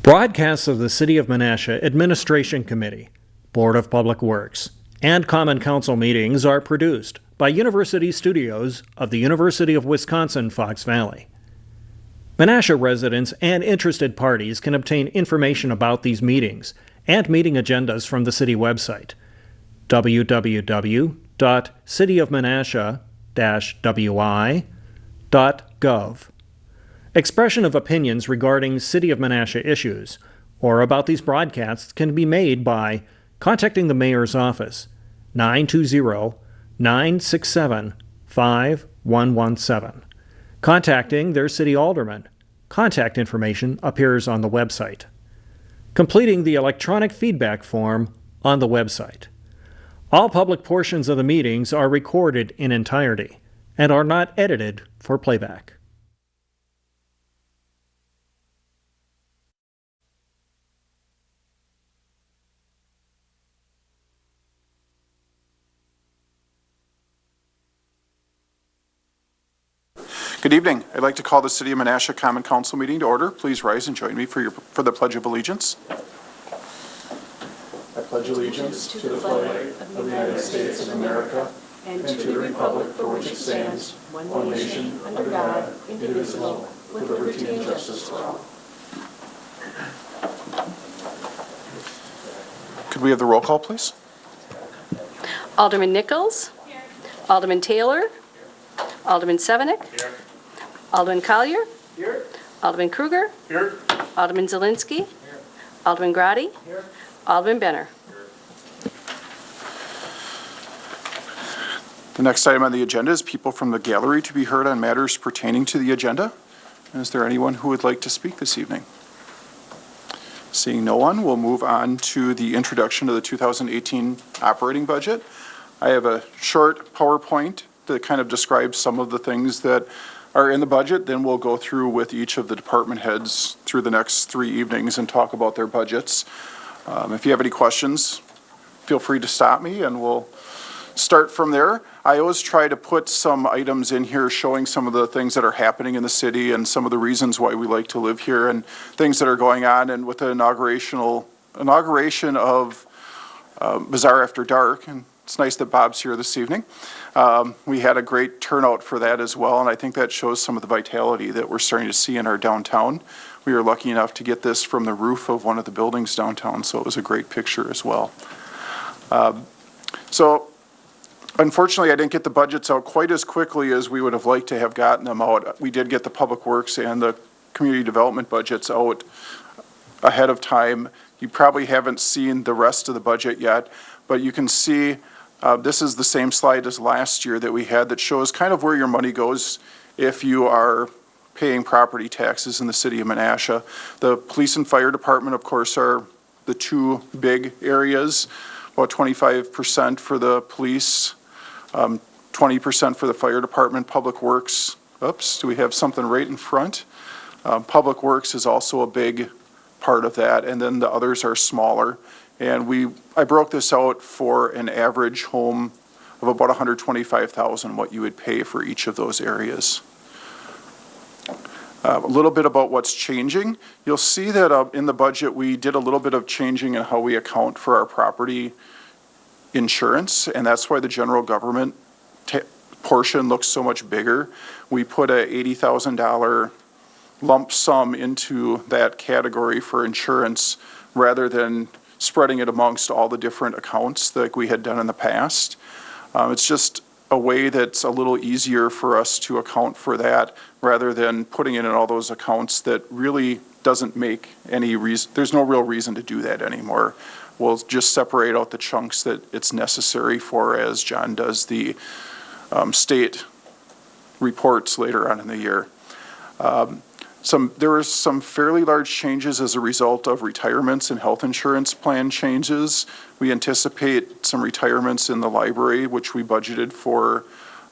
Broadcasts of the City of Menasha Administration Committee, Board of Public Works, and Common Council meetings are produced by University Studios of the University of Wisconsin-Fox Valley. Menasha residents and interested parties can obtain information about these meetings and meeting agendas from the city website, www.cityofmenasha-wi.gov. Expression of opinions regarding City of Menasha issues or about these broadcasts can be made by contacting the Mayor's Office, 920-967-5117. Contacting their City Alderman. Contact information appears on the website. Completing the electronic feedback form on the website. All public portions of the meetings are recorded in entirety and are not edited for playback. Good evening. I'd like to call the City of Menasha Common Council meeting to order. Please rise and join me for the Pledge of Allegiance. I pledge allegiance to the flag of the United States of America and to the republic for which it stands, one nation, under God, indivisible, with liberty and justice for all. Could we have the roll call, please? Alderman Nichols. Here. Alderman Taylor. Here. Alderman Sevenick. Here. Alderman Collier. Here. Alderman Kruger. Here. Alderman Zielinski. Here. Alderman Grotti. Here. Alderman Benner. Here. The next item on the agenda is people from the gallery to be heard on matters pertaining to the agenda. Is there anyone who would like to speak this evening? Seeing no one, we'll move on to the introduction of the 2018 operating budget. I have a short PowerPoint that kind of describes some of the things that are in the budget. Then we'll go through with each of the department heads through the next 3 evenings and talk about their budgets. If you have any questions, feel free to stop me and we'll start from there. I always try to put some items in here showing some of the things that are happening in the city and some of the reasons why we like to live here and things that are going on. And with the inauguration of Bazaar After Dark, and it's nice that Bob's here this evening. We had a great turnout for that as well, and I think that shows some of the vitality that we're starting to see in our downtown. We were lucky enough to get this from the roof of one of the buildings downtown, so it was a great picture as well. So unfortunately, I didn't get the budgets out quite as quickly as we would have liked to have gotten them out. We did get the Public Works and the Community Development budgets out ahead of time. You probably haven't seen the rest of the budget yet, but you can see this is the same slide as last year that we had that shows kind of where your money goes if you are paying property taxes in the city of Menasha. The police and fire department, of course, are the two big areas, about 25% for the police, 20% for the fire department. Public Works, oops, do we have something right in front? Public Works is also a big part of that, and then the others are smaller. And I broke this out for an average home of about $125,000, what you would pay for each of those areas. A little bit about what's changing. You'll see that in the budget we did a little bit of changing in how we account for our property insurance, and that's why the general government portion looks so much bigger. We put a $80,000 lump sum into that category for insurance rather than spreading it amongst all the different accounts like we had done in the past. It's just a way that's a little easier for us to account for that rather than putting it in all those accounts that really doesn't make any reason. There's no real reason to do that anymore. We'll just separate out the chunks that it's necessary for as John does the state reports later on in the year. There were some fairly large changes as a result of retirements and health insurance plan changes. We anticipate some retirements in the library, which we budgeted for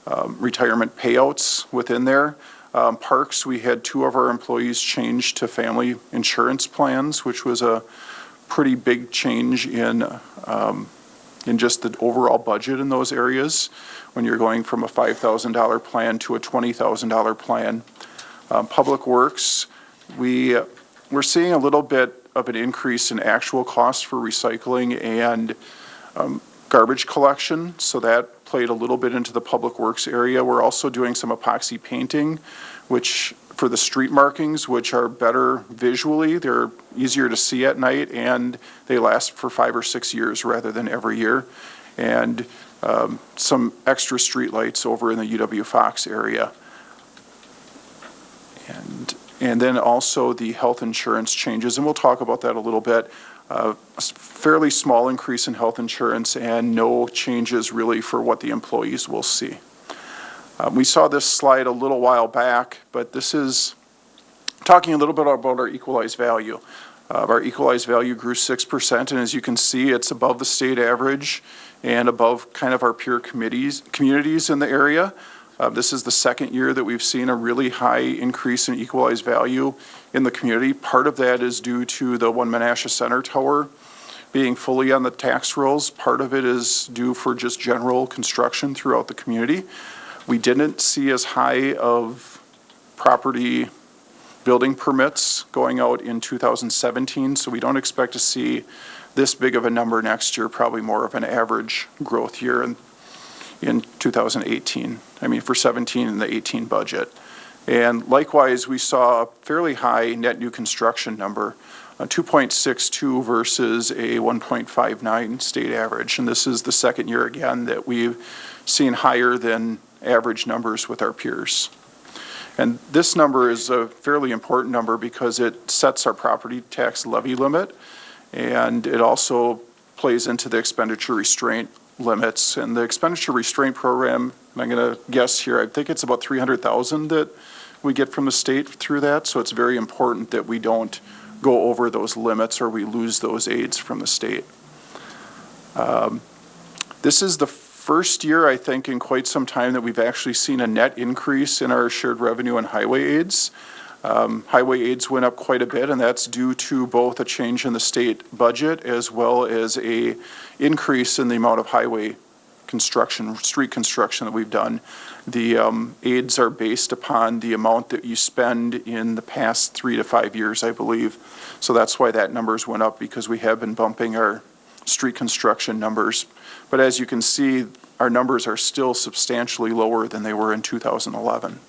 retirement payouts within there. Parks, we had 2 of our employees change to family insurance plans, which was a pretty big change in just the overall budget in those areas when you're going from a $5,000 plan to a $20,000 plan. Public Works, we're seeing a little bit of an increase in actual costs for recycling and garbage collection, so that played a little bit into the public works area. We're also doing some epoxy painting, which for the street markings, which are better visually, they're easier to see at night, and they last for 5 or 6 years rather than every year. And some extra street lights over in the UW Fox area. And then also the health insurance changes, and we'll talk about that a little bit. A fairly small increase in health insurance and no changes really for what the employees will see. We saw this slide a little while back, but this is talking a little bit about our equalized value. Our equalized value grew 6%, and as you can see, it's above the state average and above kind of our peer communities in the area. This is the second year that we've seen a really high increase in equalized value in the community. Part of that is due to the One Menasha Center Tower being fully on the tax rolls. Part of it is due for just general construction throughout the community. We didn't see as high of property building permits going out in 2017, so we don't expect to see this big of a number next year, probably more of an average growth year in 2018. I mean, for 17 in the 18 budget. And likewise, we saw a fairly high net new construction number, a 2.62 versus a 1.59 state average. And this is the second year again that we've seen higher than average numbers with our peers. And this number is a fairly important number because it sets our property tax levy limit, and it also plays into the expenditure restraint limits. And the expenditure restraint program, and I'm going to guess here, I think it's about $300,000 that we get from the state through that. So it's very important that we don't go over those limits or we lose those aids from the state. This is the first year, I think, in quite some time that we've actually seen a net increase in our shared revenue and highway aids. Highway aids went up quite a bit, and that's due to both a change in the state budget as well as a increase in the amount of highway construction, street construction that we've done. The aids are based upon the amount that you spend in the past 3 to 5 years, I believe. So that's why that numbers went up, because we have been bumping our street construction numbers. But as you can see, our numbers are still substantially lower than they were in 2011.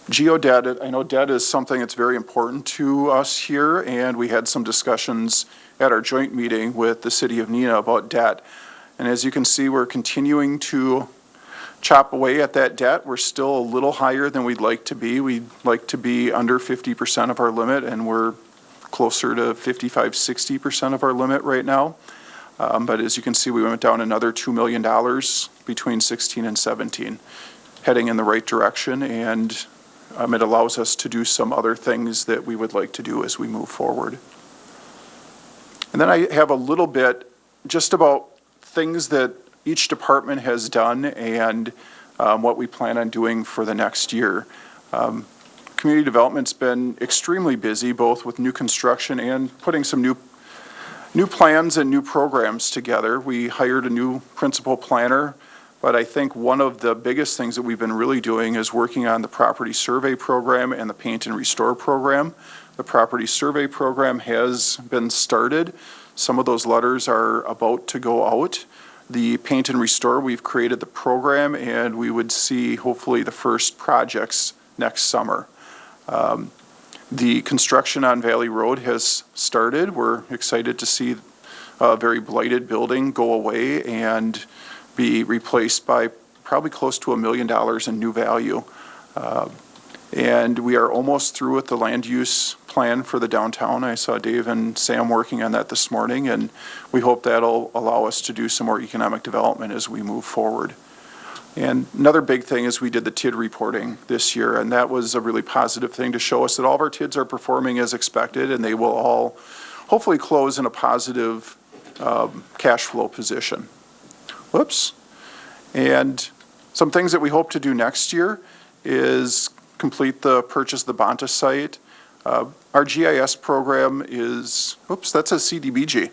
Geodebt, I know debt is something that's very important to us here, and we had some discussions at our joint meeting with the city of Neenah about debt. And as you can see, we're continuing to chop away at that debt. We're still a little higher than we'd like to be. We'd like to be under 50% of our limit, and we're closer to 55-60% of our limit right now. But as you can see, we went down another $2 million between 16 and 17, heading in the right direction, and it allows us to do some other things that we would like to do as we move forward. And then I have a little bit just about things that each department has done and what we plan on doing for the next year. Community development's been extremely busy, both with new construction and putting some new plans and new programs together. We hired a new principal planner, but I think one of the biggest things that we've been really doing is working on the property survey program and the paint and restore program. The property survey program has been started. Some of those letters are about to go out. The paint and restore, we've created the program, and we would see hopefully the first projects next summer. The construction on Valley Road has started. We're excited to see a very blighted building go away and be replaced by probably close to $1 million in new value. And we are almost through with the land use plan for the downtown. I saw Dave and Sam working on that this morning, and we hope that'll allow us to do some more economic development as we move forward. And another big thing is we did the TID reporting this year, and that was a really positive thing to show us that all of our TIDs are performing as expected, and they will all hopefully close in a positive cash flow position. Whoops. And some things that we hope to do next year is complete the purchase of the Bonta site. Our GIS program is, oops, that says CDBG.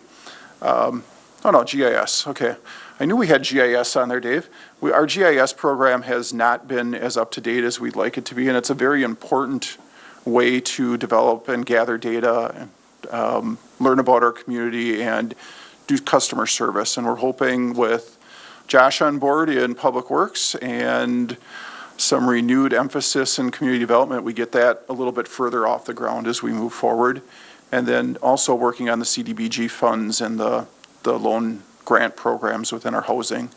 Oh no, GIS, okay. I knew we had GIS on there, Dave. Our GIS program has not been as up to date as we'd like it to be, and it's a very important way to develop and gather data, learn about our community, and do customer service. And we're hoping with Josh on board in Public Works and some renewed emphasis in community development, we get that a little bit further off the ground as we move forward. And then also working on the CDBG funds and the loan grant programs within our housing,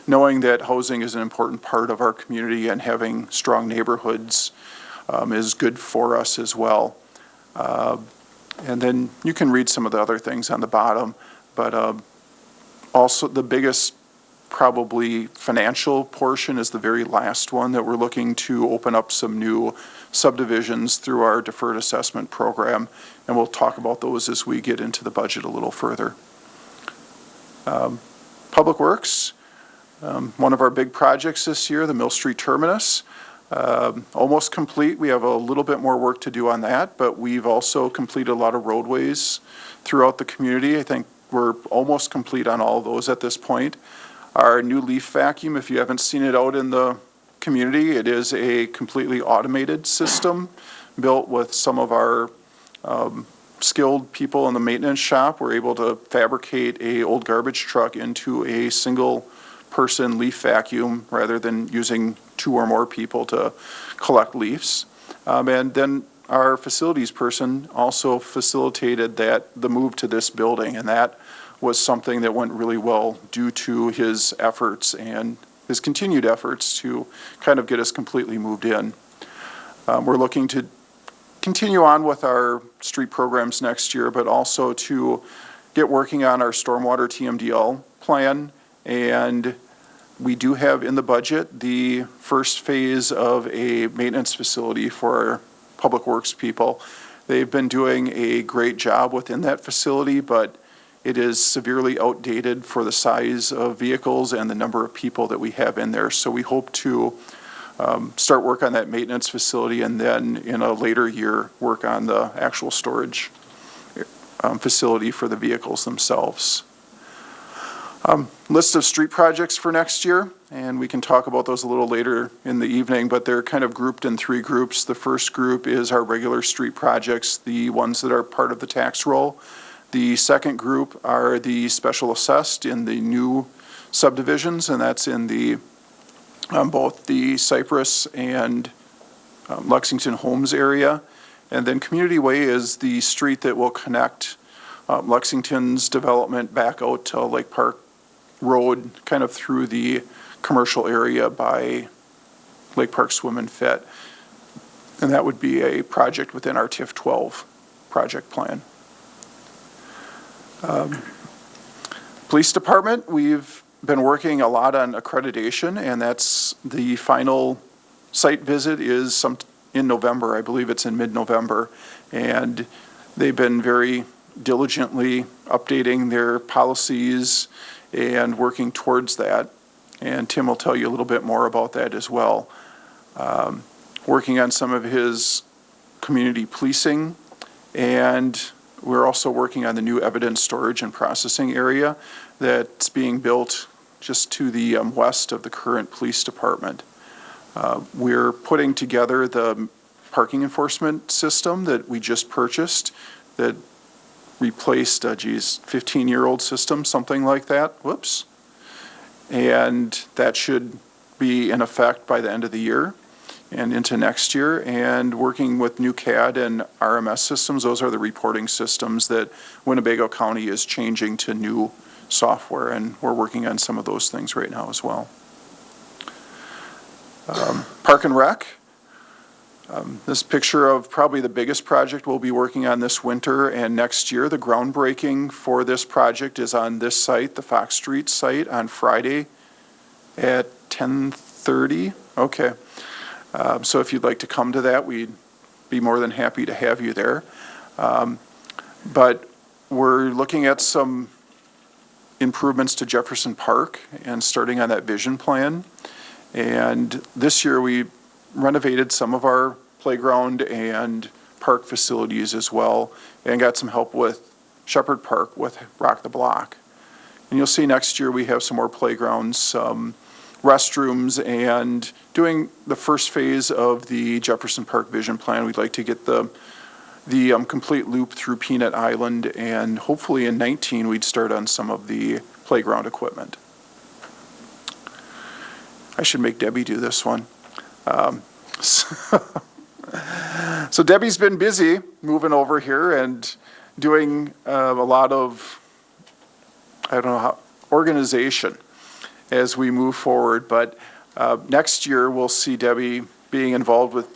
knowing that housing is an important part of our community and having strong neighborhoods is good for us as well. And then you can read some of the other things on the bottom, but also the biggest probably financial portion is the very last one, that we're looking to open up some new subdivisions through our deferred assessment program, and we'll talk about those as we get into the budget a little further. Public Works, one of our big projects this year, the Mill Street Terminus, almost complete. We have a little bit more work to do on that, but we've also completed a lot of roadways throughout the community. I think we're almost complete on all of those at this point. Our new leaf vacuum, if you haven't seen it out in the community, it is a completely automated system built with some of our skilled people in the maintenance shop. We're able to fabricate a old garbage truck into a single person leaf vacuum rather than using 2 or more people to collect leaves. And then our facilities person also facilitated the move to this building, and that was something that went really well due to his efforts and his continued efforts to kind of get us completely moved in. We're looking to continue on with our street programs next year, but also to get working on our stormwater TMDL plan. And we do have in the budget the first phase of a maintenance facility for our Public Works people. They've been doing a great job within that facility, but it is severely outdated for the size of vehicles and the number of people that we have in there. So we hope to start work on that maintenance facility, and then in a later year work on the actual storage facility for the vehicles themselves. List of street projects for next year, and we can talk about those a little later in the evening, but they're kind of grouped in 3 groups. The first group is our regular street projects, the ones that are part of the tax roll. The second group are the special assessed in the new subdivisions, and that's in the both the Cypress and Lexington Homes area. And then Community Way is the street that will connect Lexington's development back out to Lake Park Road, kind of through the commercial area by Lake Park Swim and Fit. And that would be a project within our TIF 12 project plan. Police Department, we've been working a lot on accreditation, and that's the final site visit is in November. I believe it's in mid-November. And they've been very diligently updating their policies and working towards that. And Tim will tell you a little bit more about that as well. Working on some of his community policing, and we're also working on the new evidence storage and processing area that's being built just to the west of the current police department. We're putting together the parking enforcement system that we just purchased that replaced a 15-year-old system, something like that. Whoops. And that should be in effect by the end of the year and into next year. And working with new CAD and RMS systems, those are the reporting systems that Winnebago County is changing to new software, and we're working on some of those things right now as well. Park and Rec. This picture of probably the biggest project we'll be working on this winter and next year. The groundbreaking for this project is on this site, the Fox Street site, on Friday at 10:30. Okay. So if you'd like to come to that, we'd be more than happy to have you there. But we're looking at some improvements to Jefferson Park and starting on that vision plan. And this year we renovated some of our playground and park facilities as well, and got some help with Shepherd Park with Rock the Block. And you'll see next year we have some more playgrounds restrooms and doing the first phase of the Jefferson Park Vision Plan. We'd like to get the complete loop through Peanut Island, and hopefully in 19 we'd start on some of the playground equipment. I should make Debbie do this one. So Debbie's been busy moving over here and doing a lot of, I don't know how, organization as we move forward. But next year we'll see Debbie being involved with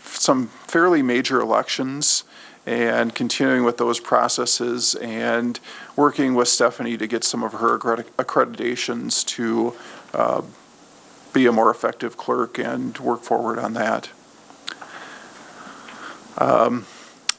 some fairly major elections and continuing with those processes and working with Stephanie to get some of her accreditations to be a more effective clerk and work forward on that.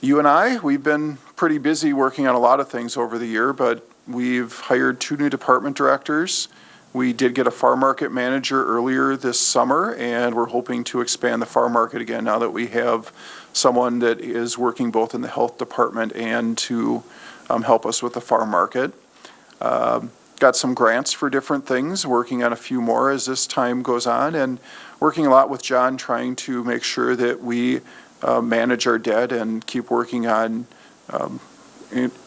You and I, we've been pretty busy working on a lot of things over the year, but we've hired 2 new department directors. We did get a farm market manager earlier this summer, and we're hoping to expand the farm market again now that we have someone that is working both in the health department and to help us with the farm market. Got some grants for different things, working on a few more as this time goes on, and working a lot with John trying to make sure that we manage our debt and keep working on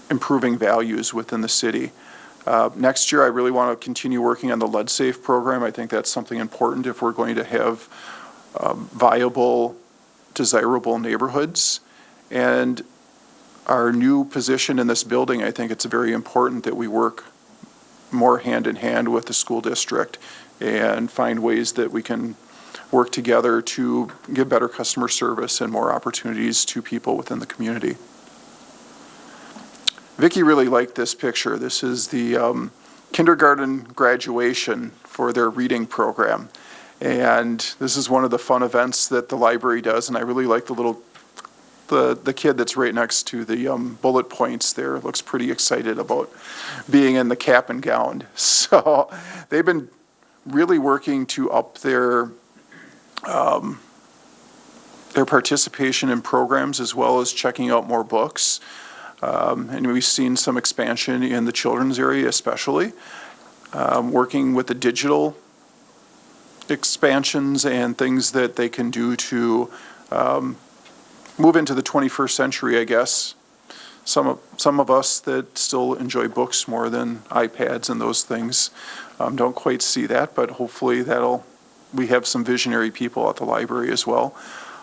improving values within the city. Next year, I really want to continue working on the lead safe program. I think that's something important if we're going to have viable, desirable neighborhoods. And our new position in this building, I think it's very important that we work more hand in hand with the school district and find ways that we can work together to give better customer service and more opportunities to people within the community. Vicki really liked this picture. This is the kindergarten graduation for their reading program. And this is one of the fun events that the library does, and I really like the kid that's right next to the bullet points there. Looks pretty excited about being in the cap and gown. So they've been really working to up their participation in programs as well as checking out more books. And we've seen some expansion in the children's area especially, working with the digital expansions and things that they can do to move into the 21st century, I guess. Some of us that still enjoy books more than iPads and those things don't quite see that, but hopefully we have some visionary people at the library as well.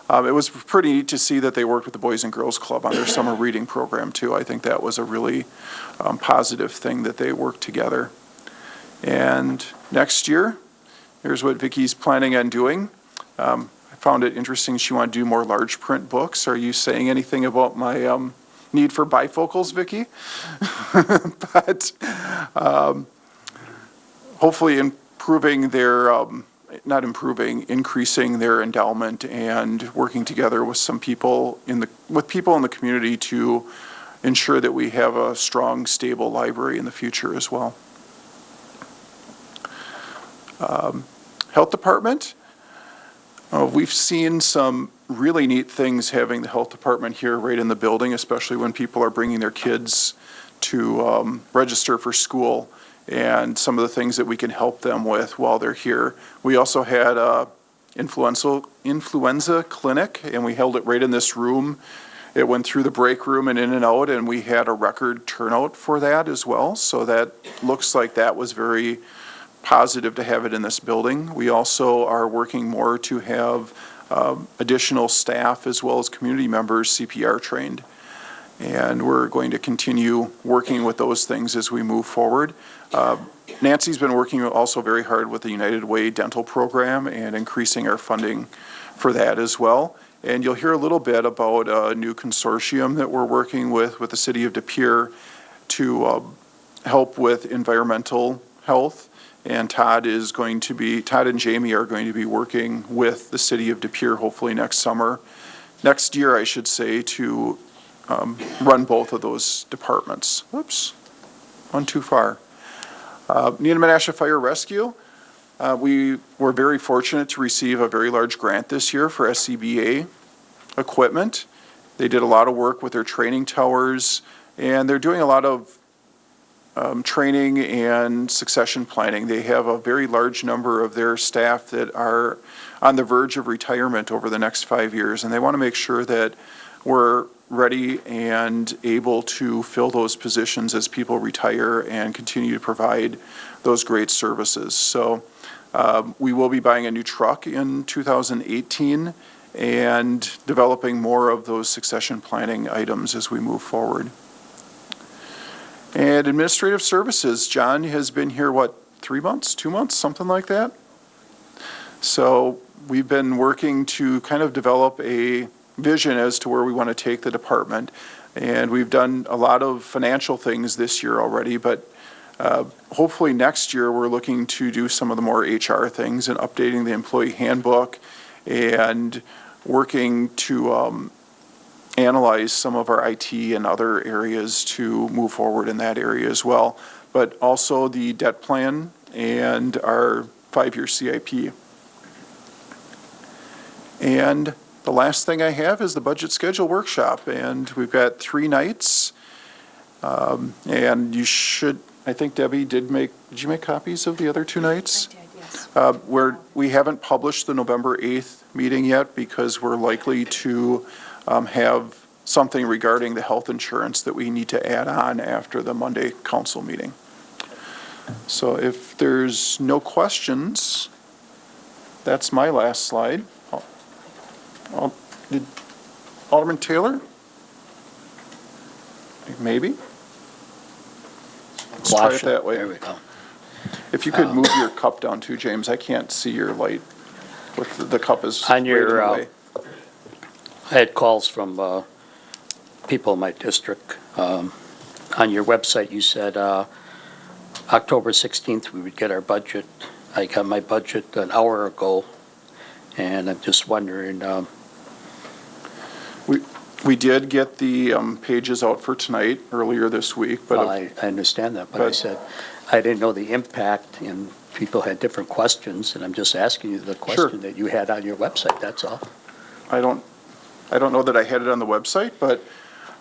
It was pretty neat to see that they worked with the Boys and Girls Club on their summer reading program too. I think that was a really positive thing that they worked together. And next year, here's what Vicki's planning on doing. I found it interesting she wanted to do more large print books. Are you saying anything about my need for bifocals, Vicki? But hopefully increasing their endowment and working together with people in the community to ensure that we have a strong, stable library in the future as well. Health department, we've seen some really neat things having the health department here right in the building, especially when people are bringing their kids to register for school, and some of the things that we can help them with while they're here. We also had a influenza clinic, and we held it right in this room. It went through the break room and in and out, and we had a record turnout for that as well. So that looks like that was very positive to have it in this building. We also are working more to have additional staff as well as community members CPR trained. And we're going to continue working with those things as we move forward. Nancy's been working also very hard with the United Way dental program and increasing our funding for that as well. And you'll hear a little bit about a new consortium that we're working with the city of De Pere to help with environmental health. And Todd and Jamie are going to be working with the city of De Pere hopefully next year, I should say, to run both of those departments. Whoops, one too far. Neenah Menasha Fire Rescue. We were very fortunate to receive a very large grant this year for SCBA equipment. They did a lot of work with their training towers, and they're doing a lot of training and succession planning. They have a very large number of their staff that are on the verge of retirement over the next 5 years, and they want to make sure that we're ready and able to fill those positions as people retire and continue to provide those great services. So we will be buying a new truck in 2018 and developing more of those succession planning items as we move forward. And administrative services, John has been here, 3 months, 2 months, something like that? So we've been working to kind of develop a vision as to where we want to take the department. And we've done a lot of financial things this year already, but hopefully next year we're looking to do some of the more HR things and updating the employee handbook and working to analyze some of our IT and other areas to move forward in that area as well. But also the debt plan and our 5-year CIP. And the last thing I have is the budget schedule workshop, and we've got 3 nights. And you should, I think Debbie did you make copies of the other 2 nights? I did, yes. We haven't published the November 8th meeting yet because we're likely to have something regarding the health insurance that we need to add on after the Monday council meeting. So if there's no questions, that's my last slide. Did Alderman Taylor? Maybe? Let's try it that way. There we go. If you could move your cup down too, James, I can't see your light. With the cup is On your, right in the way. I had calls from people in my district. On your website, you said October 16th we would get our budget. I got my budget an hour ago, and I'm just wondering, We did get the pages out for tonight earlier this week, but well, I understand that, but I said, I didn't know the impact, and people had different questions, and I'm just asking you the question that you had on your website, that's all. I don't know that I had it on the website, but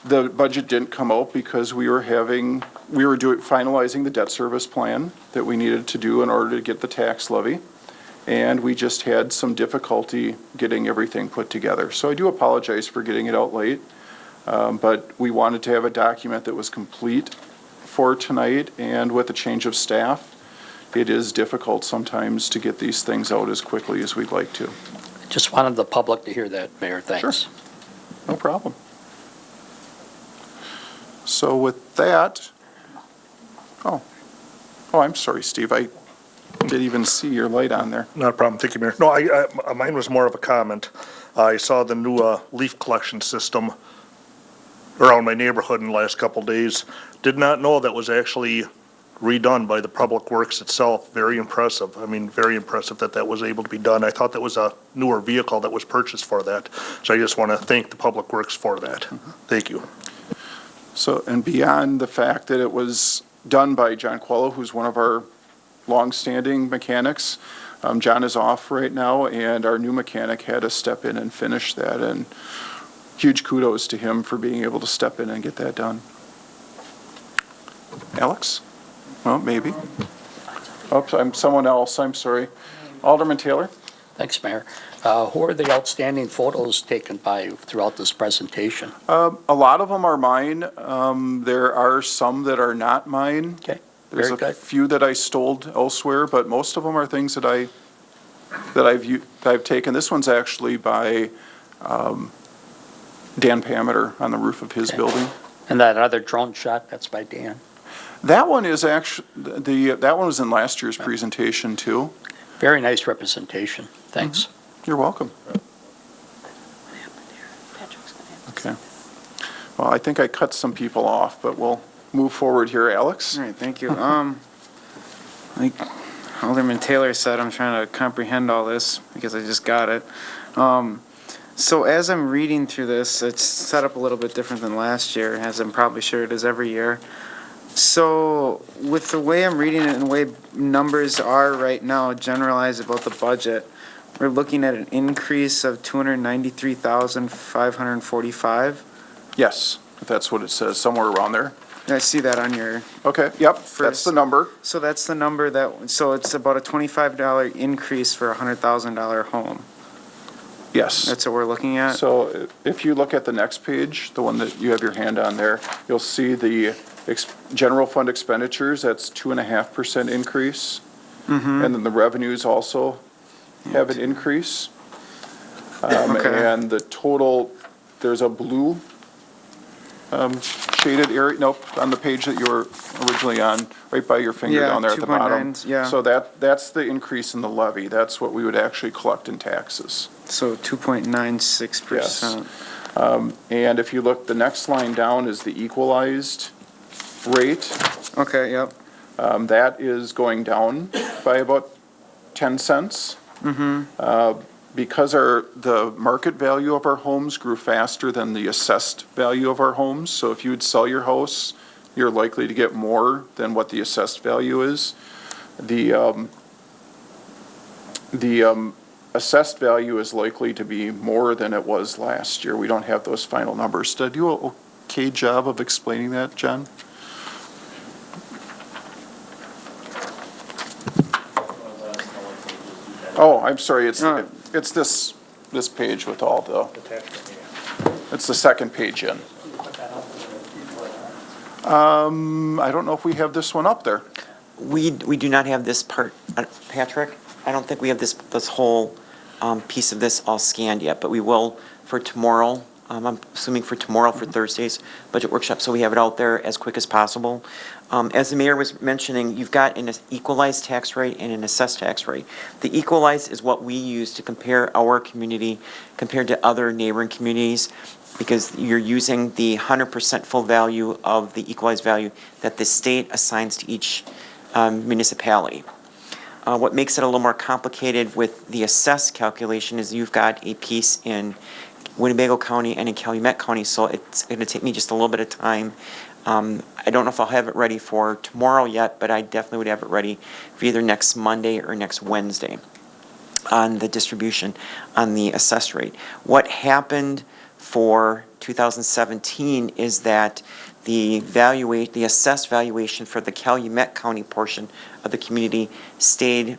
the budget didn't come out because we were finalizing the debt service plan that we needed to do in order to get the tax levy. And we just had some difficulty getting everything put together. So I do apologize for getting it out late, but we wanted to have a document that was complete for tonight, and with a change of staff, it is difficult sometimes to get these things out as quickly as we'd like to. Just wanted the public to hear that, Mayor, thanks. Sure. No problem. So with that, oh, I'm sorry, Steve, I didn't even see your light on there. Not a problem. Thank you, Mayor. No, mine was more of a comment. I saw the new leaf collection system around my neighborhood in the last couple days. Did not know that was actually redone by the Public Works itself. Very impressive. I mean, very impressive that was able to be done. I thought that was a newer vehicle that was purchased for that. So I just want to thank the Public Works for that. Thank you. So, and beyond the fact that it was done by John Quello, who's one of our longstanding mechanics. John is off right now, and our new mechanic had to step in and finish that, and huge kudos to him for being able to step in and get that done. Alex? Well, maybe. Oops, I'm someone else, I'm sorry. Alderman Taylor? Thanks, Mayor. Who are the outstanding photos taken by you throughout this presentation? A lot of them are mine. There are some that are not mine. Okay, There's very a good. few that I stole elsewhere, but most of them are things that I've taken. This one's actually by Dan Pameter on the roof of his Okay. building. And that other drone shot, that's by Dan. That one is actually, that one was in last year's presentation too. Very nice representation. Thanks. You're welcome. Patrick's gonna have to Okay. Well, I think I cut some people off, but we'll move forward here. Alex? All right, thank you. Like Alderman Taylor said, I'm trying to comprehend all this because I just got it. So as I'm reading through this, it's set up a little bit different than last year, as I'm probably sure it is every year. So with the way I'm reading it and the way numbers are right now, generalized about the budget, we're looking at an increase of 293,545. Yes, if that's what it says, somewhere around there. I see that on your, Okay, yep, that's First. the number. so that's the number so it's about a $25 increase for a $100,000 home. Yes. That's what we're looking at? So if you look at the next page, the one that you have your hand on there, you'll see the general fund expenditures, that's 2.5% increase. And then the revenues also have an increase. Okay. And the total, there's a blue shaded area, nope, on the page that you were originally on, right by your finger Yeah, down there at the bottom. 2.9, yeah. So that's the increase in the levy. That's what we would actually collect in taxes. So 2.96%. And if you look, the next line down is the equalized rate. Okay, yep. That is going down by about 10 cents. Because the market value of our homes grew faster than the assessed value of our homes. So if you would sell your house, you're likely to get more than what the assessed value is. The assessed value is likely to be more than it was last year. We don't have those final numbers. Did I do an okay job of explaining that, John? Oh, I'm sorry, it's this page with all it's the second page in. I don't know if we have this one up there. We do not have this part, Patrick. I don't think we have this whole piece of this all scanned yet, but we will for tomorrow. I'm assuming for tomorrow, for Thursday's budget workshop, so we have it out there as quick as possible. As the mayor was mentioning, you've got an equalized tax rate and an assessed tax rate. The equalized is what we use to compare our community compared to other neighboring communities, because you're using the 100% full value of the equalized value that the state assigns to each municipality. What makes it a little more complicated with the assessed calculation is you've got a piece in Winnebago County and in Calumet County, so it's going to take me just a little bit of time. I don't know if I'll have it ready for tomorrow yet, but I definitely would have it ready for either next Monday or next Wednesday on the distribution on the assessed rate. What happened for 2017 is that the assessed valuation for the Calumet County portion of the community stayed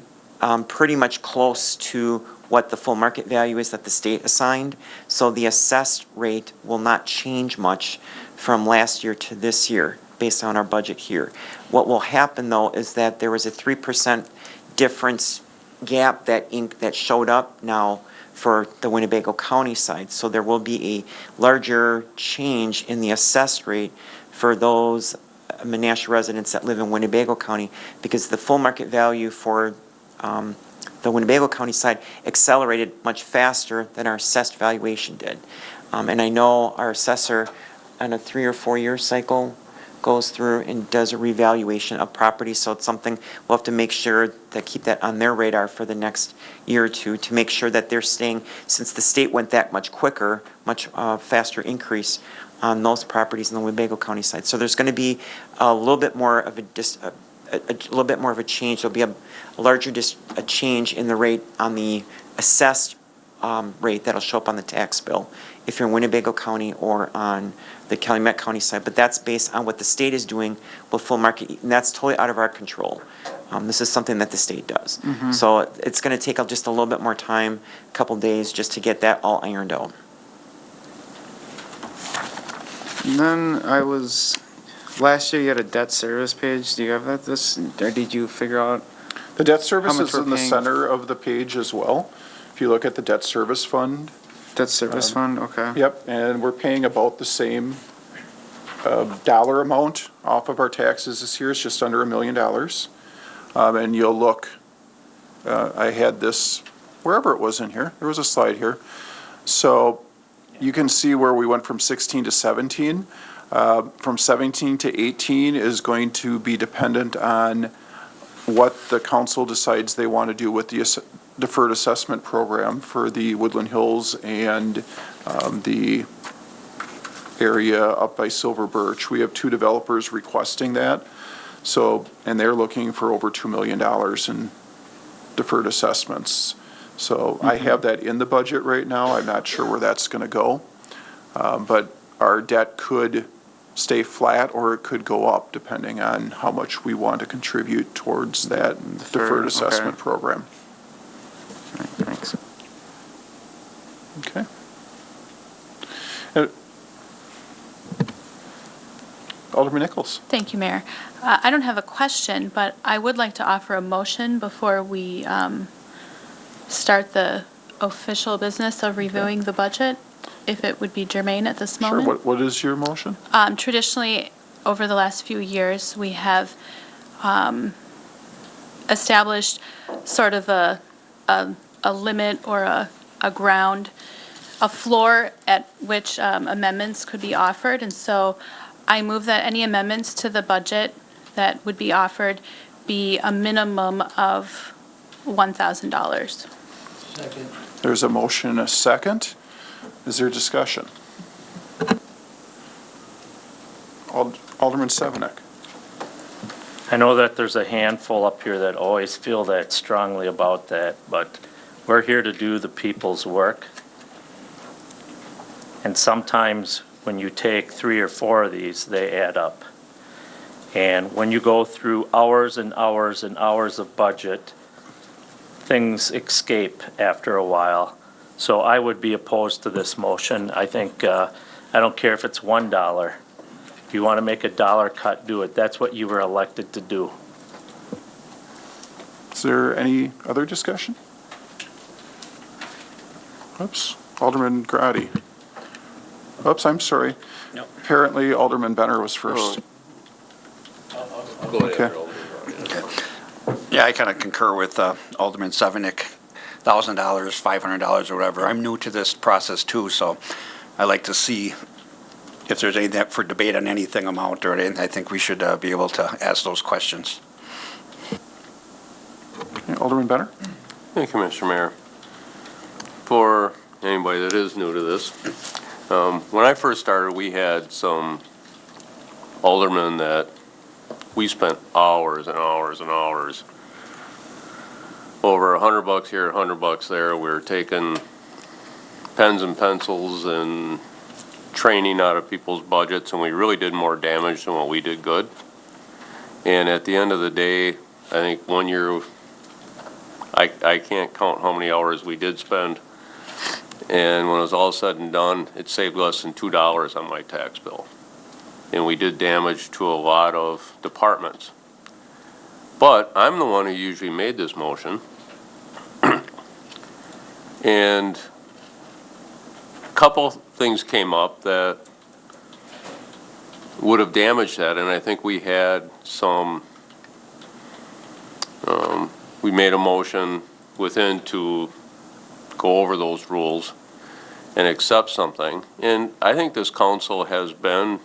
pretty much close to what the full market value is that the state assigned. So the assessed rate will not change much from last year to this year based on our budget here. What will happen though is that there was a 3% difference gap that showed up now for the Winnebago County side. So there will be a larger change in the assessed rate for those Menasha residents that live in Winnebago County, because the full market value for the Winnebago County side accelerated much faster than our assessed valuation did. And I know our assessor on a 3 or 4 year cycle goes through and does a revaluation of property, so it's something we'll have to make sure to keep that on their radar for the next year or two to make sure that they're staying, since the state went that much quicker, much faster increase on those properties in the Winnebago County side. So there's going to be a little bit more of a change. There'll be a larger a change in the rate on the assessed rate that'll show up on the tax bill if you're in Winnebago County or on the Calumet County side. But that's based on what the state is doing with full market, and that's totally out of our control. This is something that the state does. So it's going to take just a little bit more time, a couple days, just to get that all ironed out. And then last year you had a debt service page. Do you have that? Or did you figure out? The debt service much is we're in the paying? center of the page as well. If you look at the debt service fund, Debt service fund, okay. yep, and we're paying about the same dollar amount off of our taxes this year. It's just under $1 million. And you'll look, I had this, wherever it was in here, there was a slide here. So you can see where we went from 16 to 17. From 17 to 18 is going to be dependent on what the council decides they want to do with the deferred assessment program for the Woodland Hills and the area up by Silver Birch. We have 2 developers requesting that. So, and they're looking for over $2 million in deferred assessments. So I have that in the budget right now. I'm not sure where that's going to go. But our debt could stay flat, or it could go up, depending on how much we want to contribute towards that deferred okay. assessment program. Thanks. Okay. Uh, Alderman Nichols. Thank you, Mayor. I don't have a question, but I would like to offer a motion before we start the official business of reviewing the budget, if it would be germane at this Sure, moment. what is your motion? Traditionally, over the last few years, we have established sort of a limit or a ground, a floor at which amendments could be offered. And so I move that any amendments to the budget that would be offered be a minimum of $1,000. There's a motion and a second. Is there discussion? Alderman Sevenick. I know that there's a handful up here that always feel that strongly about that, but we're here to do the people's work. And sometimes when you take 3 or 4 of these, they add up. And when you go through hours and hours and hours of budget, things escape after a while. So I would be opposed to this motion. I think, I don't care if it's $1. If you want to make a dollar cut, do it. That's what you were elected to do. Is there any other discussion? Oops, Alderman Grady. Oops, I'm sorry. No. Apparently Alderman Benner was first. Okay. Yeah, I kind of concur with Alderman Sevenick. $1,000, $500 or whatever. I'm new to this process too, so I like to see if there's anything for debate on anything amount or anything. I think we should be able to ask those questions. Okay, Alderman Benner? Thank you, Mr. Mayor. For anybody that is new to this, when I first started, we had some aldermen that we spent hours and hours and hours, over $100 here, $100 there. We were taking pens and pencils and training out of people's budgets, and we really did more damage than what we did good. And at the end of the day, I think one year, I can't count how many hours we did spend. And when it was all said and done, it saved less than $2 on my tax bill. And we did damage to a lot of departments. But I'm the one who usually made this motion. And a couple things came up that would have damaged that, and I think we had some, we made a motion within to go over those rules and accept something. And I think this council has been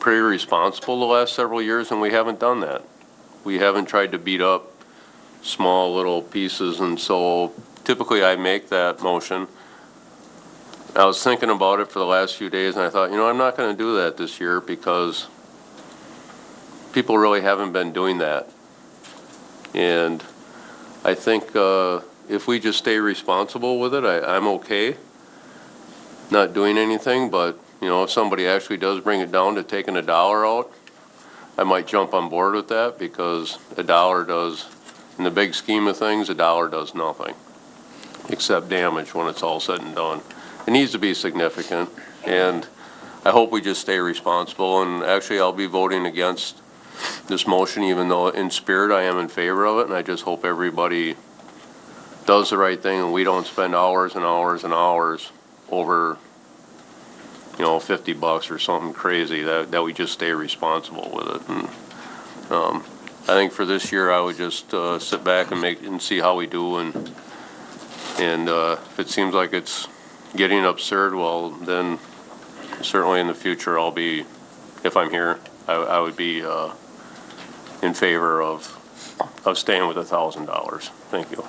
pretty responsible the last several years, and we haven't done that. We haven't tried to beat up small little pieces, and so typically I make that motion. I was thinking about it for the last few days, and I thought, I'm not going to do that this year because people really haven't been doing that. And I think if we just stay responsible with it, I'm okay not doing anything, but if somebody actually does bring it down to taking $1 out, I might jump on board with that, because $1 does, in the big scheme of things, $1 does nothing except damage when it's all said and done. It needs to be significant, and I hope we just stay responsible. And actually, I'll be voting against this motion, even though in spirit I am in favor of it, and I just hope everybody does the right thing and we don't spend hours and hours and hours over $50 or something crazy, that we just stay responsible with it. And I think for this year I would just sit back and see how we do, and if it seems like it's getting absurd, well, then certainly in the future I'll be, if I'm here, I would be in favor of staying with $1,000. Thank you.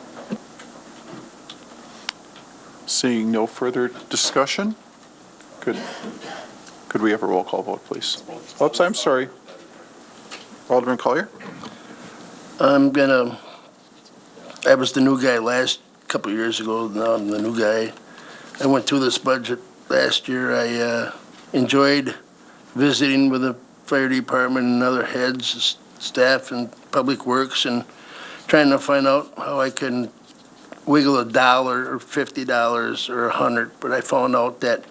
Seeing no further discussion, could we have a roll call vote, please? Oops, I'm sorry. Alderman Collier? I was the new guy last couple of years ago, now I'm the new guy. I went through this budget last year. I enjoyed visiting with the fire department and other heads, staff and public works, and trying to find out how I can wiggle $1 or $50 or $100. But I found out that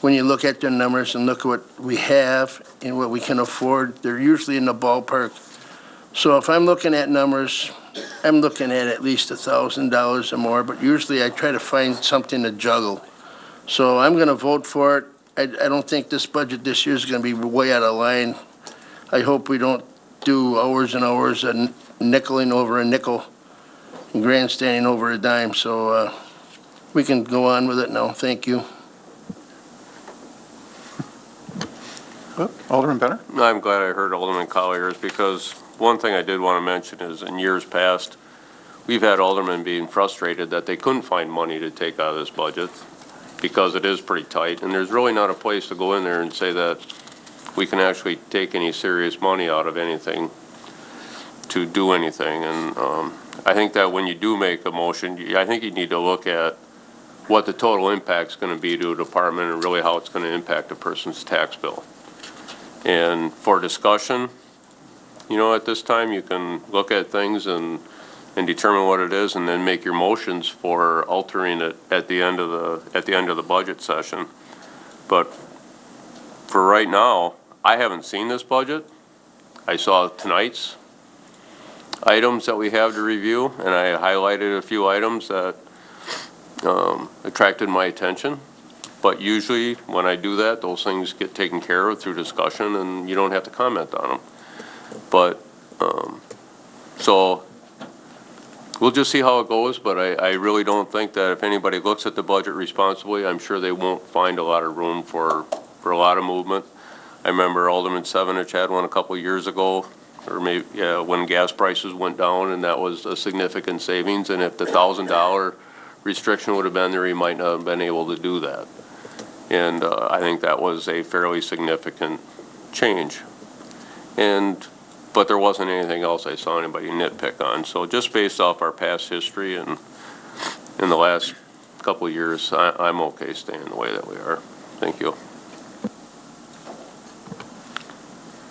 when you look at the numbers and look at what we have and what we can afford, they're usually in the ballpark. So if I'm looking at numbers, I'm looking at least $1,000 or more, but usually I try to find something to juggle. So I'm going to vote for it. I don't think this budget this year is going to be way out of line. I hope we don't do hours and hours of nickeling over a nickel and grandstanding over a dime. So we can go on with it now. Thank you. Alderman Benner? I'm glad I heard Alderman Collier's, because one thing I did want to mention is in years past, we've had aldermen being frustrated that they couldn't find money to take out of this budget because it is pretty tight, and there's really not a place to go in there and say that we can actually take any serious money out of anything to do anything. And I think that when you do make a motion, I think you need to look at what the total impact's going to be to a department and really how it's going to impact a person's tax bill. And for discussion, you know, at this time, you can look at things and determine what it is, and then make your motions for altering it at the end of the budget session. But for right now, I haven't seen this budget. I saw tonight's items that we have to review, and I highlighted a few items that attracted my attention. But usually when I do that, those things get taken care of through discussion, and you don't have to comment on them. But, so we'll just see how it goes, but I really don't think that if anybody looks at the budget responsibly, I'm sure they won't find a lot of room for a lot of movement. I remember Alderman Sevenich had one a couple of years ago, or maybe, yeah, when gas prices went down, and that was a significant savings, and if the $1,000 restriction would have been there, he might not have been able to do that. And I think that was a fairly significant change. But there wasn't anything else I saw anybody nitpick on. So just based off our past history and in the last couple of years, I'm okay staying the way that we are. Thank you.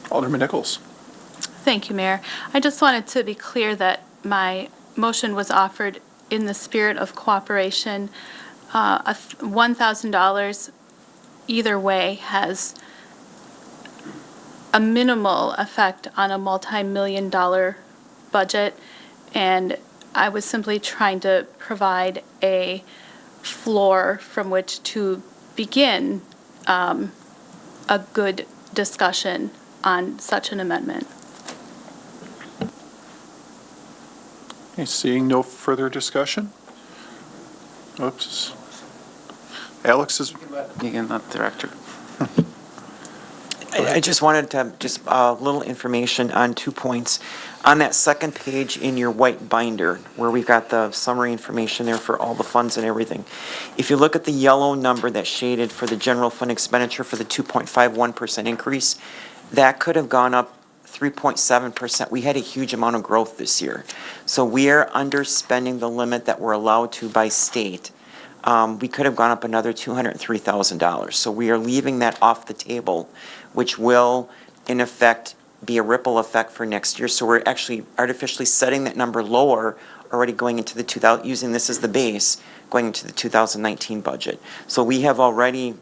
Alderman Nichols? Thank you, Mayor. I just wanted to be clear that my motion was offered in the spirit of cooperation. $1,000 either way has a minimal effect on a multi-million-dollar budget, and I was simply trying to provide a floor from which to begin a good discussion on such an amendment. Okay, seeing no further discussion? Oops. Alex is... You can let the director. I just wanted to, just a little information on 2 points. On that second page in your white binder, where we've got the summary information there for all the funds and everything, if you look at the yellow number that's shaded for the general fund expenditure for the 2.51% increase, that could have gone up 3.7%. We had a huge amount of growth this year. So we are underspending the limit that we're allowed to by state. We could have gone up another $203,000. So we are leaving that off the table, which will, in effect, be a ripple effect for next year. So we're actually artificially setting that number lower already going into the using this as the base, going into the 2019 budget. So we have already,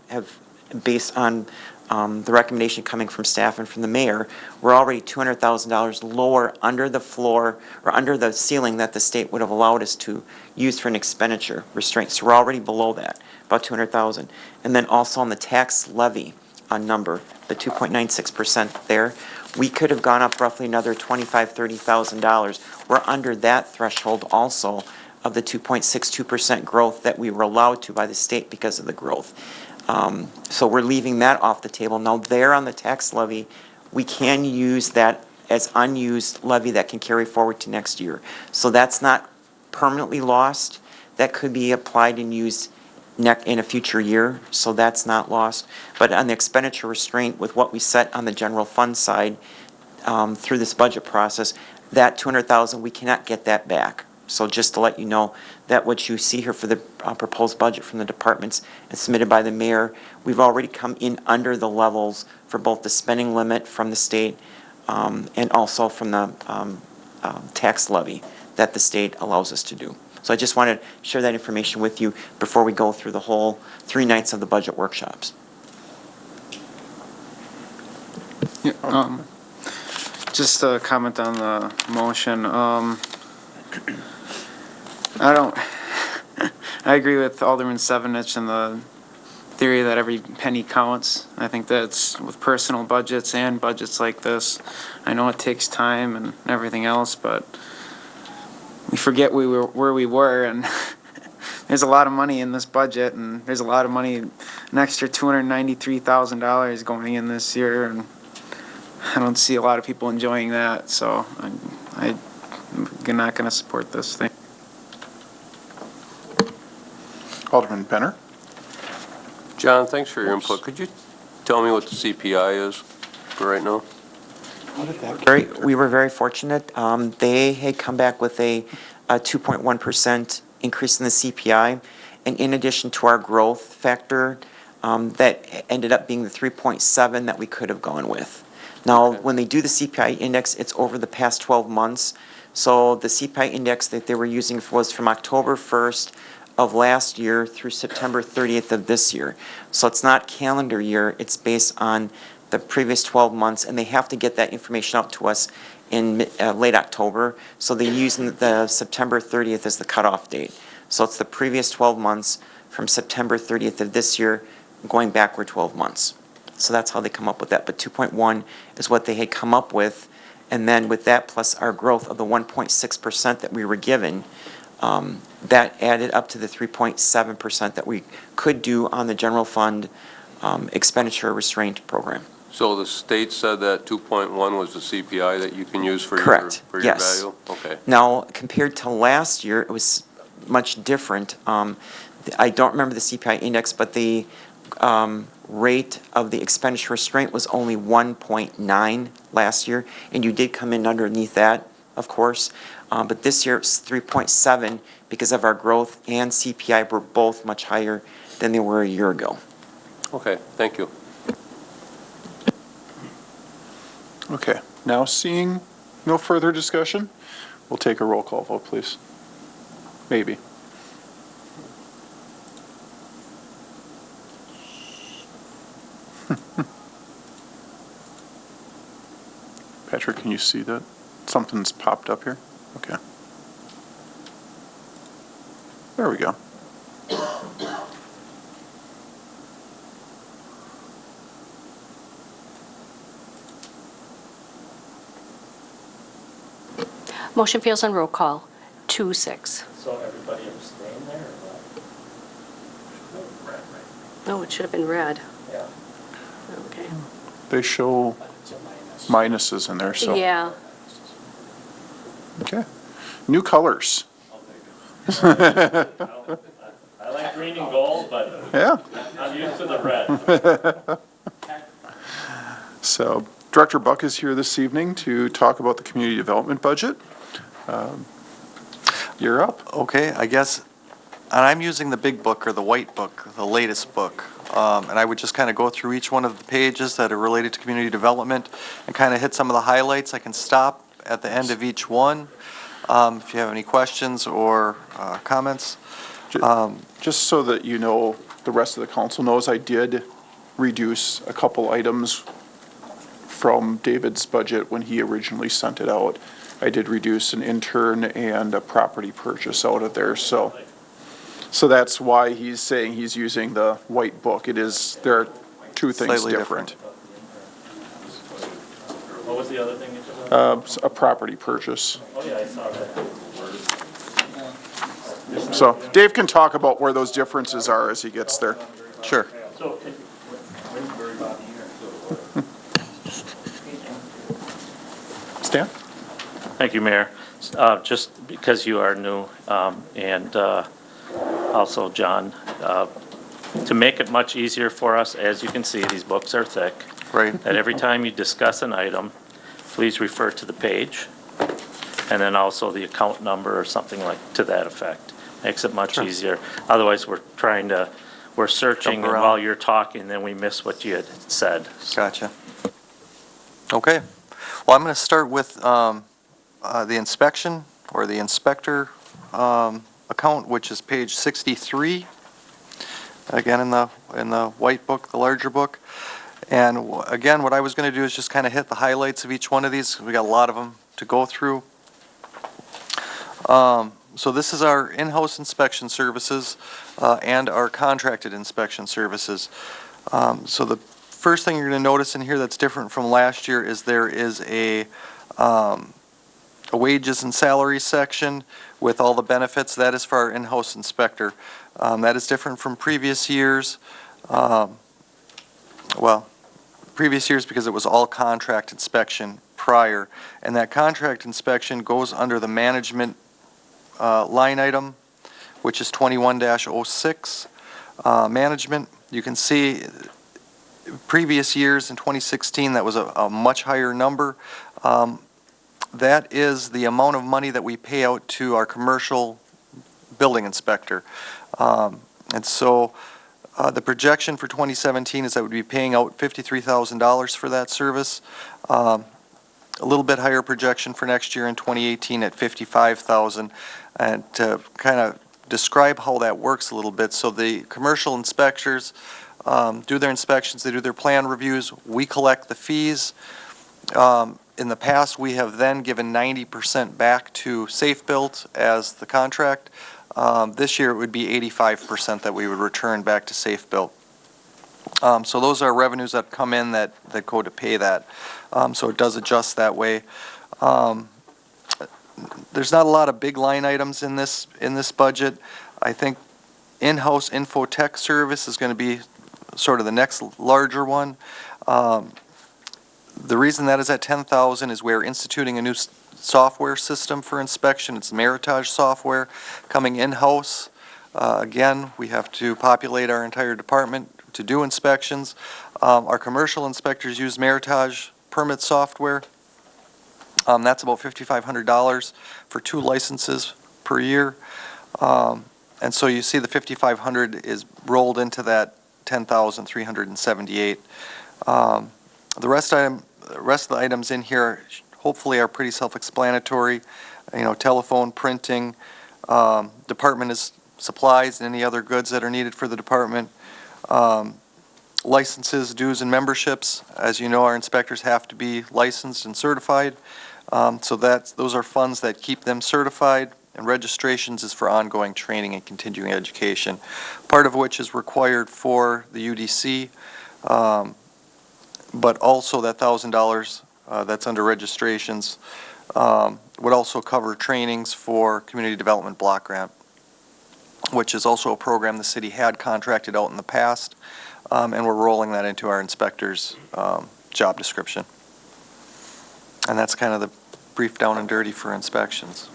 based on the recommendation coming from staff and from the mayor, we're already $200,000 lower under the floor or under the ceiling that the state would have allowed us to use for an expenditure restraint. So we're already below that, about $200,000. And then also on the tax levy number, the 2.96% there, we could have gone up roughly another $25,000, $30,000. We're under that threshold also of the 2.62% growth that we were allowed to by the state because of the growth. So we're leaving that off the table. Now there on the tax levy, we can use that as unused levy that can carry forward to next year. So that's not permanently lost. That could be applied and used in a future year, so that's not lost. But on the expenditure restraint with what we set on the general fund side through this budget process, that $200,000, we cannot get that back. So just to let you know that what you see here for the proposed budget from the departments and submitted by the mayor, we've already come in under the levels for both the spending limit from the state and also from the tax levy that the state allows us to do. So I just wanted to share that information with you before we go through the whole 3 nights of the budget workshops. Yeah, just a comment on the motion. I agree with Alderman Sevenich and the theory that every penny counts. I think that's with personal budgets and budgets like this. I know it takes time and everything else, but we forget where we were, and there's a lot of money in this budget, and there's a lot of money, an extra $293,000 going in this year, and I don't see a lot of people enjoying that, so I'm not going to support this thing. Alderman Benner? John, thanks for your input. Could you tell me what the CPI is for right now? We were very fortunate. They had come back with a 2.1% increase in the CPI, and in addition to our growth factor, that ended up being the 3.7 that we could have gone with. Now, Okay. when they do the CPI index, it's over the past 12 months. So the CPI index that they were using was from October 1st of last year through September 30th of this year. So it's not calendar year, it's based on the previous 12 months, and they have to get that information out to us in late October. So they're using the September 30th as the cutoff date. So it's the previous 12 months from September 30th of this year going backward 12 months. So that's how they come up with that. But 2.1 is what they had come up with. And then with that plus our growth of the 1.6% that we were given, that added up to the 3.7% that we could do on the general fund expenditure restraint program. So the state said that 2.1 was the CPI that you can use for your, Correct. for your Yes. value? Okay. Now, compared to last year, it was much different. I don't remember the CPI index, but the rate of the expenditure restraint was only 1.9 last year, and you did come in underneath that, of course. But this year it's 3.7 because of our growth and CPI were both much higher than they were a year ago. Okay, thank you. Okay, now seeing no further discussion, we'll take a roll call vote, please. Maybe. Patrick, can you see that? Something's popped up here? Okay. There we go. Motion fails on roll call, 2-6. So everybody abstain there, or what? No, it should have been red. Yeah. Okay. They show minuses in there, so. Yeah. Okay. New colors. I like green and gold, but Yeah. I'm used to the red. So Director Buck is here this evening to talk about the community development budget. You're up. Okay, I guess, and I'm using the big book or the white book, the latest book. And I would just kind of go through each one of the pages that are related to community development and kind of hit some of the highlights. I can stop at the end of each one if you have any questions or comments. Just so that you know, the rest of the council knows, I did reduce a couple items from David's budget when he originally sent it out. I did reduce an intern and a property purchase out of there, so that's why he's saying he's using the white book. It is, there are two things Slightly different. What was the other thing you said? A property purchase. Oh, yeah, I saw that. So Dave can talk about where those differences are as he gets there. Sure. So, Stan? thank you, Mayor. Just because you are new, and also John, to make it much easier for us, as you can see, these books are thick. Right. That every time you discuss an item, please refer to the page, and then also the account number or something like to that effect. Makes it much easier. Otherwise, we're trying to we're searching, Jump and around. while you're talking, then we miss what you had said. Gotcha. Okay. Well, I'm going to start with the inspection or the inspector account, which is page 63. Again, in the white book, the larger book. And again, what I was going to do is just kind of hit the highlights of each one of these. We got a lot of them to go through. So this is our in-house inspection services and our contracted inspection services. So the first thing you're going to notice in here that's different from last year is there is a wages and salaries section with all the benefits. That is for our in-house inspector. That is different from previous years. Well, previous years because it was all contract inspection prior. And that contract inspection goes under the management line item, which is 21-06. Management, you can see previous years in 2016, that was a much higher number. That is the amount of money that we pay out to our commercial building inspector. And so the projection for 2017 is that we'd be paying out $53,000 for that service. A little bit higher projection for next year in 2018 at $55,000. And to kind of describe how that works a little bit, so the commercial inspectors do their inspections, they do their plan reviews, we collect the fees. In the past, we have then given 90% back to Safe Built as the contract. This year, it would be 85% that we would return back to Safe Built. So those are revenues that come in that go to pay that. So it does adjust that way. There's not a lot of big line items in this budget. I think in-house infotech service is going to be sort of the next larger one. The reason that is at $10,000 is we're instituting a new software system for inspection. It's Meritage software coming in-house. Again, we have to populate our entire department to do inspections. Our commercial inspectors use Meritage permit software. That's about $5,500 for 2 licenses per year. And so you see the $5,500 is rolled into that $10,378. The rest of the items in here hopefully are pretty self-explanatory. You know, telephone, printing, department is supplies and any other goods that are needed for the department. Licenses, dues, and memberships. As you know, our inspectors have to be licensed and certified. So those are funds that keep them certified, and registrations is for ongoing training and continuing education, part of which is required for the UDC, but also that $1,000 that's under registrations would also cover trainings for Community Development Block Grant, which is also a program the city had contracted out in the past, and we're rolling that into our inspector's job description. And that's kind of the brief down and dirty for inspections.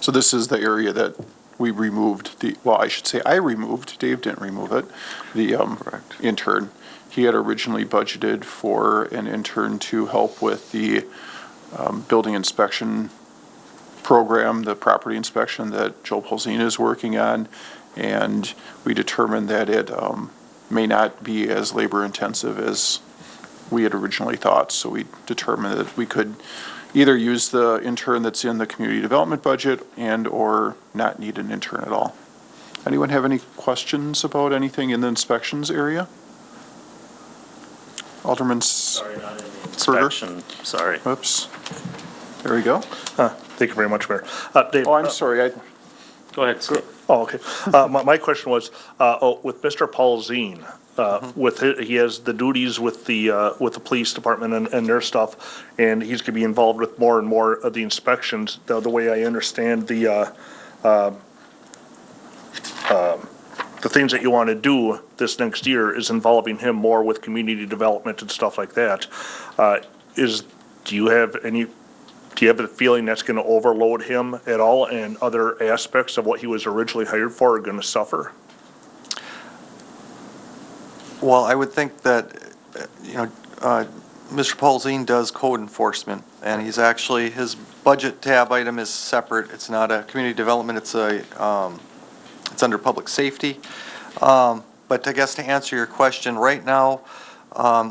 So this is the area that we removed I should say I removed, Dave didn't remove it, the intern. He had originally budgeted for an intern to help with the building inspection program, the property inspection that Joe Polzina is working on, and we determined that it may not be as labor intensive as we had originally thought. So we determined that we could either use the intern that's in the community development budget and or not need an intern at all. Anyone have any questions about anything in the inspections area? Alderman Sorry, not in the Berger? inspection, sorry. Oops. There we go. Thank you very much, Mayor. Dave. Oh, I'm sorry. Go ahead, Steve. Oh, okay. My question was, with Mr. Paulzine, he has the duties with the police department and their stuff, and he's gonna be involved with more and more of the inspections. The way I understand the things that you want to do this next year is involving him more with community development and stuff like that. Do you have a feeling that's going to overload him at all, and other aspects of what he was originally hired for are going to suffer? Well, I would think that, Mr. Paulzine does code enforcement, and he's actually, his budget tab item is separate. It's not a community development, it's under public safety. But I guess to answer your question, right now,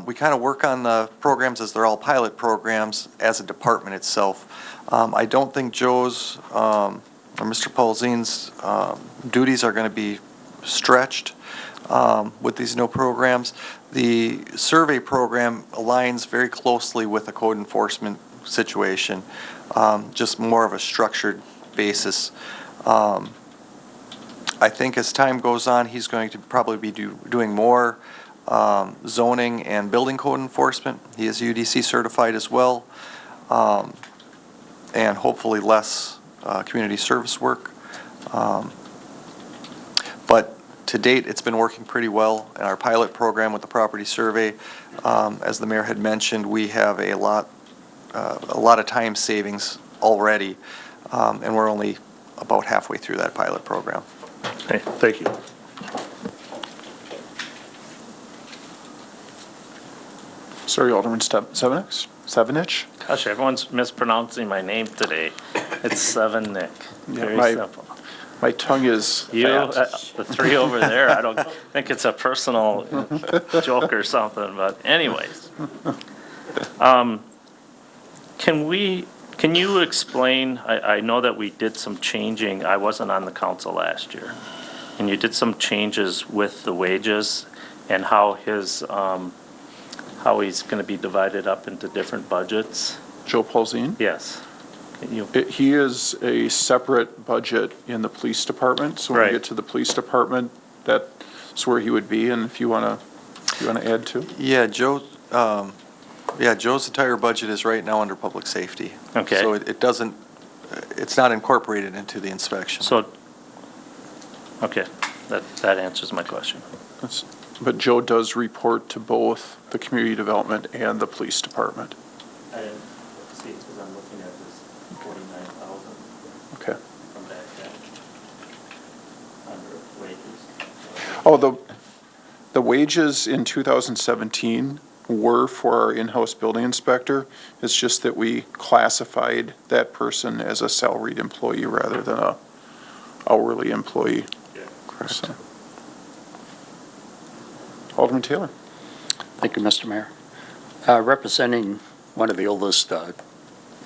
we kind of work on the programs as they're all pilot programs as a department itself. I don't think Joe's or Mr. Paulzine's duties are going to be stretched with these new programs. The survey program aligns very closely with the code enforcement situation, just more of a structured basis. I think as time goes on, he's going to probably be doing more zoning and building code enforcement. He is UDC certified as well, and hopefully less community service work. But to date, it's been working pretty well in our pilot program with the property survey. As the mayor had mentioned, we have a lot of time savings already, and we're only about halfway through that pilot program. Okay, thank you. Sorry, Alderman Sevenich? Gosh, everyone's mispronouncing my name today. It's Seven Nick. Very simple. My tongue is You, fat. the three over there, I don't think it's a personal joke or something, but anyways. Can you explain, I know that we did some changing, I wasn't on the council last year, and you did some changes with the wages and how how he's gonna be divided up into different budgets? Joe Paulzine? Yes. Can you, He is a separate budget in the police department, so when we Right. get to the police department, that's where he would be, and if you wanna add to? Yeah, Joe's entire budget is right now under public safety. Okay. So it doesn't, it's not incorporated into the inspection. so, okay, that answers my question. But Joe does report to both the community development and the police department. I didn't see, because I'm looking at this 49,000 Okay. from back then, under wages. Oh, the wages in 2017 were for our in-house building inspector. It's just that we classified that person as a salaried employee rather than a hourly employee. Yeah. So. Alderman Taylor? Thank you, Mr. Mayor. Representing one of the oldest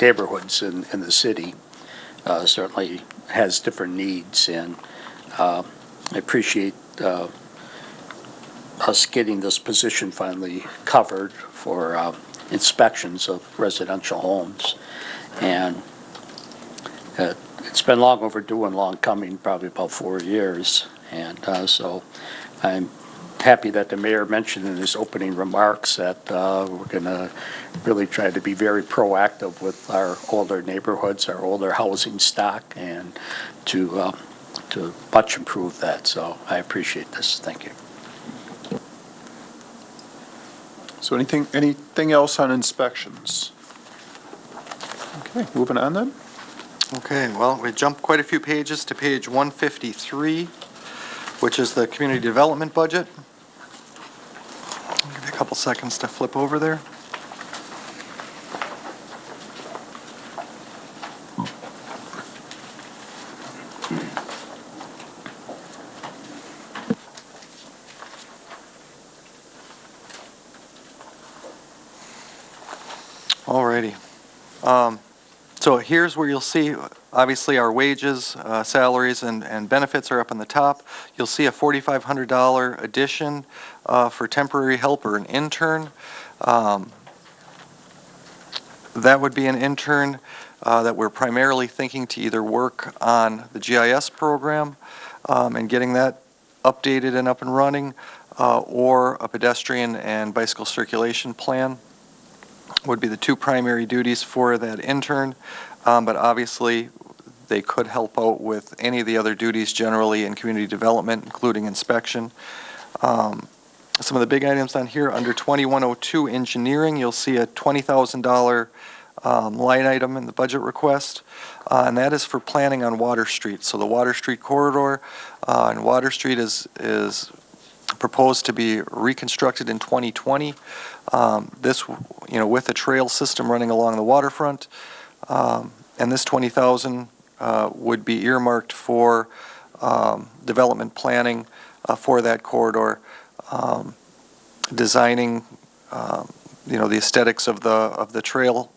neighborhoods in the city, certainly has different needs, and I appreciate us getting this position finally covered for inspections of residential homes. And it's been long overdue and long coming, probably about 4 years. And so I'm happy that the mayor mentioned in his opening remarks that we're going to really try to be very proactive with our older neighborhoods, our older housing stock, and to much improve that. So I appreciate this. Thank you. So anything else on inspections? Okay, moving on then. Okay, well, we jumped quite a few pages to page 153, which is the community development budget. I'll give you a couple seconds to flip over there. Alrighty. So here's where you'll see, obviously, our wages, salaries, and benefits are up on the top. You'll see a $4,500 addition for temporary help or an intern. That would be an intern that we're primarily thinking to either work on the GIS program and getting that updated and up and running, or a pedestrian and bicycle circulation plan would be the two primary duties for that intern, but obviously they could help out with any of the other duties generally in community development, including inspection. Some of the big items on here, under 2102 engineering, you'll see a $20,000 line item in the budget request, and that is for planning on Water Street. So the Water Street corridor and Water Street is proposed to be reconstructed in 2020. This, with a trail system running along the waterfront, and this 20,000 would be earmarked for development planning for that corridor, designing, the aesthetics of the trail,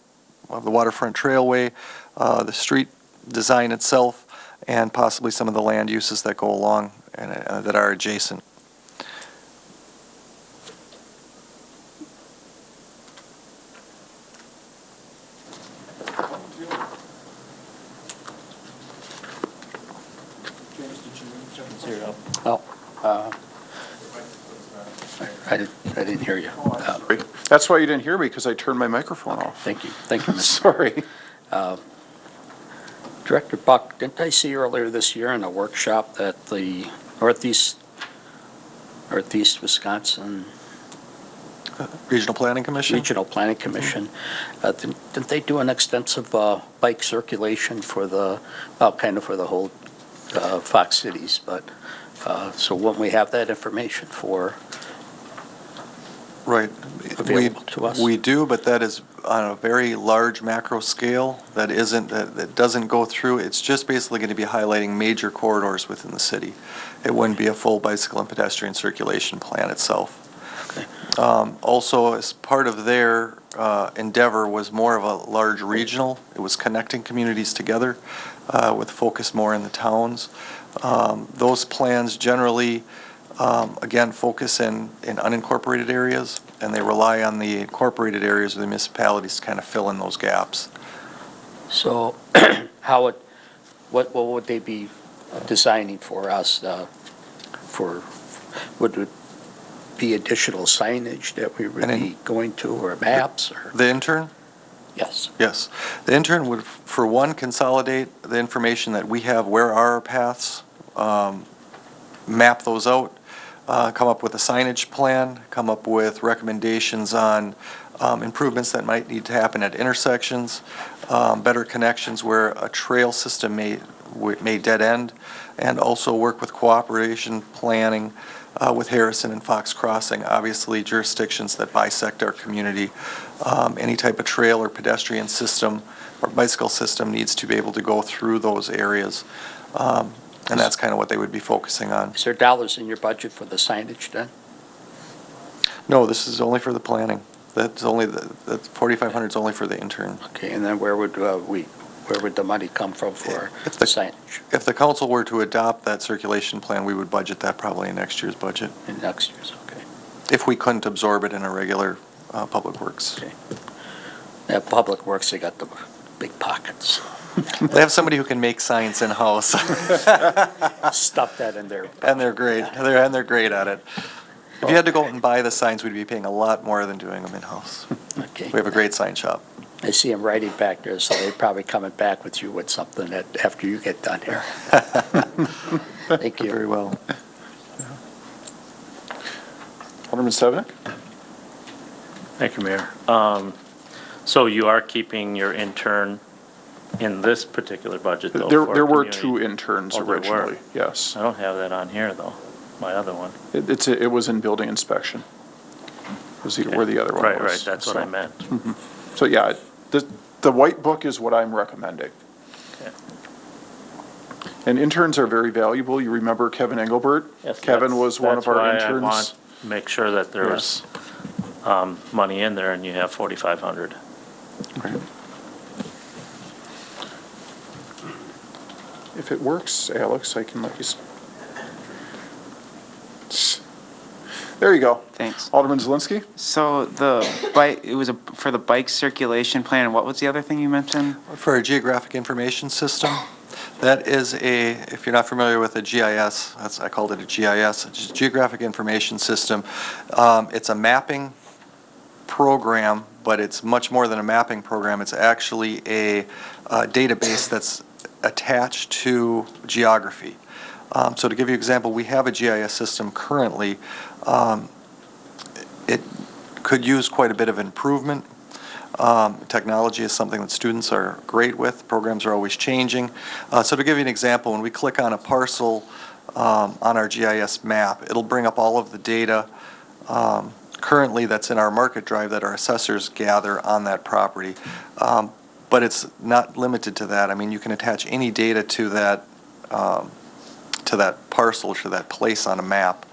of the waterfront trailway, the street design itself, and possibly some of the land uses that go along and that are adjacent. Oh, I didn't hear you. That's why you didn't hear me, because I turned my microphone off. Thank you, Mr. Sorry. Director Buck, didn't I see earlier this year in a workshop that the Northeast Wisconsin Regional Planning Commission? Regional Planning Commission, didn't they do an extensive bike circulation for the, kind of for the whole Fox Cities, but, so won't we have that information for Right. available to us? We do, but that is on a very large macro scale that doesn't go through. It's just basically going to be highlighting major corridors within the city. It wouldn't be a full bicycle and pedestrian circulation plan itself. Okay. Also, as part of their endeavor was more of a large regional. It was connecting communities together with focus more in the towns. Those plans generally again, focus in unincorporated areas, and they rely on the incorporated areas of the municipalities to kind of fill in those gaps. So what would they be designing for us? Would it be additional signage that we would be going to, or maps? Or? The intern? Yes. Yes. The intern would, for one, consolidate the information that we have, where are our paths, map those out, come up with a signage plan, come up with recommendations on improvements that might need to happen at intersections, better connections where a trail system may dead end, and also work with cooperation planning with Harrison and Fox Crossing, obviously jurisdictions that bisect our community. Any type of trail or pedestrian system or bicycle system needs to be able to go through those areas. And that's kind of what they would be focusing on. Is there dollars in your budget for the signage then? No, this is only for the planning. That's only the 4,500 is only for the intern. Okay, and then where would the money come from for the signage? If the council were to adopt that circulation plan, we would budget that probably in next year's budget. In next year's, okay. If we couldn't absorb it in a regular public works. Okay. At Public Works, they got the big pockets. They have somebody who can make signs in-house. Stuff that in there. And they're great. They're great at it. If you had to go out and buy the signs, we'd be paying a lot more than doing them in-house. Okay. We have a great sign shop. I see them writing back there, so they're probably coming back with you with something after you get done here. Thank you. Very well. Alderman Stevinik? Thank you, Mayor. So you are keeping your intern in this particular budget, though? There for were community- two interns Oh, there were. originally, yes. I don't have that on here, though, my other one. It was in building inspection, where the other one was. Right, that's what I meant. So, yeah, the white book is what I'm recommending. Okay. And interns are very valuable. You remember Kevin Engelbert? Yes, Kevin was one of our That's why I interns. want to make sure that there's money in there and you have 4,500. If it works, Alex, I can let you. There you go. Thanks. Alderman Zelinski? So it was for the bike circulation plan, and what was the other thing you mentioned? For a geographic information system, that is if you're not familiar with a GIS, I called it a GIS, it's a geographic information system. It's a mapping program, but it's much more than a mapping program. It's actually a database that's attached to geography. So to give you an example, we have a GIS system currently. It could use quite a bit of improvement. Technology is something that students are great with. Programs are always changing. So to give you an example, when we click on a parcel on our GIS map, it'll bring up all of the data currently that's in our market drive that our assessors gather on that property. But it's not limited to that. I mean, you can attach any data to that parcel, to that place on a map.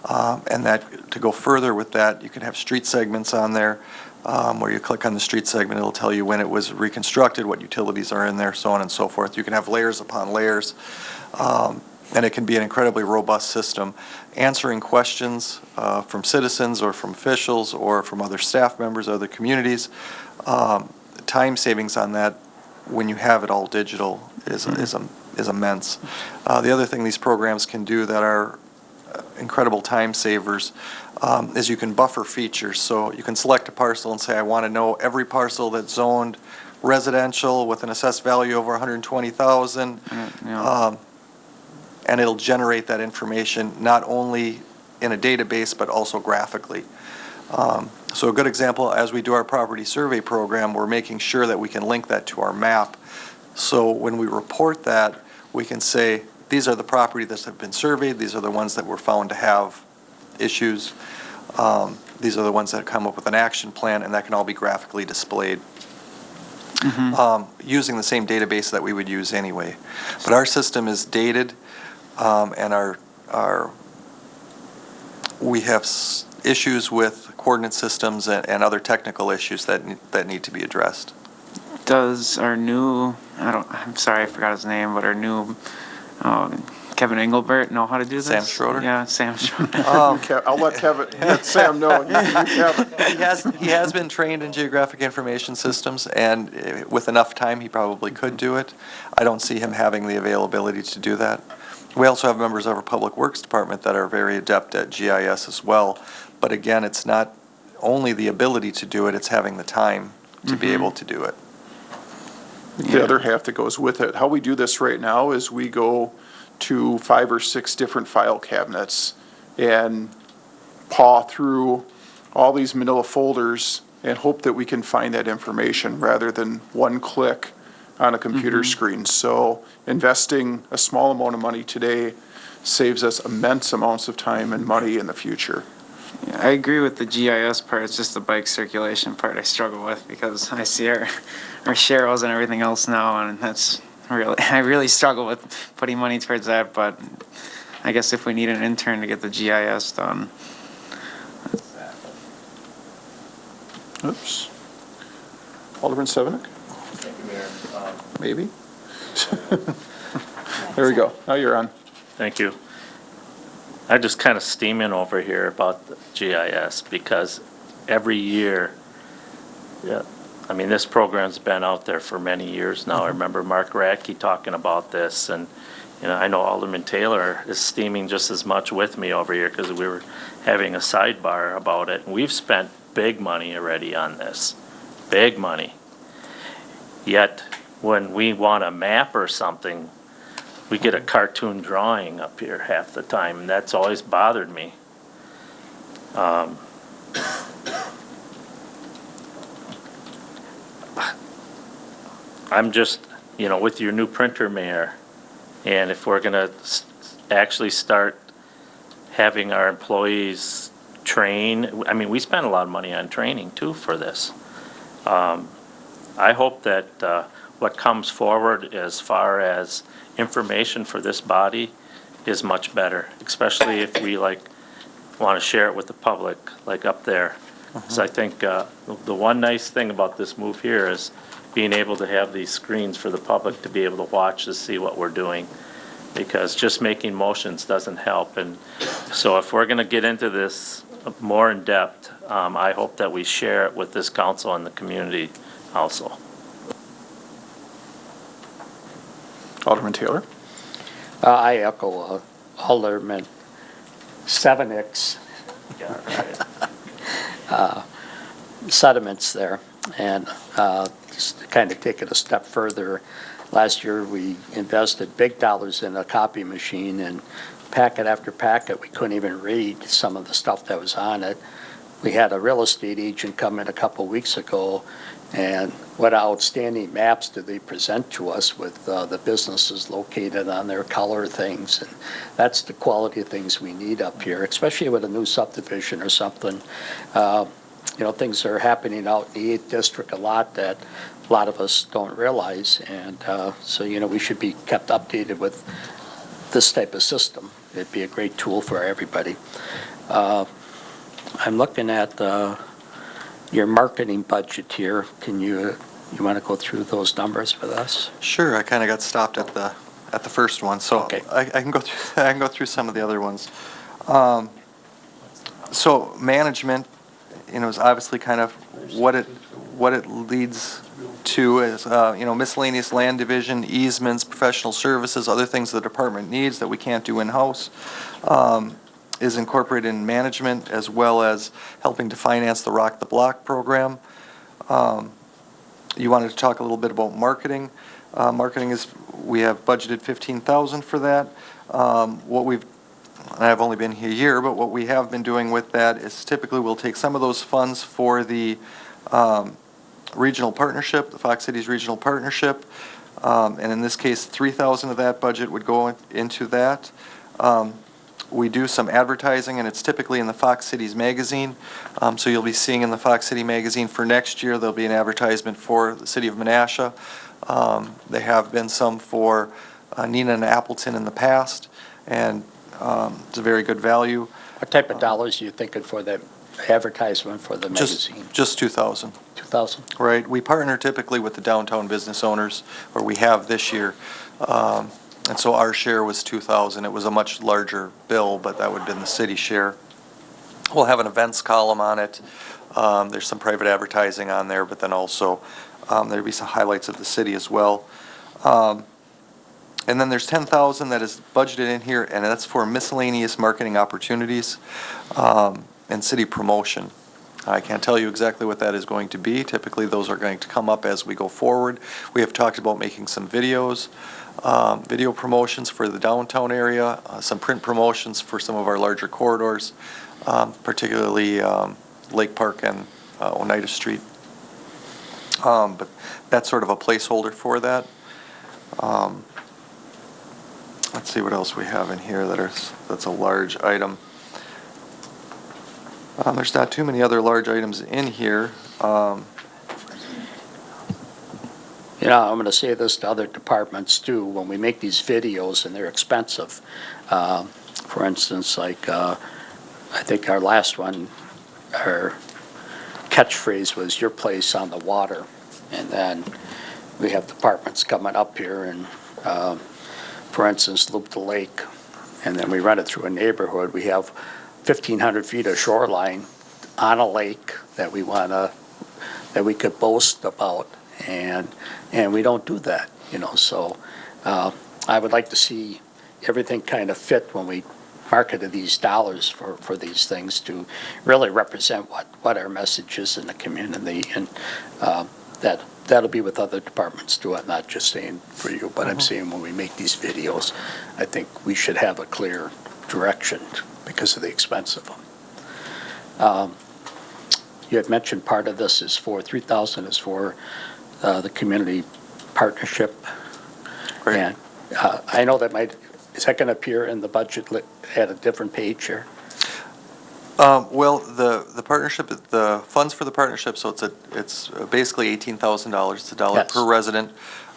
And that, to go further with that, you can have street segments on there, where you click on the street segment, it'll tell you when it was reconstructed, what utilities are in there, so on and so forth. You can have layers upon layers, and it can be an incredibly robust system. Answering questions from citizens or from officials or from other staff members, other communities, time savings on that when you have it all digital is immense. The other thing these programs can do that are incredible time savers is you can buffer features. So you can select a parcel and say, I want to know every parcel that's zoned residential with an assessed value over 120,000. And it'll generate that information not only in a database but also graphically. So a good example, as we do our property survey program, we're making sure that we can link that to our map. So when we report that, we can say, these are the properties that have been surveyed, these are the ones that were found to have issues, these are the ones that come up with an action plan, and that can all be graphically displayed. Using the same database that we would use anyway. But our system is dated, and we have issues with coordinate systems and other technical issues that need to be addressed. Does our new, I'm sorry, I forgot his name, but our new Kevin Engelbert know how to do this? Sam Schroeder? Yeah, Sam Schroeder. I'll let let Sam know. He has been trained in geographic information systems, and with enough time, he probably could do it. I don't see him having the availability to do that. We also have members of our Public Works Department that are very adept at GIS as well. But again, it's not only the ability to do it, it's having the time to be able to do it. The other half that goes with it, how we do this right now is we go to 5 or 6 different file cabinets and paw through all these manila folders and hope that we can find that information rather than one click on a computer screen. So investing a small amount of money today saves us immense amounts of time and money in the future. Yeah, I agree with the GIS part. It's just the bike circulation part I struggle with because I see our Cheryls and everything else now, and I really struggle with putting money towards that. But I guess if we need an intern to get the GIS done. Oops. Alderman Sevenik? Thank you, Mayor. Maybe? There we go. Now you're on. Thank you. I'm just kind of steaming over here about the GIS because every year, I mean, this program's been out there for many years now. I remember Mark Radke talking about this, and I know Alderman Taylor is steaming just as much with me over here because we were having a sidebar about it. And we've spent big money already on this, big money. Yet when we want a map or something, we get a cartoon drawing up here half the time, and that's always bothered me. I'm just, with your new printer, Mayor, and if we're going to actually start having our employees train, I mean, we spend a lot of money on training, too, for this. I hope that what comes forward as far as information for this body is much better, especially if we want to share it with the public, like up there. So I think the one nice thing about this move here is being able to have these screens for the public to be able to watch to see what we're doing, because just making motions doesn't help. And so if we're going to get into this more in depth, I hope that we share it with this council and the community also. Alderman Taylor? I echo Alderman Sevenik's sentiments there. And just to kind of take it a step further, last year we invested big dollars in a copy machine, and packet after packet, we couldn't even read some of the stuff that was on it. We had a real estate agent come in a couple weeks ago, and what outstanding maps did they present to us with the businesses located on their color things. And that's the quality of things we need up here, especially with a new subdivision or something. Things are happening out in the 8th District a lot that a lot of us don't realize. And so, we should be kept updated with this type of system. It'd be a great tool for everybody. I'm looking at your marketing budget here. Can you want to go through those numbers with us? Sure, I kind of got stopped at the first one, so Okay. I can go through, I can go through some of the other ones. So management, is obviously kind of what it leads to is, miscellaneous land division, easements, professional services, other things the department needs that we can't do in-house, is incorporated in management, as well as helping to finance the Rock the Block program. You wanted to talk a little bit about marketing. Marketing we have budgeted $15,000 for that. I've only been here a year, but what we have been doing with that is typically we'll take some of those funds for the regional partnership, the Fox Cities Regional Partnership, and in this case, $3,000 of that budget would go into that. We do some advertising, and it's typically in the Fox Cities magazine. So you'll be seeing in the Fox City magazine for next year, there'll be an advertisement for the city of Menasha. There have been some for Neenah and Appleton in the past, and it's a very good value. What type of dollars are you thinking for that advertisement for the magazine? Just $2,000. 2,000? Right. We partner typically with the downtown business owners, or we have this year. And so our share was $2,000. It was a much larger bill, but that would have been the city share. We'll have an events column on it. There's some private advertising on there, but then also there'll be some highlights of the city as well. And then there's $10,000 that is budgeted in here, and that's for miscellaneous marketing opportunities and city promotion. I can't tell you exactly what that is going to be. Typically, those are going to come up as we go forward. We have talked about making some videos, video promotions for the downtown area, some print promotions for some of our larger corridors, particularly Lake Park and Oneida Street. But that's sort of a placeholder for that. Let's see what else we have in here that's a large item. There's not too many other large items in here. I'm going to say this to other departments too. When we make these videos and they're expensive, for instance, like I think our last one, our catchphrase was "Your place on the water," and then we have departments coming up here and, for instance, loop the lake, and then we run it through a neighborhood. We have 1,500 feet of shoreline on a lake that we could boast about, and we don't do that, So I would like to see everything kind of fit when we marketed these dollars for these things to really represent what our message is in the community, and that'll be with other departments too. I'm not just saying for you, but I'm saying when we make these videos, I think we should have a clear direction because of the expense of them. You had mentioned part of this is for $3,000 is for the community partnership. Great. And I know is that going to appear in the budget at a different page here? Well, the partnership, the funds for the partnership, so it's basically $18,000. It's $1 Yes. per resident,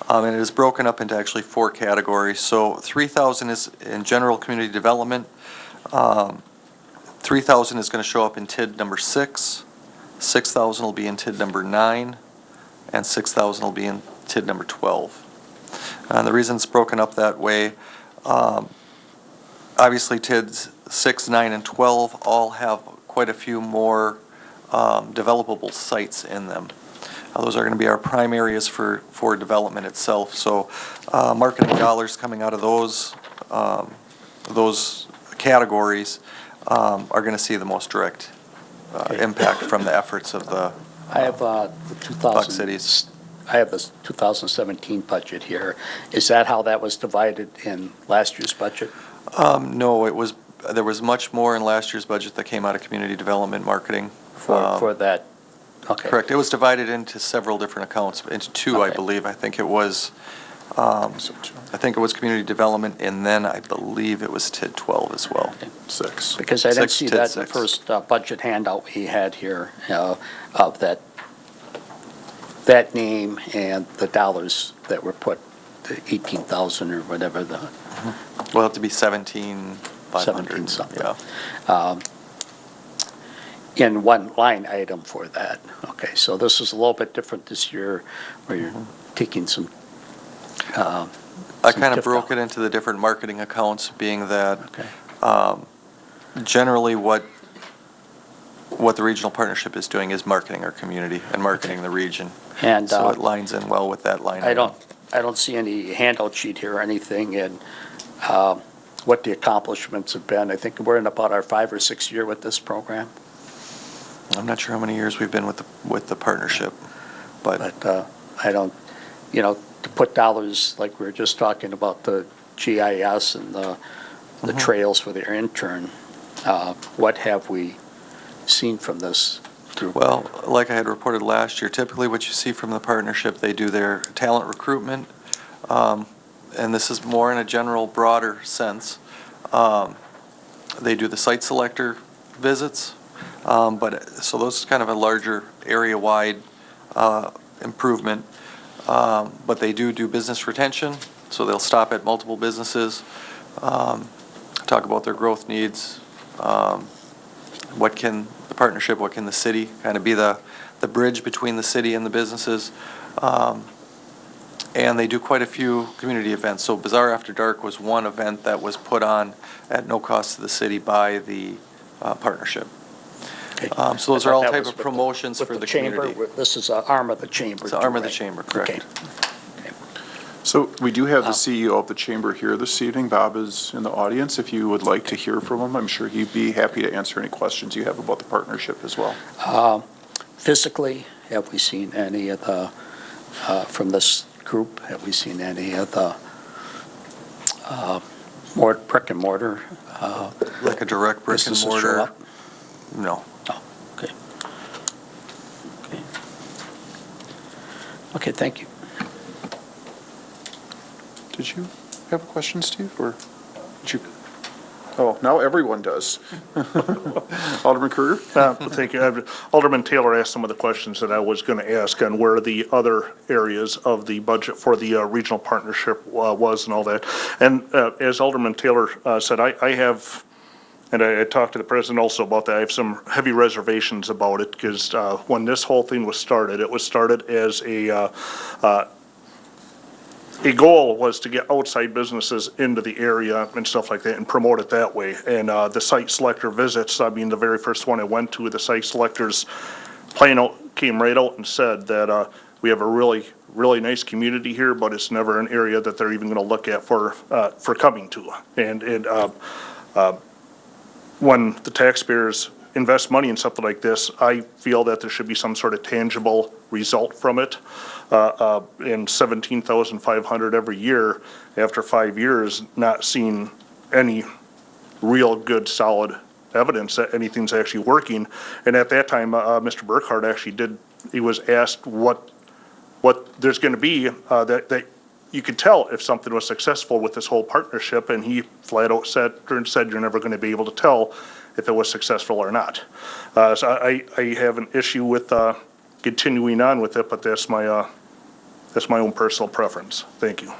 and it is broken up into actually 4 categories. So $3,000 is in general community development. $3,000 is going to show up in TID number 6. $6,000 will be in TID number 9, and $6,000 will be in TID number 12. And the reason it's broken up that way, obviously TIDs 6, 9, and 12 all have quite a few more developable sites in them. Those are going to be our prime areas for development itself. So marketing dollars coming out of those categories are going to see the most direct impact from the efforts of the I have the Fox Cities. I have the 2017 budget here. Is that how that was divided in last year's budget? No, there was much more in last year's budget that came out of community development marketing. For that? Okay. Correct. It was divided into several different accounts, into 2, I Okay. believe. I think it was community development, and then I believe it was TID 12 as well. 6. Because I didn't 6, see TID that in the 6. first budget handout we had here of that name and the dollars that were put, the 18,000 or whatever Will have to be 17,500. 17 something. Yeah. In one line item for that. Okay, so this is a little bit different this year, where you're taking some. I kind of broke it into the different marketing accounts, being that generally what the regional partnership is doing is marketing our community and marketing the region. And so it lines in well with that line. I don't see any handout sheet here or anything, and what the accomplishments have been. I think we're in about our 5 or 6 year with this program. I'm not sure how many years we've been with the partnership, but I don't, to put dollars, like we were just talking about the GIS and the trails for their intern, what have we seen from this group? Well, like I had reported last year, typically what you see from the partnership, they do their talent recruitment, and this is more in a general, broader sense. They do the site selector visits, so those is kind of a larger area-wide improvement. But they do business retention, so they'll stop at multiple businesses, talk about their growth needs, what can the city kind of be the bridge between the city and the businesses. And they do quite a few community events. So Bazaar After Dark was one event that was put on at no cost to the city by the partnership. Okay. So those are all That type was of with promotions for the chamber. community. This is an arm of the chamber. It's an arm of the right? chamber, correct. Okay. So we do have the CEO of the chamber here this evening. Bob is in the audience. If you would like to hear from him, I'm sure he'd be happy to answer any questions you have about the partnership as well. Physically, have we seen any of the, from this group, have we seen any of the more brick and mortar? Like a direct brick and businesses show mortar? up? No. Oh, okay. Okay, thank you. Did you have a question, Steve, or did you? Oh, now everyone does. Alderman Kruger? Thank you. Alderman Taylor asked some of the questions that I was going to ask on where the other areas of the budget for the regional partnership was and all that. And as Alderman Taylor said, I have, and I talked to the president also about that, I have some heavy reservations about it, because when this whole thing was started, it was started as a goal was to get outside businesses into the area and stuff like that and promote it that way. And the site selector visits, I mean, the very first one I went to, the site selectors came right out and said that we have a really, really nice community here, but it's never an area that they're even going to look at for coming to. And when the taxpayers invest money in something like this, I feel that there should be some sort of tangible result from it. In $17,500 every year, after 5 years, not seeing any real good, solid evidence that anything's actually working. And at that time, Mr. Burkhardt actually he was asked what there's going to be that you could tell if something was successful with this whole partnership, and he flat out said you're never going to be able to tell if it was successful or not. So I have an issue with continuing on with it, but that's my own personal preference. Thank you.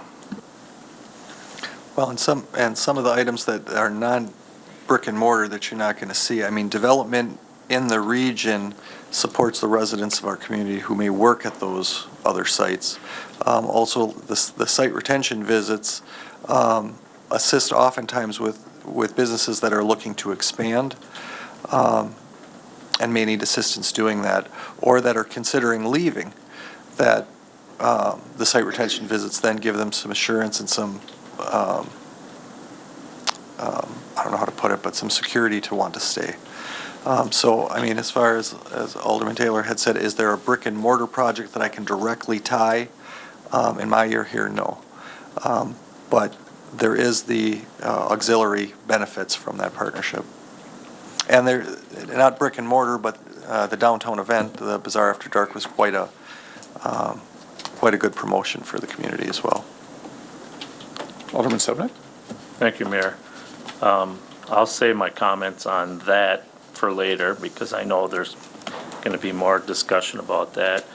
Well, and some of the items that are non-brick and mortar that you're not going to see, I mean, development in the region supports the residents of our community who may work at those other sites. Also, the site retention visits assist oftentimes with businesses that are looking to expand and may need assistance doing that, or that are considering leaving, that the site retention visits then give them some assurance and some, I don't know how to put it, but some security to want to stay. So, I mean, as far as Alderman Taylor had said, is there a brick and mortar project that I can directly tie? In my year here, no. But there is the auxiliary benefits from that partnership. And they're not brick and mortar, but the downtown event, the Bazaar After Dark, was quite a good promotion for the community as well. Alderman Sevenick? Thank you, Mayor. I'll save my comments on that for later, because I know there's going to be more discussion about that.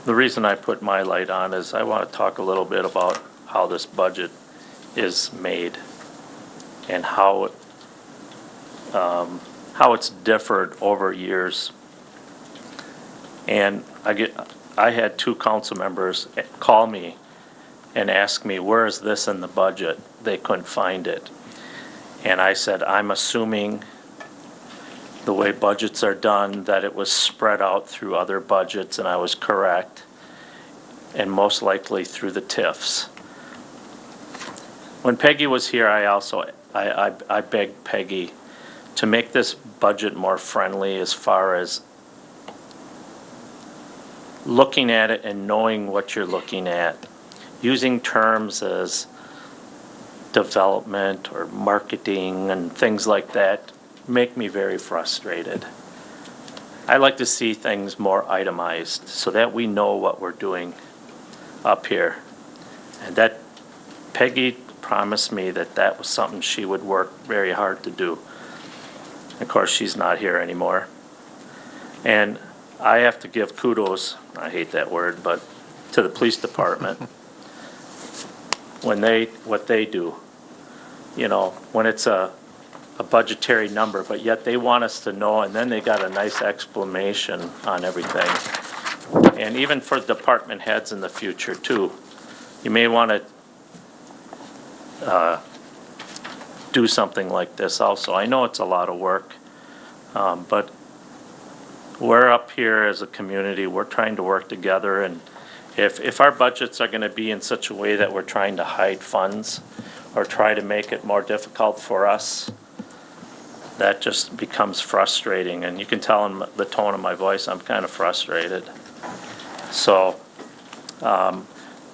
The reason I put my light on is I want to talk a little bit about how this budget is made. and how it's differed over years. And I had 2 council members call me and ask me, where is this in the budget? They couldn't find it. And I said, I'm assuming the way budgets are done, that it was spread out through other budgets, and I was correct, and most likely through the TIFs. When Peggy was here, I begged Peggy to make this budget more friendly as far as looking at it and knowing what you're looking at. Using terms as development or marketing and things like that make me very frustrated. I like to see things more itemized so that we know what we're doing up here. And that Peggy promised me that that was something she would work very hard to do. Of course, she's not here anymore. And I have to give kudos, I hate that word, but to the police department. What they do, you know, when it's a budgetary number, but yet they want us to know, and then they got a nice explanation on everything. And even for department heads in the future too, you may want to do something like this also. I know it's a lot of work, but we're up here as a community, we're trying to work together, and if our budgets are going to be in such a way that we're trying to hide funds or try to make it more difficult for us, that just becomes frustrating. And you can tell in the tone of my voice, I'm kind of frustrated. So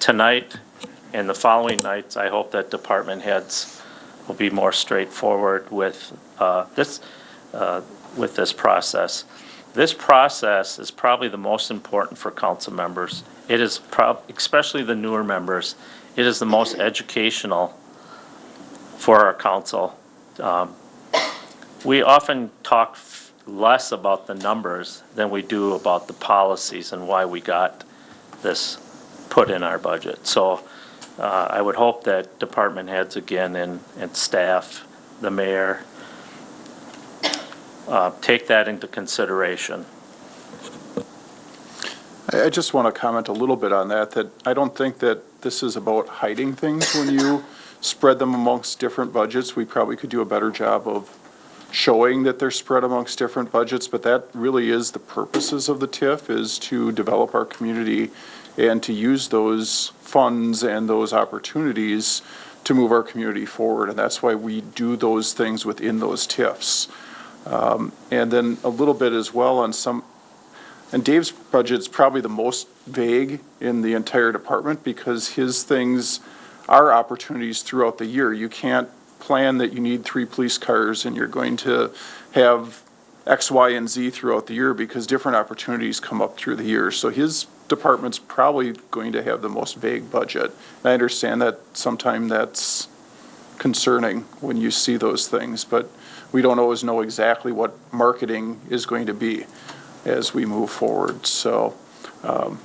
tonight and the following nights, I hope that department heads will be more straightforward with this process. This process is probably the most important for council members. It is especially the newer members, it is the most educational for our council. We often talk less about the numbers than we do about the policies and why we got this put in our budget. So I would hope that department heads again and staff, the mayor, take that into consideration. I just want to comment a little bit on that I don't think that this is about hiding things when you spread them amongst different budgets. We probably could do a better job of showing that they're spread amongst different budgets, but that really is the purposes of the TIF, is to develop our community and to use those funds and those opportunities to move our community forward. And that's why we do those things within those TIFs. And then a little bit as well on and Dave's budget's probably the most vague in the entire department because his things are opportunities throughout the year. You can't plan that you need 3 police cars and you're going to have X, Y, and Z throughout the year because different opportunities come up through the year. So his department's probably going to have the most vague budget. And I understand that sometimes that's concerning when you see those things, but we don't always know exactly what marketing is going to be as we move forward. So, I'm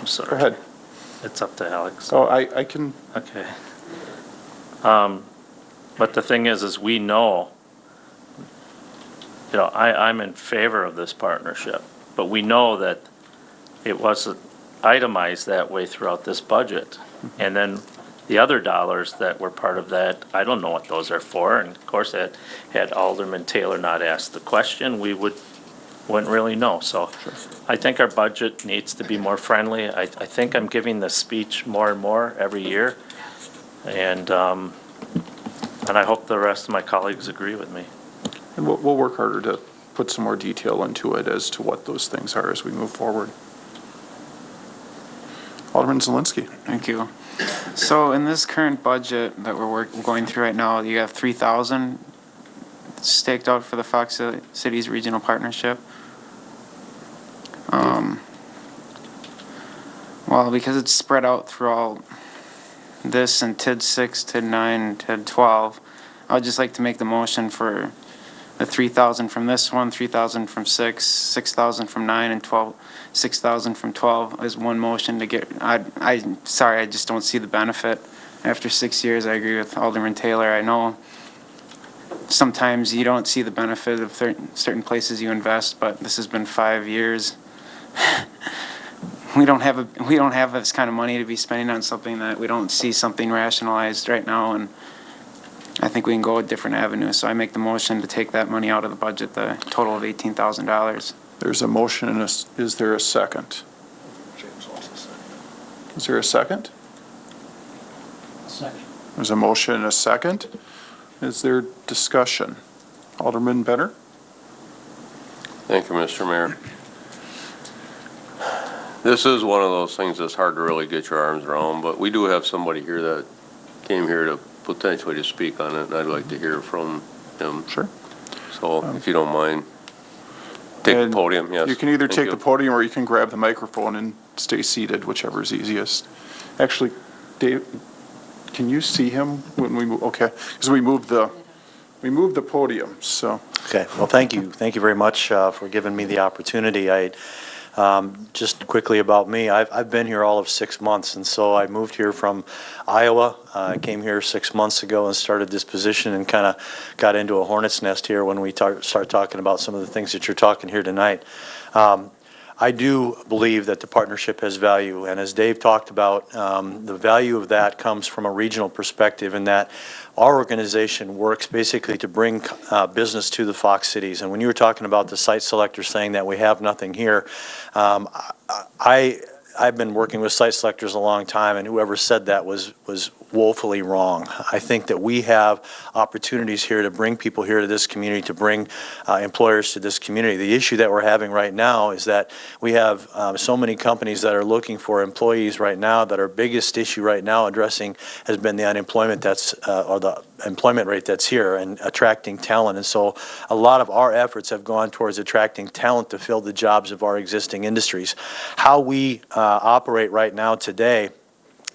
sorry. go ahead. It's up to Alex. Oh, I can. Okay. But the thing is we know, you know, I'm in favor of this partnership, but we know that it wasn't itemized that way throughout this budget. And then the other dollars that were part of that, I don't know what those are for. And of course, had Alderman Taylor not asked the question, we wouldn't really know. So I think our budget needs to be more friendly. I think I'm giving this speech more and more every year. And I hope the rest of my colleagues agree with me. And we'll work harder to put some more detail into it as to what those things are as we move forward. Alderman Zielinski. Thank you. So in this current budget that we're going through right now, you have 3,000 staked out for the Fox Cities Regional Partnership. Well, because it's spread out throughout this and TID 6, TID 9, TID 12, I would just like to make the motion for the 3,000 from this one, 3,000 from 6, 6,000 from 9, and 6,000 from 12 as one motion to get, sorry, I just don't see the benefit after 6 years, I agree with Alderman Taylor. I know sometimes you don't see the benefit of certain places you invest, but this has been 5 years. We don't have this kind of money to be spending on something that we don't see something rationalized right now, and I think we can go a different avenue. So I make the motion to take that money out of the budget, the total of $18,000. There's a motion and is there a second? Is there a second? Second. There's a motion and a second. Is there discussion? Alderman Benner? Thank you, Mr. Mayor. This is one of those things that's hard to really get your arms around, but we do have somebody here that came here to potentially to speak on it, and I'd like to hear from him. Sure. So if you don't mind, take the And podium, yes. You can either Thank take you. the podium or you can grab the microphone and stay seated, whichever is easiest. Actually, Dave, can you see him when we move? Okay, because we moved the podium, so. Okay, well, thank you. Thank you very much for giving me the opportunity. Just quickly about me, I've been here all of 6 months, and so I moved here from Iowa. I came here 6 months ago and started this position and kind of got into a hornet's nest here when we start talking about some of the things that you're talking here tonight. I do believe that the partnership has value, and as Dave talked about, the value of that comes from a regional perspective in that our organization works basically to bring business to the Fox cities. And when you were talking about the site selectors saying that we have nothing here, I've been working with site selectors a long time, and whoever said that was woefully wrong. I think that we have opportunities here to bring people here to this community, to bring employers to this community. The issue that we're having right now is that we have so many companies that are looking for employees right now, that our biggest issue right now addressing has been the unemployment or the employment rate that's here and attracting talent. And so a lot of our efforts have gone towards attracting talent to fill the jobs of our existing industries. How we operate right now today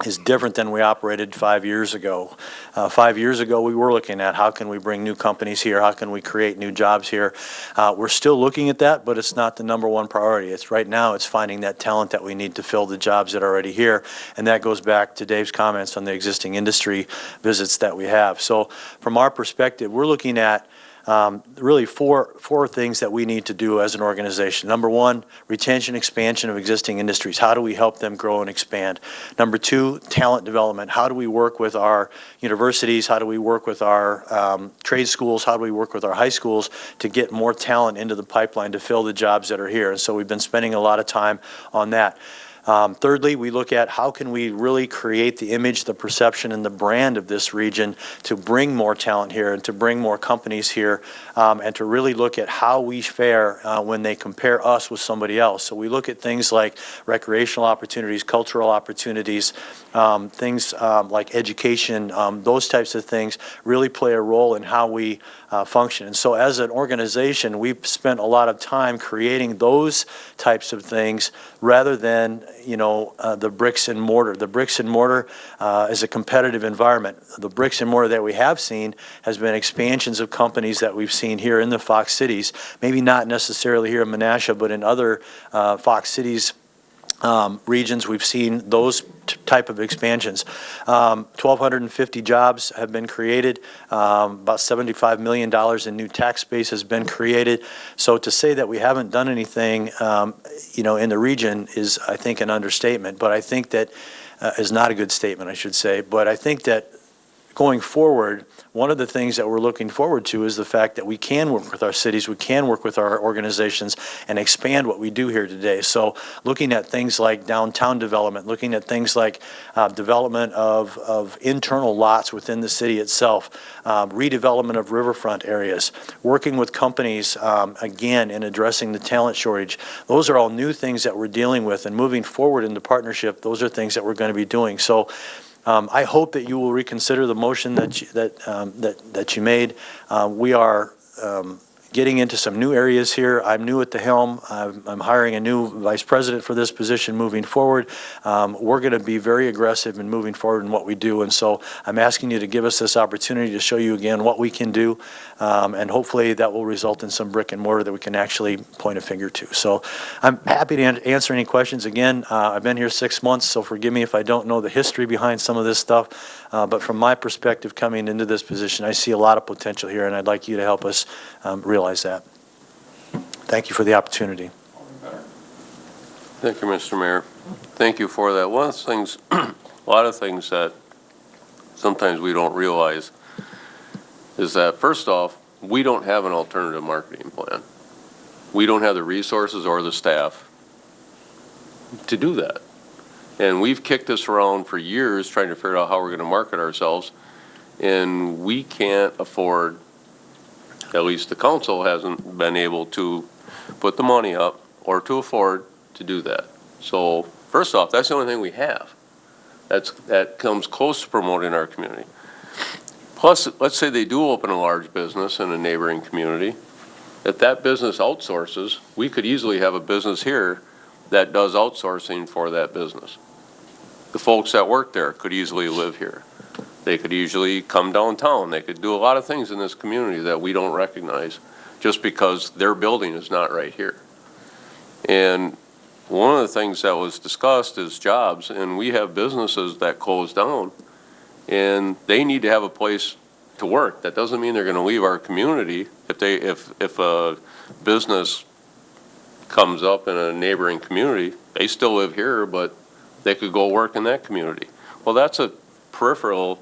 is different than we operated 5 years ago. 5 years ago, we were looking at how can we bring new companies here, how can we create new jobs here. We're still looking at that, but it's not the number one priority. Right now, it's finding that talent that we need to fill the jobs that are already here, and that goes back to Dave's comments on the existing industry visits that we have. So from our perspective, we're looking at really four things that we need to do as an organization. Number one, retention, expansion of existing industries. How do we help them grow and expand? Number two, talent development. How do we work with our universities? How do we work with our trade schools? How do we work with our high schools to get more talent into the pipeline to fill the jobs that are here? And so we've been spending a lot of time on that. Thirdly, we look at how can we really create the image, the perception, and the brand of this region to bring more talent here and to bring more companies here, and to really look at how we fare when they compare us with somebody else. So we look at things like recreational opportunities, cultural opportunities, things like education, those types of things really play a role in how we function. And so as an organization, we've spent a lot of time creating those types of things rather than the bricks and mortar. The bricks and mortar is a competitive environment. The bricks and mortar that we have seen has been expansions of companies that we've seen here in the Fox cities, maybe not necessarily here in Menasha, but in other Fox cities regions, we've seen those type of expansions. 1,250 jobs have been created. About $75 million in new tax base has been created. So to say that we haven't done anything, in the region is, I think, an understatement. But I think that is not a good statement, I should say. But I think that going forward, one of the things that we're looking forward to is the fact that we can work with our cities, we can work with our organizations and expand what we do here today. So looking at things like downtown development, looking at things like development of internal lots within the city itself, redevelopment of riverfront areas, working with companies, again, in addressing the talent shortage. Those are all new things that we're dealing with, and moving forward in the partnership, those are things that we're going to be doing. So I hope that you will reconsider the motion that you made. We are, getting into some new areas here. I'm new at the helm. I'm hiring a new vice president for this position moving forward. We're going to be very aggressive in moving forward in what we do. And so I'm asking you to give us this opportunity to show you again what we can do. And hopefully that will result in some brick and mortar that we can actually point a finger to. So I'm happy to answer any questions. Again, I've been here 6 months, so forgive me if I don't know the history behind some of this stuff. But from my perspective, coming into this position, I see a lot of potential here, and I'd like you to help us realize that. Thank you for the opportunity. Thank you, Mr. Mayor. Thank you for that. One of the things, a lot of things that sometimes we don't realize is that, first off, we don't have an alternative marketing plan. We don't have the resources or the staff to do that. And we've kicked this around for years trying to figure out how we're going to market ourselves, and we can't afford, at least the council hasn't been able to put the money up or to afford to do that. So first off, that's the only thing we have that comes close to promoting our community. Plus, let's say they do open a large business in a neighboring community. If that business outsources, we could easily have a business here that does outsourcing for that business. The folks that work there could easily live here. They could usually come downtown. They could do a lot of things in this community that we don't recognize just because their building is not right here. And one of the things that was discussed is jobs, and we have businesses that close down, and they need to have a place to work. That doesn't mean they're going to leave our community. If a business comes up in a neighboring community, they still live here, but they could go work in that community. Well, that's a peripheral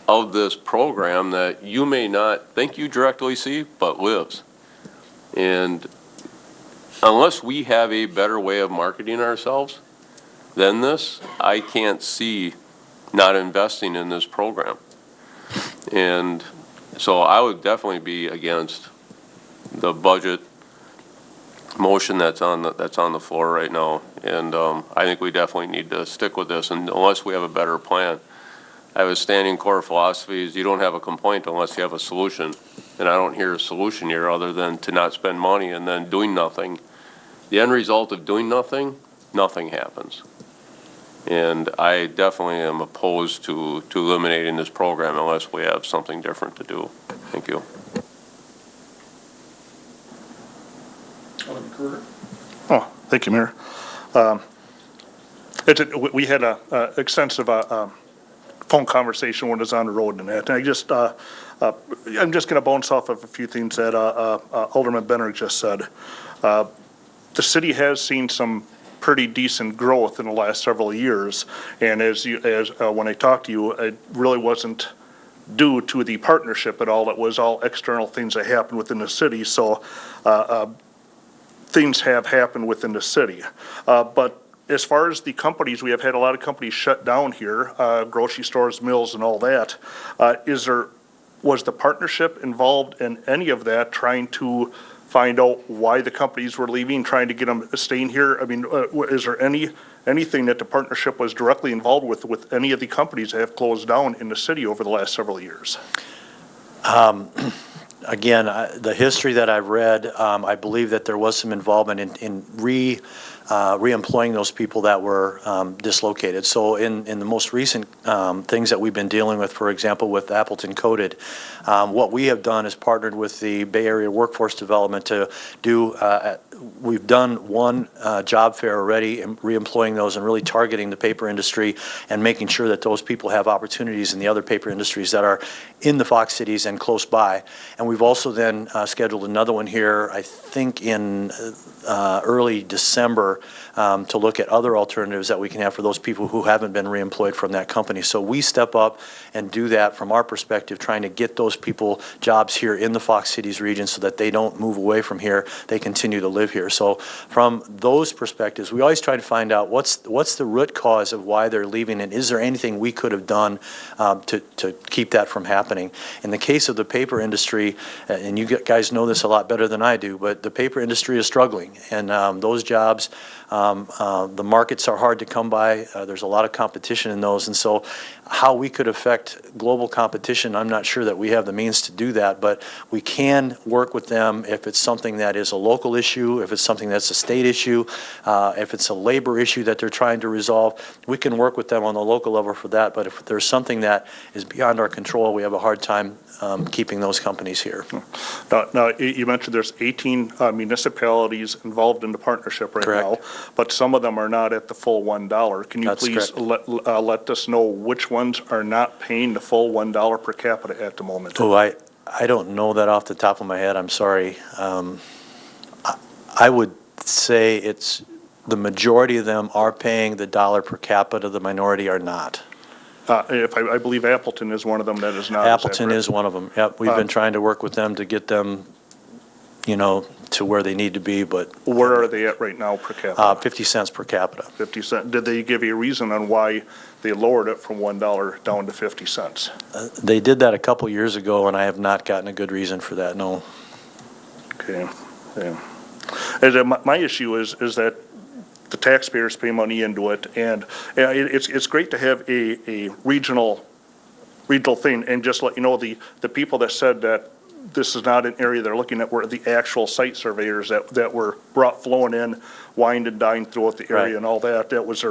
of this program that you may not think you directly see, but lives. And unless we have a better way of marketing ourselves than this, I can't see not investing in this program. And so I would definitely be against the budget motion that's on the floor right now. And I think we definitely need to stick with this, and unless we have a better plan. I have a standing core philosophy is you don't have a complaint unless you have a solution. And I don't hear a solution here other than to not spend money and then doing nothing. The end result of doing nothing, nothing happens. And I definitely am opposed to eliminating this program unless we have something different to do. Thank you. Oh, thank you, Mayor. We had an extensive phone conversation when I was on the road and that. And I'm just going to bounce off of a few things that Alderman Benner just said. The city has seen some pretty decent growth in the last several years. And when I talked to you, it really wasn't due to the partnership at all. It was all external things that happened within the city. So things have happened within the city. But as far as the companies, we have had a lot of companies shut down here, grocery stores, mills, and all that. Was the partnership involved in any of that, trying to find out why the companies were leaving, trying to get them staying here? I mean, is there anything that the partnership was directly involved with any of the companies that have closed down in the city over the last several years? Again, the history that I've read, I believe that there was some involvement in re-employing those people that were dislocated. So in the most recent things that we've been dealing with, for example, with Appleton Coated, what we have done is partnered with the Bay Area Workforce Development to do, we've done one job fair already, and re-employing those and really targeting the paper industry and making sure that those people have opportunities in the other paper industries that are in the Fox cities and close by. And we've also then scheduled another one here, I think in early December, to look at other alternatives that we can have for those people who haven't been reemployed from that company. So we step up and do that from our perspective, trying to get those people jobs here in the Fox Cities region so that they don't move away from here, they continue to live here. So from those perspectives, we always try to find out what's the root cause of why they're leaving, and is there anything we could have done to keep that from happening. In the case of the paper industry, and you guys know this a lot better than I do, but the paper industry is struggling, and those jobs, the markets are hard to come by. There's a lot of competition in those, and so how we could affect global competition, I'm not sure that we have the means to do that, but we can work with them if it's something that is a local issue, if it's something that's a state issue, if it's a labor issue that they're trying to resolve. We can work with them on the local level for that, but if there's something that is beyond our control, we have a hard time keeping those companies here. Now, you mentioned there's 18 municipalities involved in the partnership right now, but some of them are not at the full $1. Can you That's please let us know which ones are not paying the full $1 per capita at the moment? Oh, I don't know that off the top of my head, I'm sorry. I would say it's, the majority of them are paying the dollar per capita, the minority are not. I believe Appleton is one of them that is not. Appleton is one of them, yep. We've been trying to work with them to get them, to where they need to be, but. Where are they at right now per capita? 50 cents per capita. 50 cents. Did they give you a reason on why they lowered it from $1 down to 50 cents? They did that a couple years ago, and I have not gotten a good reason for that, no. Okay, yeah. My issue is that the taxpayers pay money into it, and it's great to have a regional thing, and just let you know, the people that said that this is not an area they're looking at were the actual site surveyors that were flowing in, wined and dined throughout the area and all that. That was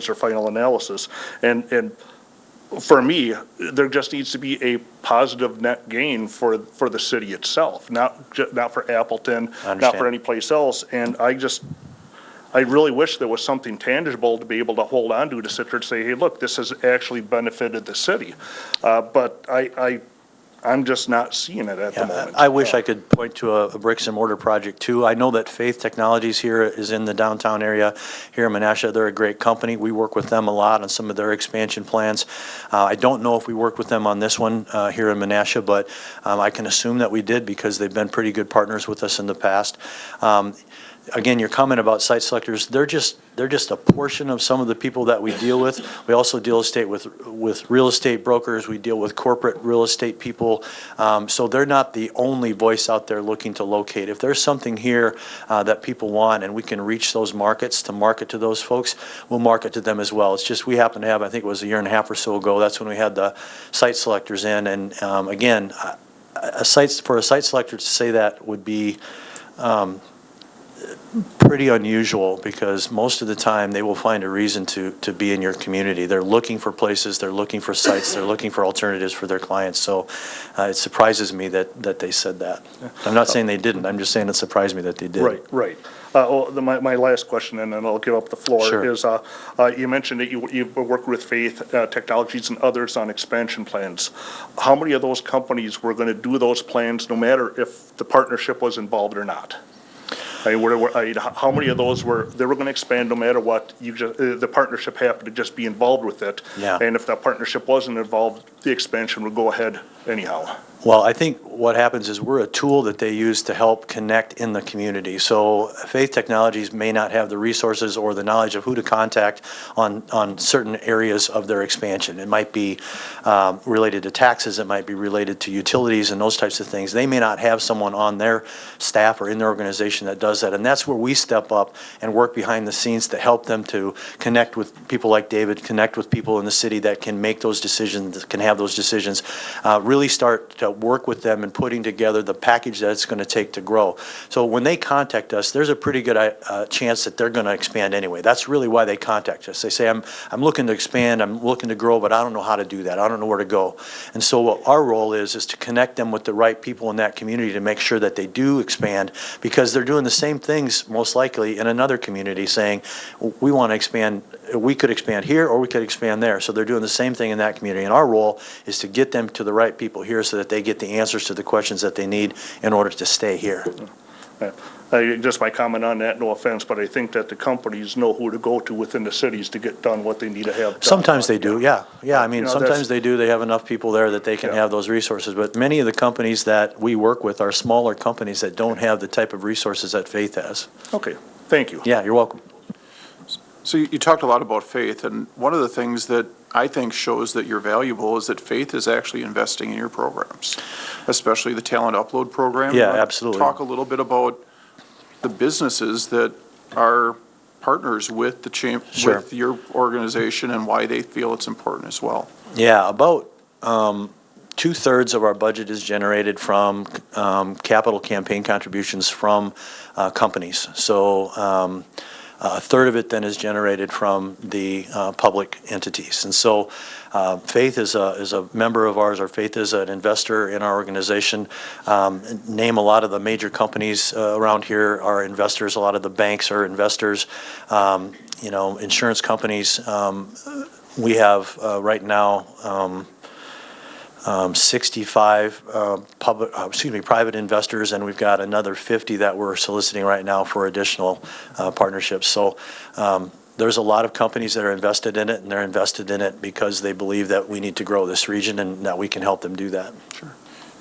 their final analysis. And for me, there just needs to be a positive net gain for the city itself, not for Appleton, not for any place else. And I really wish there was something tangible to be able to hold on to sit there and say, hey, look, this has actually benefited the city. But I'm just not seeing it at the moment. I wish I could point to a bricks and mortar project too. I know that Faith Technologies here is in the downtown area here in Menasha. They're a great company. We work with them a lot on some of their expansion plans. I don't know if we worked with them on this one here in Menasha, but I can assume that we did because they've been pretty good partners with us in the past. Again, your comment about site selectors, they're just a portion of some of the people that we deal with. We also deal with real estate brokers. We deal with corporate real estate people. So they're not the only voice out there looking to locate. If there's something here that people want and we can reach those markets to market to those folks, we'll market to them as well. It's just we happen to have, I think it was a year and a half or so ago, that's when we had the site selectors in. And again, for a site selector to say that would be pretty unusual, because most of the time they will find a reason to be in your community. They're looking for places, they're looking for sites, they're looking for alternatives for their clients. So it surprises me that they said that. I'm not saying they didn't, I'm just saying it surprised me that they did. Right. My last question, and then I'll give up the floor, is you mentioned that you work with Faith Technologies and others on expansion plans. How many of those companies were going to do those plans no matter if the partnership was involved or not? How many of those were going to expand no matter what? The partnership happened to just be involved with it. Yeah. And if that partnership wasn't involved, the expansion would go ahead anyhow. Well, I think what happens is we're a tool that they use to help connect in the community. So Faith Technologies may not have the resources or the knowledge of who to contact on certain areas of their expansion. It might be related to taxes, it might be related to utilities and those types of things. They may not have someone on their staff or in their organization that does that. And that's where we step up and work behind the scenes to help them to connect with people like David, connect with people in the city that can make those decisions, can have those decisions, really start to work with them in putting together the package that it's going to take to grow. So when they contact us, there's a pretty good chance that they're going to expand anyway. That's really why they contact us. They say, I'm looking to expand, I'm looking to grow, but I don't know how to do that. I don't know where to go. And so what our role is to connect them with the right people in that community to make sure that they do expand, because they're doing the same things most likely in another community, saying, we want to expand, we could expand here or we could expand there. So they're doing the same thing in that community. And our role is to get them to the right people here so that they get the answers to the questions that they need in order to stay here. Just my comment on that, no offense, but I think that the companies know who to go to within the cities to get done what they need to have done. Sometimes they do, yeah. I mean, sometimes they do. They have enough people there that they can have those resources. But many of the companies that we work with are smaller companies that don't have the type of resources that Faith has. Okay, thank you. Yeah, you're welcome. So you talked a lot about Faith, and one of the things that I think shows that you're valuable is that Faith is actually investing in your programs, especially the Talent Upload program. Yeah, absolutely. Talk a little bit about the businesses that are partners with the Sure. with your organization and why they feel it's important as well. Yeah, about 2/3 of our budget is generated from capital campaign contributions from companies. So a third of it then is generated from the public entities. And so Faith is a member of ours, or Faith is an investor in our organization. Name a lot of the major companies around here are investors. A lot of the banks are investors. Insurance companies. We have right now 65 private investors, and we've got another 50 that we're soliciting right now for additional partnerships. So there's a lot of companies that are invested in it, and they're invested in it because they believe that we need to grow this region and that we can help them do that. Sure.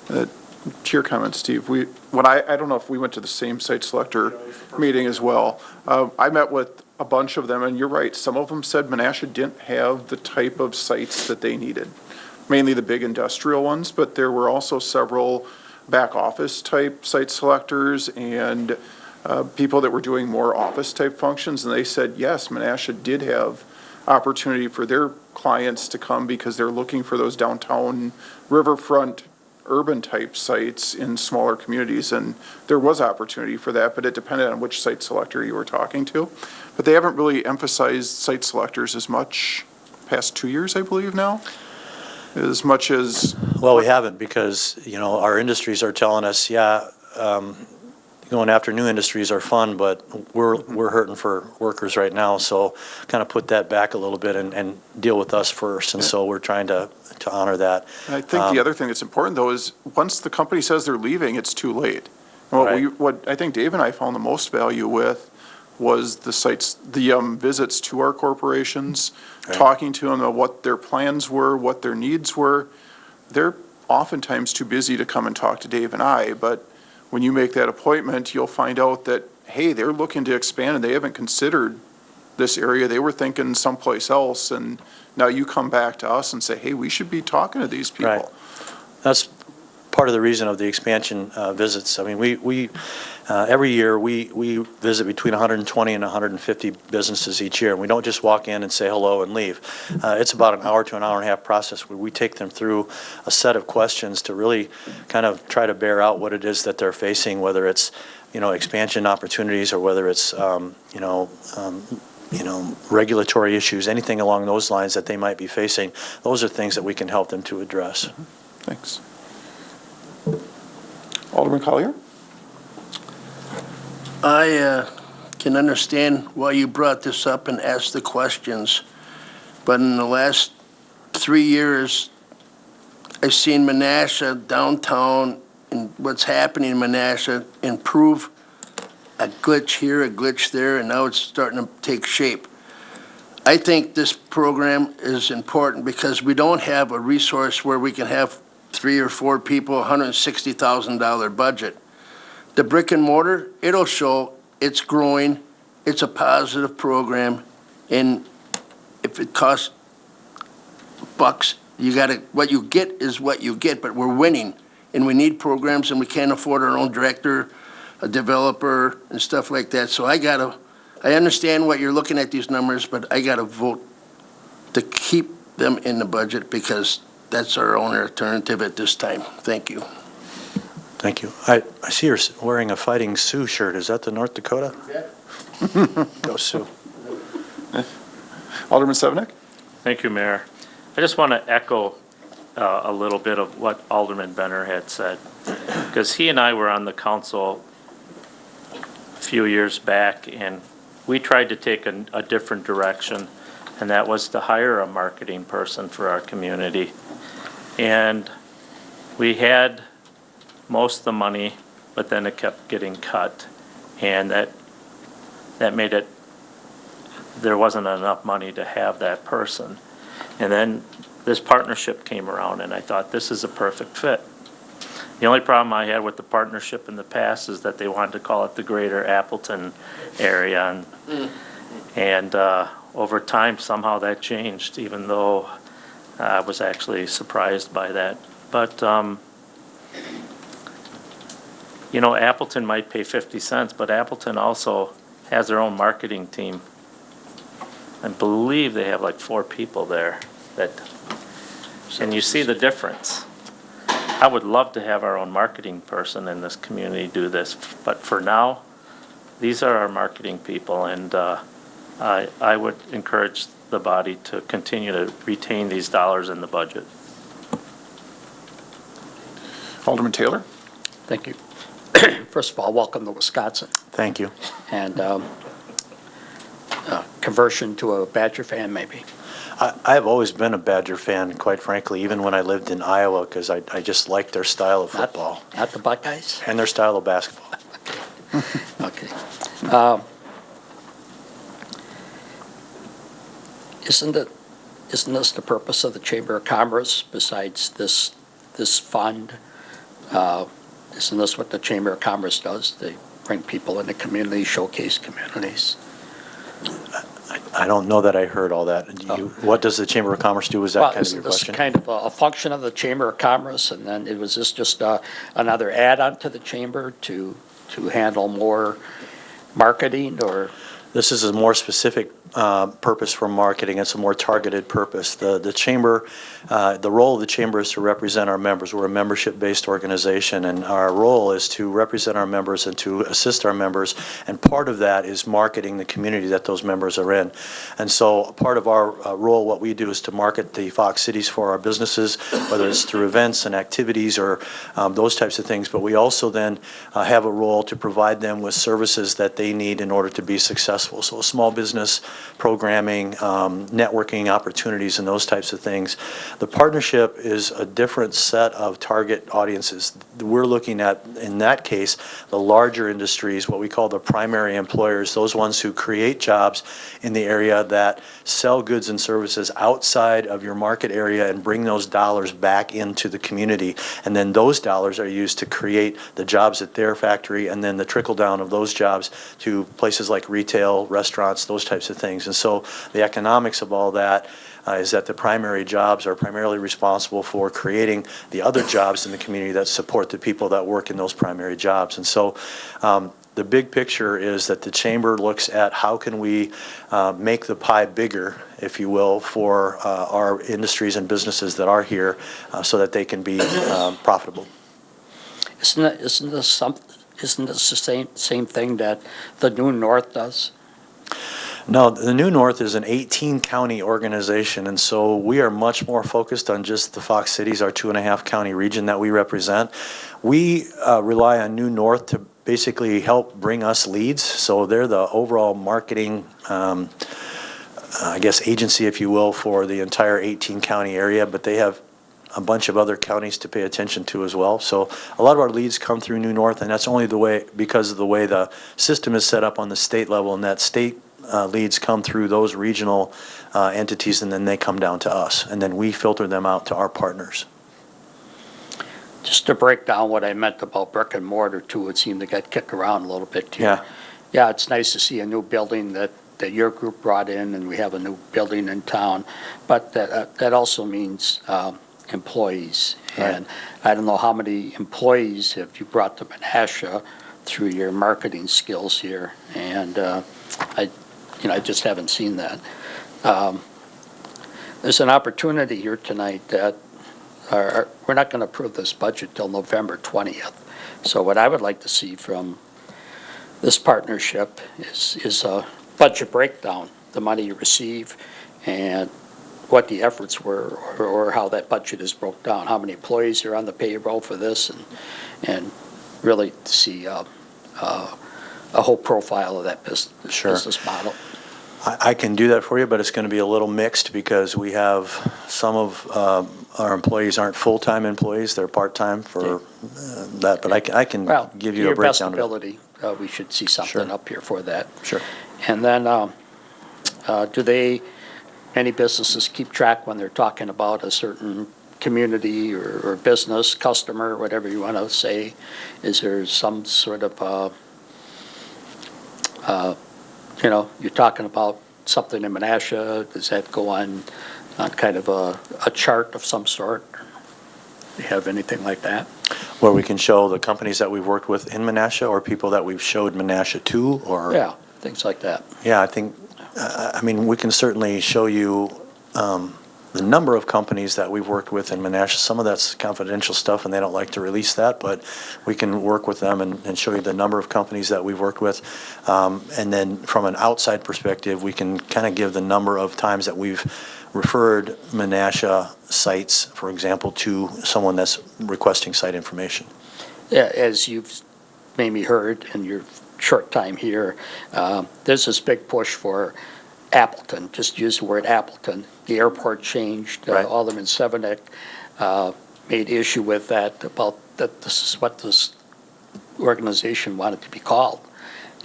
To your comment, Steve, I don't know if we went to the same site selector meeting as well. I met with a bunch of them, and you're right, some of them said Menasha didn't have the type of sites that they needed, mainly the big industrial ones, but there were also several back office type site selectors and people that were doing more office type functions, and they said, yes, Menasha did have opportunity for their clients to come because they're looking for those downtown riverfront urban type sites in smaller communities, and there was opportunity for that, but it depended on which site selector you were talking to. But they haven't really emphasized site selectors as much past 2 years, I believe now, as much as. Well, we haven't, because our industries are telling us, going after new industries are fun, but we're hurting for workers right now. So kind of put that back a little bit and deal with us first. And so we're trying to honor that. And I think the other thing that's important, though, is once the company says they're leaving, it's too late. And what I think Dave and I found the most value with was the visits to our corporations, talking to them about what their plans were, what their needs were. They're oftentimes too busy to come and talk to Dave and I, but when you make that appointment, you'll find out that, hey, they're looking to expand and they haven't considered this area. They were thinking someplace else, and now you come back to us and say, hey, we should be talking to these people. Right. That's part of the reason of the expansion visits. I mean, we every year we visit between 120 and 150 businesses each year. And we don't just walk in and say hello and leave. It's about an hour to an hour and a half process where we take them through a set of questions to really kind of try to bear out what it is that they're facing, whether it's expansion opportunities or whether it's regulatory issues, anything along those lines that they might be facing. Those are things that we can help them to address. Thanks. Alderman Collier? I can understand why you brought this up and asked the questions, but in the last 3 years, I've seen Menasha downtown and what's happening in Menasha improve a glitch here, a glitch there, and now it's starting to take shape. I think this program is important because we don't have a resource where we can have 3 or 4 people, $160,000 budget. The brick and mortar, it'll show it's growing, it's a positive program, and if it costs bucks, what you get is what you get, but we're winning, and we need programs, and we can't afford our own director, a developer, and stuff like that. So I understand what you're looking at these numbers, but I gotta vote to keep them in the budget because that's our only alternative at this time. Thank you. Thank you. I see you're wearing a Fighting Sioux shirt. Is that the North Dakota? Yeah. Go Sioux. Alderman Sevenick? Thank you, Mayor. I just want to echo a little bit of what Alderman Benner had said, because he and I were on the council a few years back, and we tried to take a different direction, and that was to hire a marketing person for our community. And we had most of the money, but then it kept getting cut, and that made it, there wasn't enough money to have that person. And then this partnership came around, and I thought, this is a perfect fit. The only problem I had with the partnership in the past is that they wanted to call it the Greater Appleton area, and over time, somehow that changed, even though I was actually surprised by that. But Appleton might pay 50 cents, but Appleton also has their own marketing team. I believe they have like 4 people there that, and you see the difference. I would love to have our own marketing person in this community do this, but for now, these are our marketing people, and I would encourage the body to continue to retain these dollars in the budget. Alderman Taylor? Thank you. First of all, welcome to Wisconsin. Thank you. And conversion to a Badger fan, maybe. I've always been a Badger fan, quite frankly, even when I lived in Iowa, because I just liked their style of football. Not the Buckeyes? And their style of basketball. Okay. Isn't this the purpose of the Chamber of Commerce besides this fund? Isn't this what the Chamber of Commerce does? They bring people in the community, showcase communities. I don't know that I heard all that. What does the Chamber of Commerce do? Is that Well, kind of your isn't this question? kind of a function of the Chamber of Commerce? And then was this just another add-on to the chamber to handle more marketing, or? This is a more specific purpose for marketing. It's a more targeted purpose. The chamber, the role of the chamber is to represent our members. We're a membership-based organization, and our role is to represent our members and to assist our members. And part of that is marketing the community that those members are in. And so part of our role, what we do, is to market the Fox Cities for our businesses, whether it's through events and activities or those types of things. But we also then have a role to provide them with services that they need in order to be successful. So small business programming, networking opportunities, and those types of things. The partnership is a different set of target audiences. We're looking at, in that case, the larger industries, what we call the primary employers, those ones who create jobs in the area that sell goods and services outside of your market area and bring those dollars back into the community. And then those dollars are used to create the jobs at their factory, and then the trickle down of those jobs to places like retail, restaurants, those types of things. And so the economics of all that is that the primary jobs are primarily responsible for creating the other jobs in the community that support the people that work in those primary jobs. And so the big picture is that the chamber looks at how can we make the pie bigger, if you will, for our industries and businesses that are here so that they can be profitable. Isn't this the same thing that the New North does? No, the New North is an 18-county organization, and so we are much more focused on just the Fox Cities, our 2.5-county region that we represent. We rely on New North to basically help bring us leads, so they're the overall marketing, I guess, agency, if you will, for the entire 18-county area, but they have a bunch of other counties to pay attention to as well. So a lot of our leads come through New North, and that's only because of the way the system is set up on the state level, and that state leads come through those regional entities, and then they come down to us, and then we filter them out to our partners. Just to break down what I meant about brick and mortar too, it seemed to get kicked around a little bit too. Yeah. Yeah, it's nice to see a new building that your group brought in, and we have a new building in town, but that also means employees. Right. And I don't know how many employees have you brought to Menasha through your marketing skills here, and I just haven't seen that. There's an opportunity here tonight that we're not going to approve this budget till November 20th. So what I would like to see from this partnership is a budget breakdown, the money you receive, and what the efforts were, or how that budget is broke down, how many employees are on the payroll for this, and really to see a whole profile of that business model. I can do that for you, but it's going to be a little mixed because we have some of our employees aren't full-time employees, they're part-time for that, but I can give you a breakdown. Your best ability, we should see something up here for that. Sure. And then, do any businesses keep track when they're talking about a certain community or business, customer, whatever you want to say? Is there some sort of, you're talking about something in Menasha, does that go on kind of a chart of some sort? Do you have anything like that? Where we can show the companies that we've worked with in Menasha, or people that we've showed Menasha to, or? Yeah, things like that. Yeah, I think, I mean, we can certainly show you the number of companies that we've worked with in Menasha. Some of that's confidential stuff, and they don't like to release that, but we can work with them and show you the number of companies that we've worked with. And then from an outside perspective, we can kind of give the number of times that we've referred Menasha sites, for example, to someone that's requesting site information. Yeah, as you've maybe heard in your short time here, there's this big push for Appleton, just use the word Appleton. The airport changed. Right. Alderman Severnick made issue with that, about that this is what this organization wanted to be called.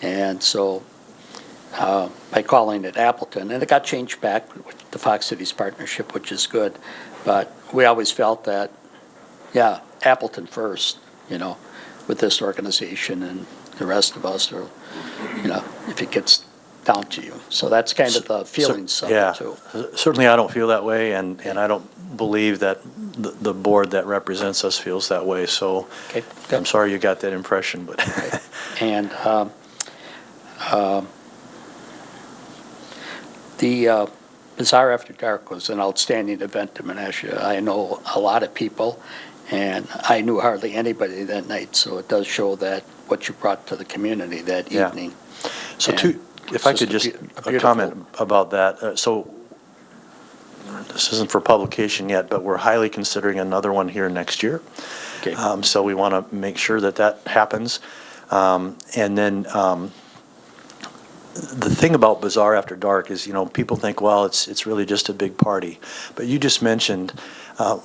And so by calling it Appleton, and it got changed back with the Fox Cities partnership, which is good. But we always felt that, yeah, Appleton first, you know, with this organization, and the rest of us, or, you know, if it gets down to you. So that's kind of the feelings of Yeah, it too. certainly I don't feel that way, and I don't believe that the board that represents us feels that way, so Okay, good. I'm sorry you got that impression, but. And the Bazaar After Dark was an outstanding event in Menasha. I know a lot of people, and I knew hardly anybody that night, so it does show that what you brought to the community that Yeah. evening. So And if I it's could just just a beautiful- comment about that. So this isn't for publication yet, but we're highly considering another one here next year. Okay. So we want to make sure that that happens. And then the thing about Bazaar After Dark is, you know, people think, well, it's really just a big party. But you just mentioned,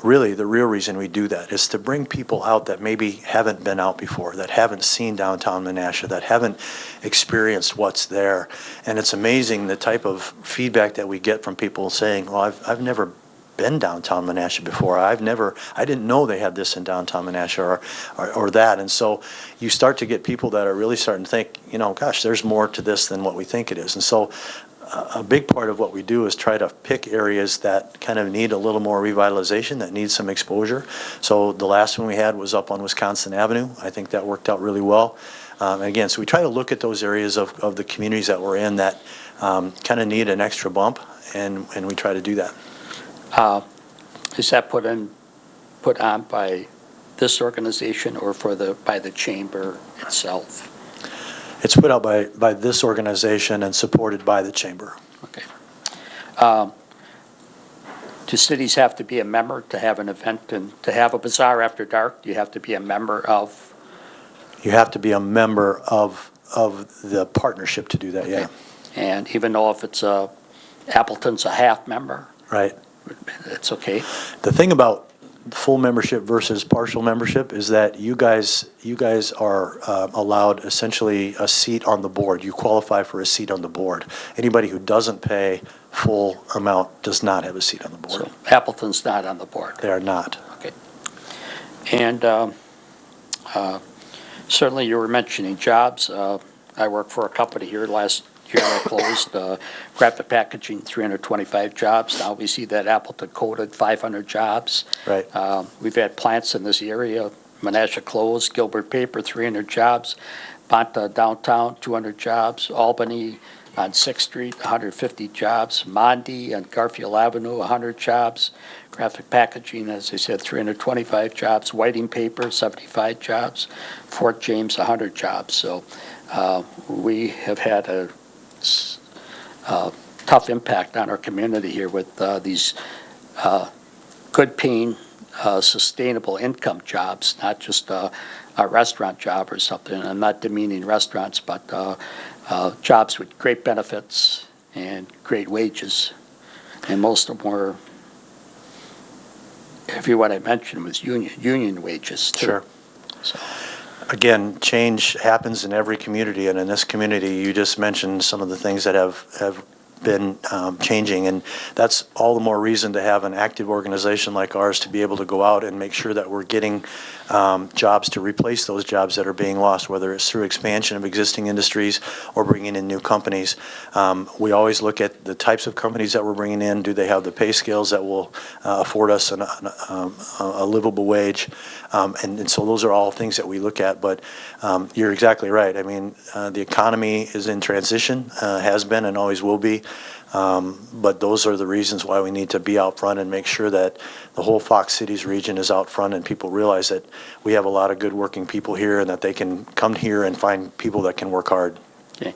really, the real reason we do that is to bring people out that maybe haven't been out before, that haven't seen downtown Menasha, that haven't experienced what's there. And it's amazing the type of feedback that we get from people saying, well, I've never been downtown Menasha before. I didn't know they had this in downtown Menasha or that. And so you start to get people that are really starting to think, you know, gosh, there's more to this than what we think it is. And so a big part of what we do is try to pick areas that kind of need a little more revitalization, that need some exposure. So the last one we had was up on Wisconsin Avenue. I think that worked out really well. And again, so we try to look at those areas of the communities that we're in that kind of need an extra bump, and we try to do that. Is that put on by this organization or by the chamber itself? It's put out by this organization and supported by the chamber. Okay. Do cities have to be a member to have an event and to have a Bazaar After Dark? Do you have to be a member of? You have to be a member of the partnership to do that, yeah. And even though if it's Appleton's a half member, Right. it's okay? The thing about full membership versus partial membership is that you guys are allowed essentially a seat on the board. You qualify for a seat on the board. Anybody who doesn't pay full amount does not have a seat on the board. So Appleton's not on the board. They are not. Okay. And certainly you were mentioning jobs. I worked for a company here last year that closed, graphic packaging, 325 jobs. Now we see that Appleton quoted 500 jobs. Right. We've had plants in this area. Menasha closed, Gilbert Paper, 300 jobs. Bonta downtown, 200 jobs. Albany on 6th Street, 150 jobs. Mondi on Garfield Avenue, 100 jobs. Graphic packaging, as I said, 325 jobs. Whiting Paper, 75 jobs. Fort James, 100 jobs. So we have had a tough impact on our community here with these good paying, sustainable income jobs, not just a restaurant job or something. I'm not demeaning restaurants, but jobs with great benefits and great wages. And most of them were, if you what I mentioned, was union wages too. Sure. So. Again, change happens in every community, and in this community, you just mentioned some of the things that have been changing, and that's all the more reason to have an active organization like ours to be able to go out and make sure that we're getting jobs to replace those jobs that are being lost, whether it's through expansion of existing industries or bringing in new companies. We always look at the types of companies that we're bringing in. Do they have the pay scales that will afford us a livable wage? And so those are all things that we look at, but you're exactly right. I mean, the economy is in transition, has been and always will be. But those are the reasons why we need to be out front and make sure that the whole Fox Cities region is out front and people realize that we have a lot of good working people here and that they can come here and find people that can work hard. Okay.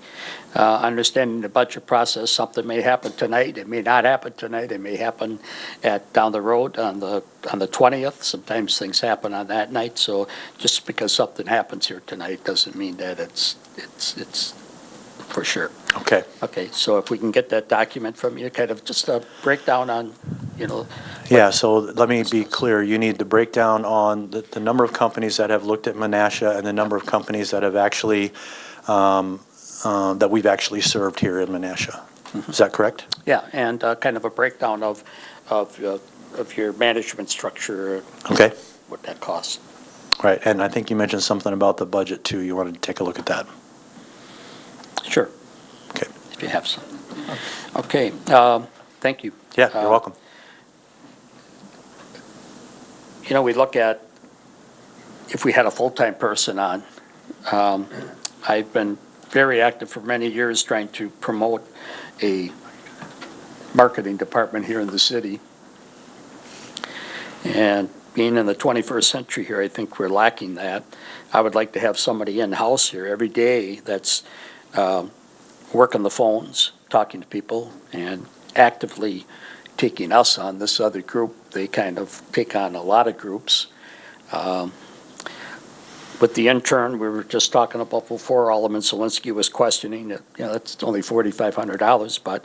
Understanding the budget process, something may happen tonight, it may not happen tonight, it may happen down the road on the 20th. Sometimes things happen on that night, so just because something happens here tonight doesn't mean that it's for sure. Okay. Okay, so if we can get that document from you, kind of just a breakdown on, Yeah, so let me be clear. You need the breakdown on the number of companies that have looked at Menasha and the number of companies that have actually that we've actually served here in Menasha. Is that correct? Yeah, and kind of a breakdown of your management structure. Okay. What that costs. Right, and I think you mentioned something about the budget too. You wanted to take a look at that. Sure. Okay. If you have some. Okay, thank you. Yeah, you're welcome. We look at if we had a full-time person on. I've been very active for many years trying to promote a marketing department here in the city. And being in the 21st century here, I think we're lacking that. I would like to have somebody in-house here every day that's working the phones, talking to people, and actively taking us on. This other group, they kind of take on a lot of groups. With the intern, we were just talking about before, Alderman Zelinski was questioning that, that's only $4,500, but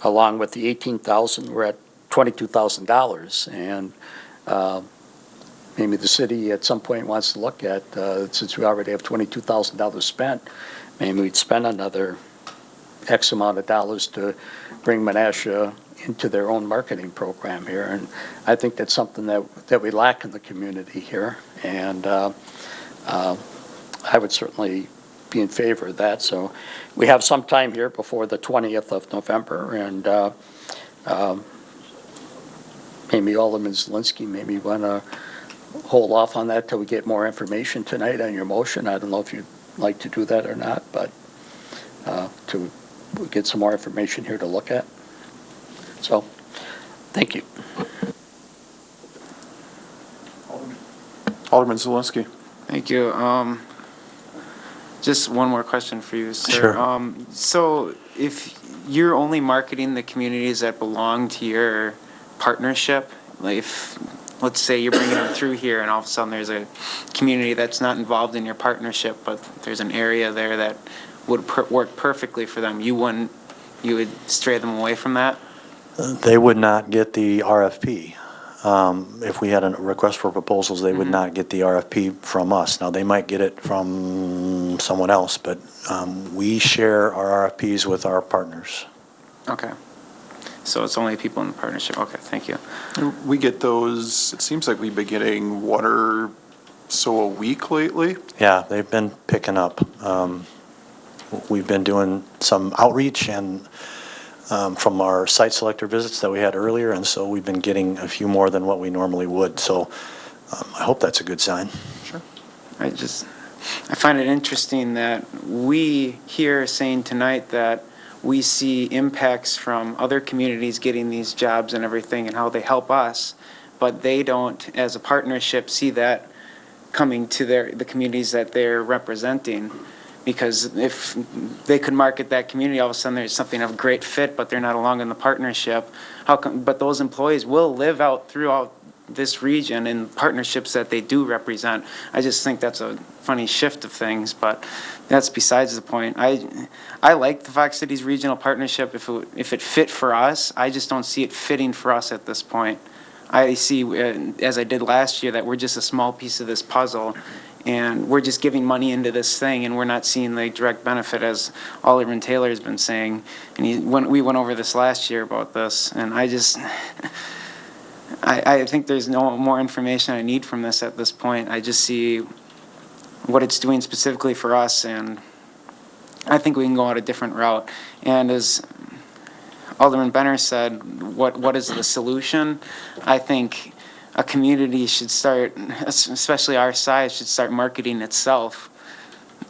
along with the $18,000, we're at $22,000. And maybe the city at some point wants to look at, since we already have $22,000 spent, maybe we'd spend another X amount of dollars to bring Menasha into their own marketing program here. And I think that's something that we lack in the community here. And I would certainly be in favor of that. So we have some time here before the 20th of November, and maybe Alderman Zelinski maybe want to hold off on that till we get more information tonight on your motion. I don't know if you'd like to do that or not, but to get some more information here to look at. So, thank you. Alderman Zelinski. Thank you. Just one more question for you, sir. Sure. So if you're only marketing the communities that belong to your partnership, like if, let's say you're bringing them through here and all of a sudden there's a community that's not involved in your partnership, but there's an area there that would work perfectly for them, you would stray them away from that? They would not get the RFP. If we had a request for proposals, they would not get the RFP from us. Now, they might get it from someone else, but we share our RFPs with our partners. Okay. So it's only people in the partnership. Okay, thank you. We get those, it seems like we've been getting one or so a week lately. Yeah, they've been picking up. We've been doing some outreach and from our site selector visits that we had earlier, and so we've been getting a few more than what we normally would. So I hope that's a good sign. Sure. I find it interesting that we here saying tonight that we see impacts from other communities getting these jobs and everything and how they help us, but they don't, as a partnership, see that coming to the communities that they're representing. Because if they could market that community, all of a sudden there's something of great fit, but they're not along in the partnership. But those employees will live out throughout this region in partnerships that they do represent. I just think that's a funny shift of things, but that's besides the point. I like the Fox Cities Regional Partnership if it fit for us. I just don't see it fitting for us at this point. I see, as I did last year, that we're just a small piece of this puzzle And we're just giving money into this thing, and we're not seeing the direct benefit, as Alderman Taylor has been saying. And we went over this last year about this, and I think there's no more information I need from this at this point. I just see what it's doing specifically for us, and I think we can go out a different route. And as Alderman Benner said, what is the solution? I think a community should start, especially our size, should start marketing itself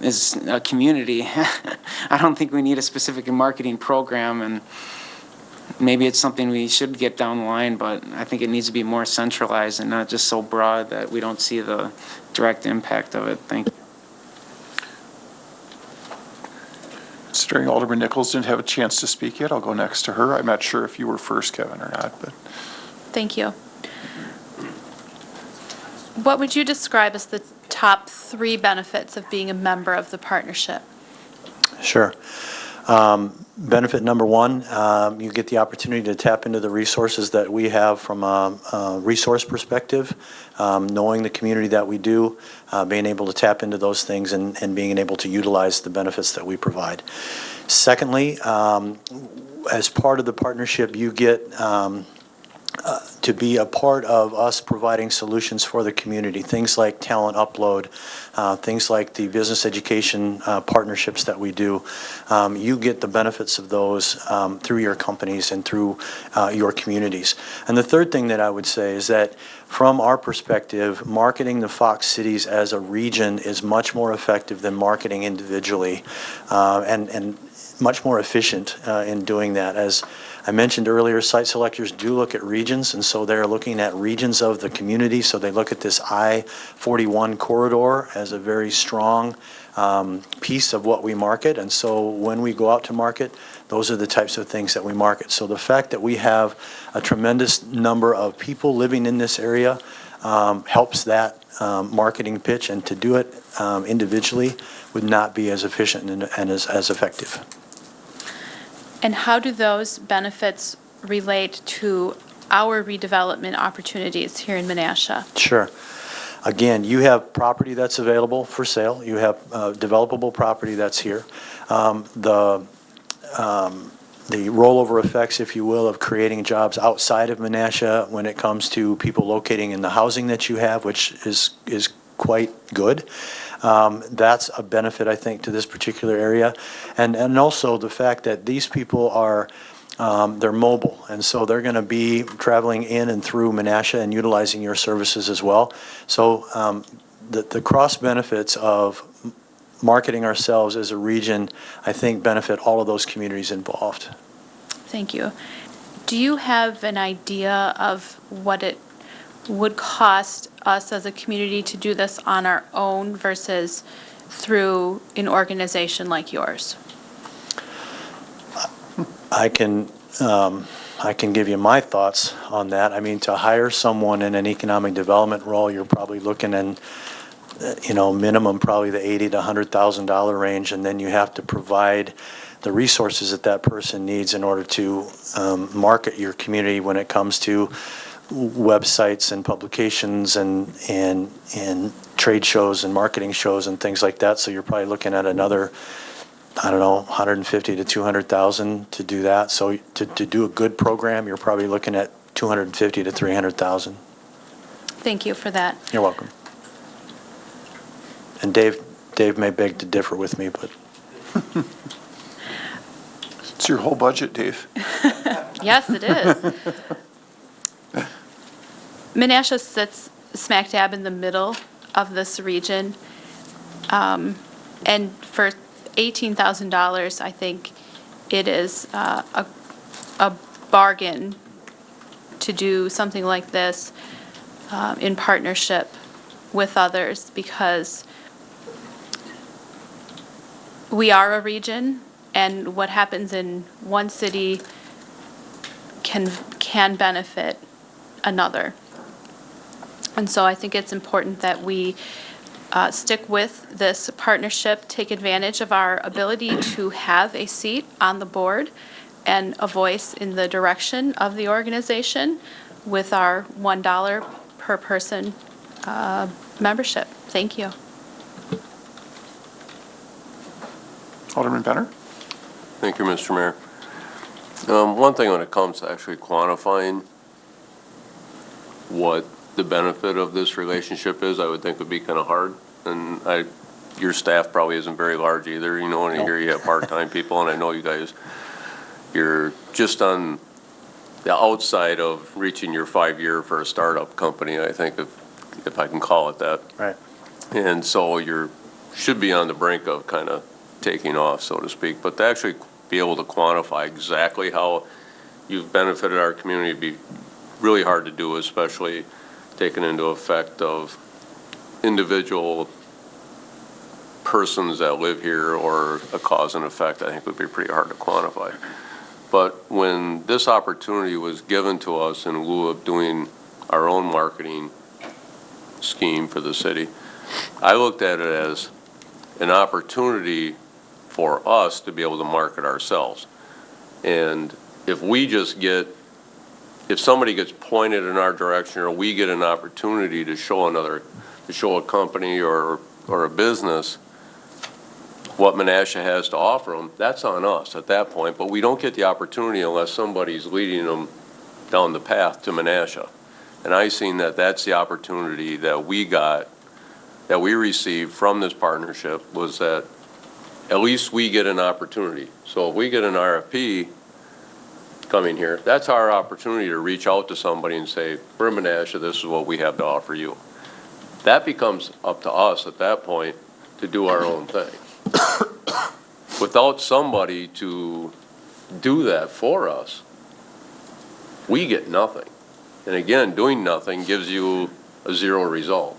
as a community. I don't think we need a specific marketing program, and maybe it's something we should get down the line, but I think it needs to be more centralized and not just so broad that we don't see the direct impact of it. Thank you. Considering Alderman Nichols didn't have a chance to speak yet, I'll go next to her. I'm not sure if you were first, Kevin, or not, but. Thank you. What would you describe as the top 3 benefits of being a member of the partnership? Sure. Benefit number 1, you get the opportunity to tap into the resources that we have from a resource perspective, knowing the community that we do, being able to tap into those things and being able to utilize the benefits that we provide. Secondly, as part of the partnership, you get to be a part of us providing solutions for the community, things like talent upload, things like the business education partnerships that we do. You get the benefits of those through your companies and through your communities. And the third thing that I would say is that from our perspective, marketing the Fox cities as a region is much more effective than marketing individually, and much more efficient in doing that. As I mentioned earlier, site selectors do look at regions, and so they're looking at regions of the community. So they look at this I-41 corridor as a very strong piece of what we market. And so when we go out to market, those are the types of things that we market. So the fact that we have a tremendous number of people living in this area helps that marketing pitch, and to do it individually would not be as efficient and as effective. And how do those benefits relate to our redevelopment opportunities here in Menasha? Sure. Again, you have property that's available for sale. You have developable property that's here. The rollover effects, if you will, of creating jobs outside of Menasha when it comes to people locating in the housing that you have, which is quite good. That's a benefit, I think, to this particular area. And also the fact that these people are, they're mobile, and so they're going to be traveling in and through Menasha and utilizing your services as well. So the cross benefits of marketing ourselves as a region, I think, benefit all of those communities involved. Thank you. Do you have an idea of what it would cost us as a community to do this on our own versus through an organization like yours? I can give you my thoughts on that. I mean, to hire someone in an economic development role, you're probably looking in, minimum probably the $80,000 to $100,000 range, and then you have to provide the resources that that person needs in order to market your community when it comes to websites and publications and trade shows and marketing shows and things like that. So you're probably looking at another, I don't know, $150,000 to $200,000 to do that. So to do a good program, you're probably looking at $250,000 to $300,000. Thank you for that. You're welcome. And Dave may beg to differ with me, but It's your whole budget, Dave. Yes, it is. Menasha sits smack dab in the middle of this region. And for $18,000, I think it is a bargain to do something like this in partnership with others, because we are a region, and what happens in one city can benefit another. And so I think it's important that we stick with this partnership, take advantage of our ability to have a seat on the board and a voice in the direction of the organization with our $1 per person membership. Thank you. Alderman Benner? Thank you, Mr. Mayor. One thing when it comes to actually quantifying what the benefit of this relationship is, I would think would be kind of hard. And your staff probably isn't very large either, you know, and here you have part-time people, and I know you guys, you're just on the outside of reaching your 5-year for a startup company, I think, if I can call it that. Right. And so should be on the brink of kind of taking off, so to speak. But to actually be able to quantify exactly how you've benefited our community would be really hard to do, especially taking into effect of individual persons that live here or a cause and effect, I think would be pretty hard to quantify. But when this opportunity was given to us in lieu of doing our own marketing scheme for the city, I looked at it as an opportunity for us to be able to market ourselves. And if somebody gets pointed in our direction, or we get an opportunity to show a company or a business what Menasha has to offer them, that's on us at that point. But we don't get the opportunity unless somebody's leading them down the path to Menasha. And I seen that that's the opportunity that we received from this partnership, was that at least we get an opportunity. So if we get an RFP coming here, that's our opportunity to reach out to somebody and say, we're Menasha, this is what we have to offer you. That becomes up to us at that point to do our own thing. Without somebody to do that for us, we get nothing. And again, doing nothing gives you a zero result.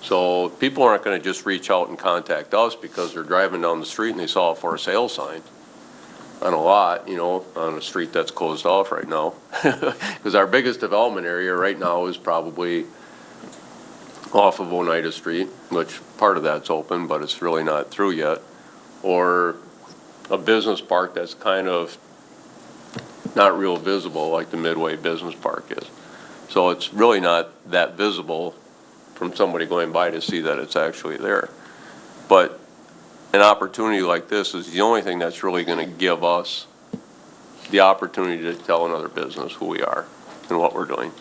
So people aren't going to just reach out and contact us because they're driving down the street and they saw a for sale sign on a lot, you know, on a street that's closed off right now. Because our biggest development area right now is probably off of Oneida Street, which part of that's open, but it's really not through yet. Or a business park that's kind of not real visible, like the Midway Business Park is. So it's really not that visible from somebody going by to see that it's actually there. But an opportunity like this is the only thing that's really going to give us the opportunity to tell another business who we are and what we're doing.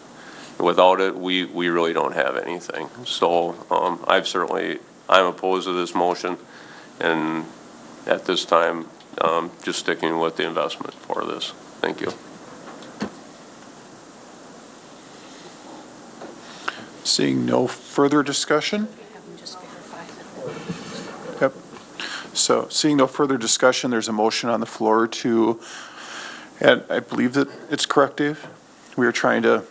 Without it, we really don't have anything. So I'm opposed to this motion, and at this time, just sticking with the investment for this. Thank you. Seeing no further discussion? Yep. So seeing no further discussion, there's a motion on the floor and I believe that it's correct, Dave? We were trying to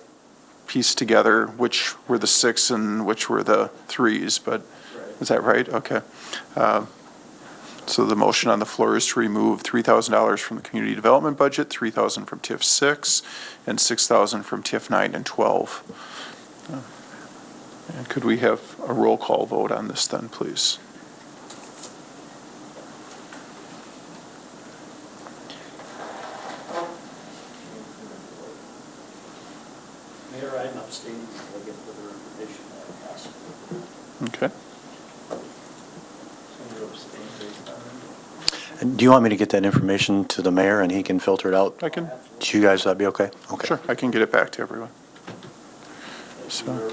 piece together which were the 6 and which were the 3s, but is that right? Okay. So the motion on the floor is to remove $3,000 from the community development budget, $3,000 from TIF 6, and $6,000 from TIF 9 and 12. And could we have a roll call vote on this then, please? Mayor, I'm abstaining until I get further information on possible. Okay. And do you want me to get that information to the mayor and he can filter it out? I can. To you guys, that'd be okay? Okay. Sure, I can get it back to everyone. So,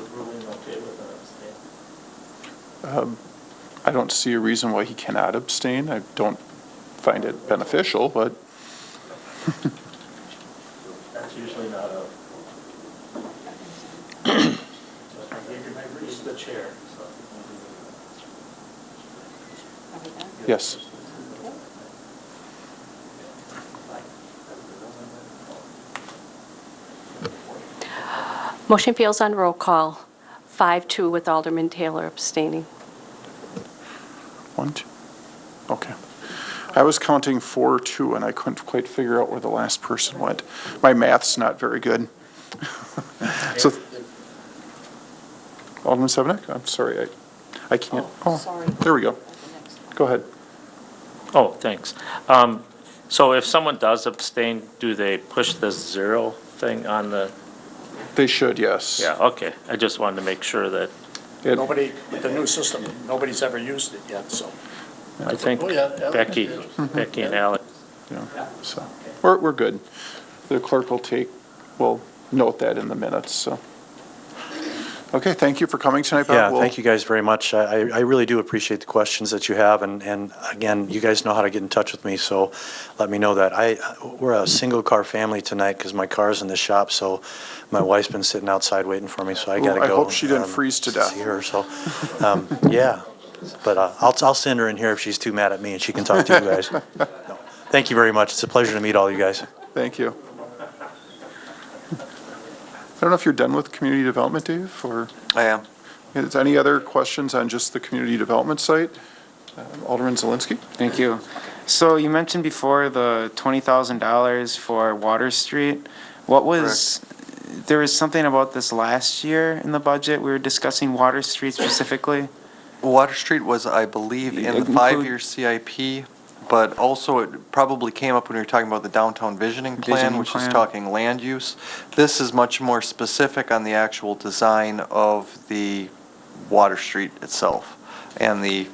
I don't see a reason why he cannot abstain. I don't find it beneficial, but That's usually not a. He's the chair, so. yes. Motion fails on roll call, 5-2 with Alderman Taylor abstaining. 1, 2. Okay. I was counting 4-2 and I couldn't quite figure out where the last person went. My math's not very good. So, Alderman Severnick, I'm sorry, I can't. Oh, sorry. There we go. Go ahead. Oh, thanks. So if someone does abstain, do they push the 0 thing on the? They should, yes. Yeah, okay. I just wanted to make sure that. It- Nobody, with the new system, nobody's ever used it yet, so. I think Oh, yeah, Becky and Alex. So, we're good. The clerk will note that in the minutes, so. Okay, thank you for coming tonight, Bob. Yeah, We'll- thank you guys very much. I really do appreciate the questions that you have, and again, you guys know how to get in touch with me, so let me know that. We're a single-car family tonight because my car's in the shop, so my wife's been sitting outside waiting for me, so I gotta I go. hope she didn't freeze to death. See her, so, yeah. But I'll send her in here if she's too mad at me, and she can talk to you guys. No. Thank you very much. It's a pleasure to meet all you guys. Thank you. I don't know if you're done with community development, Dave, or I am. is any other questions on just the community development site? Alderman Zelinski? Thank you. So you mentioned before the $20,000 for Water Street. What was, there was something about this last year in the budget. We were discussing Water Street specifically. Water Street was, I believe, in the Include- 5-year CIP, but also it probably came up when we were talking about the downtown visioning plan, Visioning which is plan. talking land use. This is much more specific on the actual design of the Water Street itself and the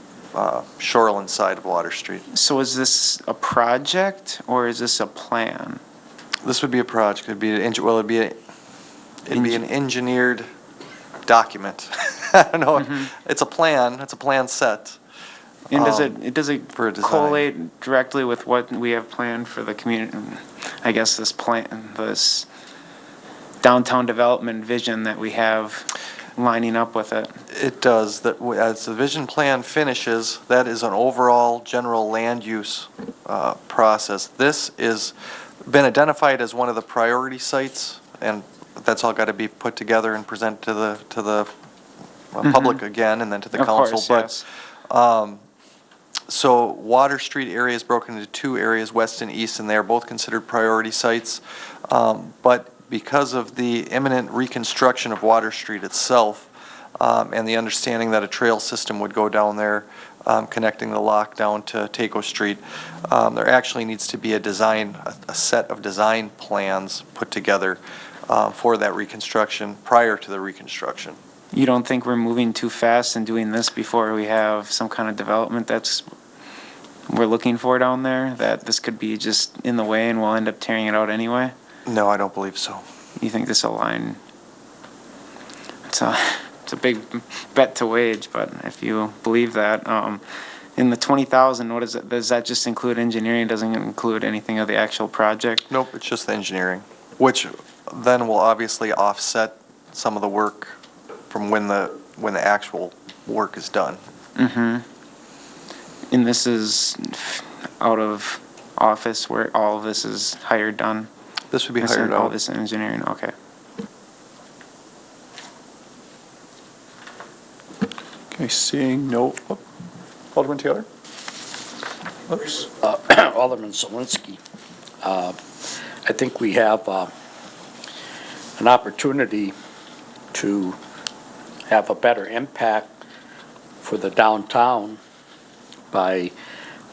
shoreline side of Water Street. So is this a project or is this a plan? This would be a project. It'd be an engineered document. I don't know. It's a plan. It's a plan set. And does it for a design. collate directly with what we have planned for the community? I guess this downtown development vision that we have lining up with it. It does. That as the vision plan finishes, that is an overall general land use process. This is been identified as one of the priority sites, and that's all got to be put together and presented to the public again, and then to the Of council. course, yes. So Water Street area is broken into two areas, west and east, and they are both considered priority sites. But because of the imminent reconstruction of Water Street itself, and the understanding that a trail system would go down there, connecting the lock down to Taco Street, there actually needs to be a set of design plans put together for that reconstruction prior to the reconstruction. You don't think we're moving too fast and doing this before we have some kind of development we're looking for down there? That this could be just in the way and we'll end up tearing it out anyway? No, I don't believe so. You think this will line? It's a big bet to wage, but if you believe that, in the 20,000, what is it? Does that just include engineering? Doesn't it include anything of the actual project? Nope, it's just the engineering, which then will obviously offset some of the work from when the actual work is done. Mm-hmm. And this is out of office where all of this is hired done? This would be This is hired all out. this engineering, okay. Okay, seeing no, Alderman Taylor? Oops. Alderman Zelinski, I think we have an opportunity to have a better impact for the downtown by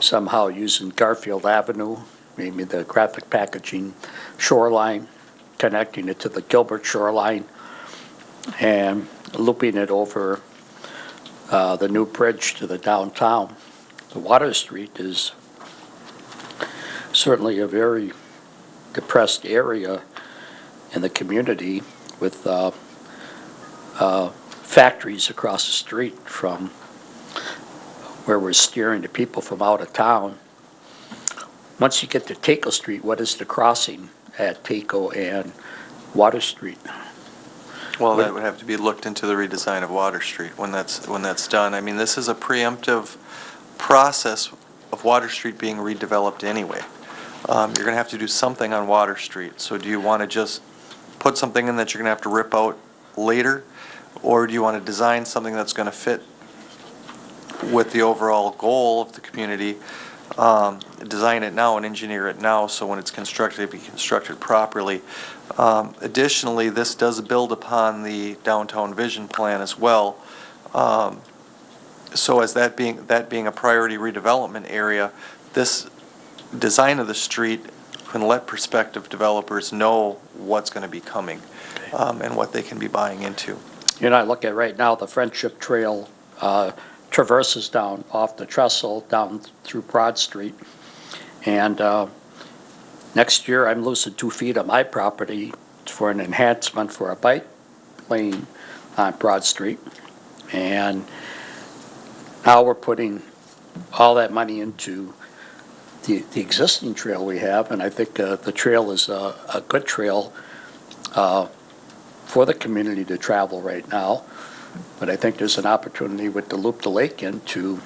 somehow using Garfield Avenue, maybe the graphic packaging shoreline, connecting it to the Gilbert shoreline, and looping it over the new bridge to the downtown. The Water Street is certainly a very depressed area in the community with factories across the street from where we're steering the people from out of town. Once you get to Taco Street, what is the crossing at Taco and Water Street? Well, that would have to be looked into the redesign of Water Street when that's done. I mean, this is a preemptive process of Water Street being redeveloped anyway. You're going to have to do something on Water Street. So do you want to just put something in that you're going to have to rip out later? Or do you want to design something that's going to fit with the overall goal of the community, design it now and engineer it now so when it's constructed, it be constructed properly? Additionally, this does build upon the downtown vision plan as well. So as that being a priority redevelopment area, this design of the street can let prospective developers know what's going to be coming and what they can be buying into. You know, I look at right now the Friendship Trail traverses down off the trestle down through Broad Street. And next year, I'm losing 2 feet of my property for an enhancement for a bike lane on Broad Street. And now we're putting all that money into the existing trail we have, and I think the trail is a good trail for the community to travel right now. But I think there's an opportunity with the Loop the Lake in to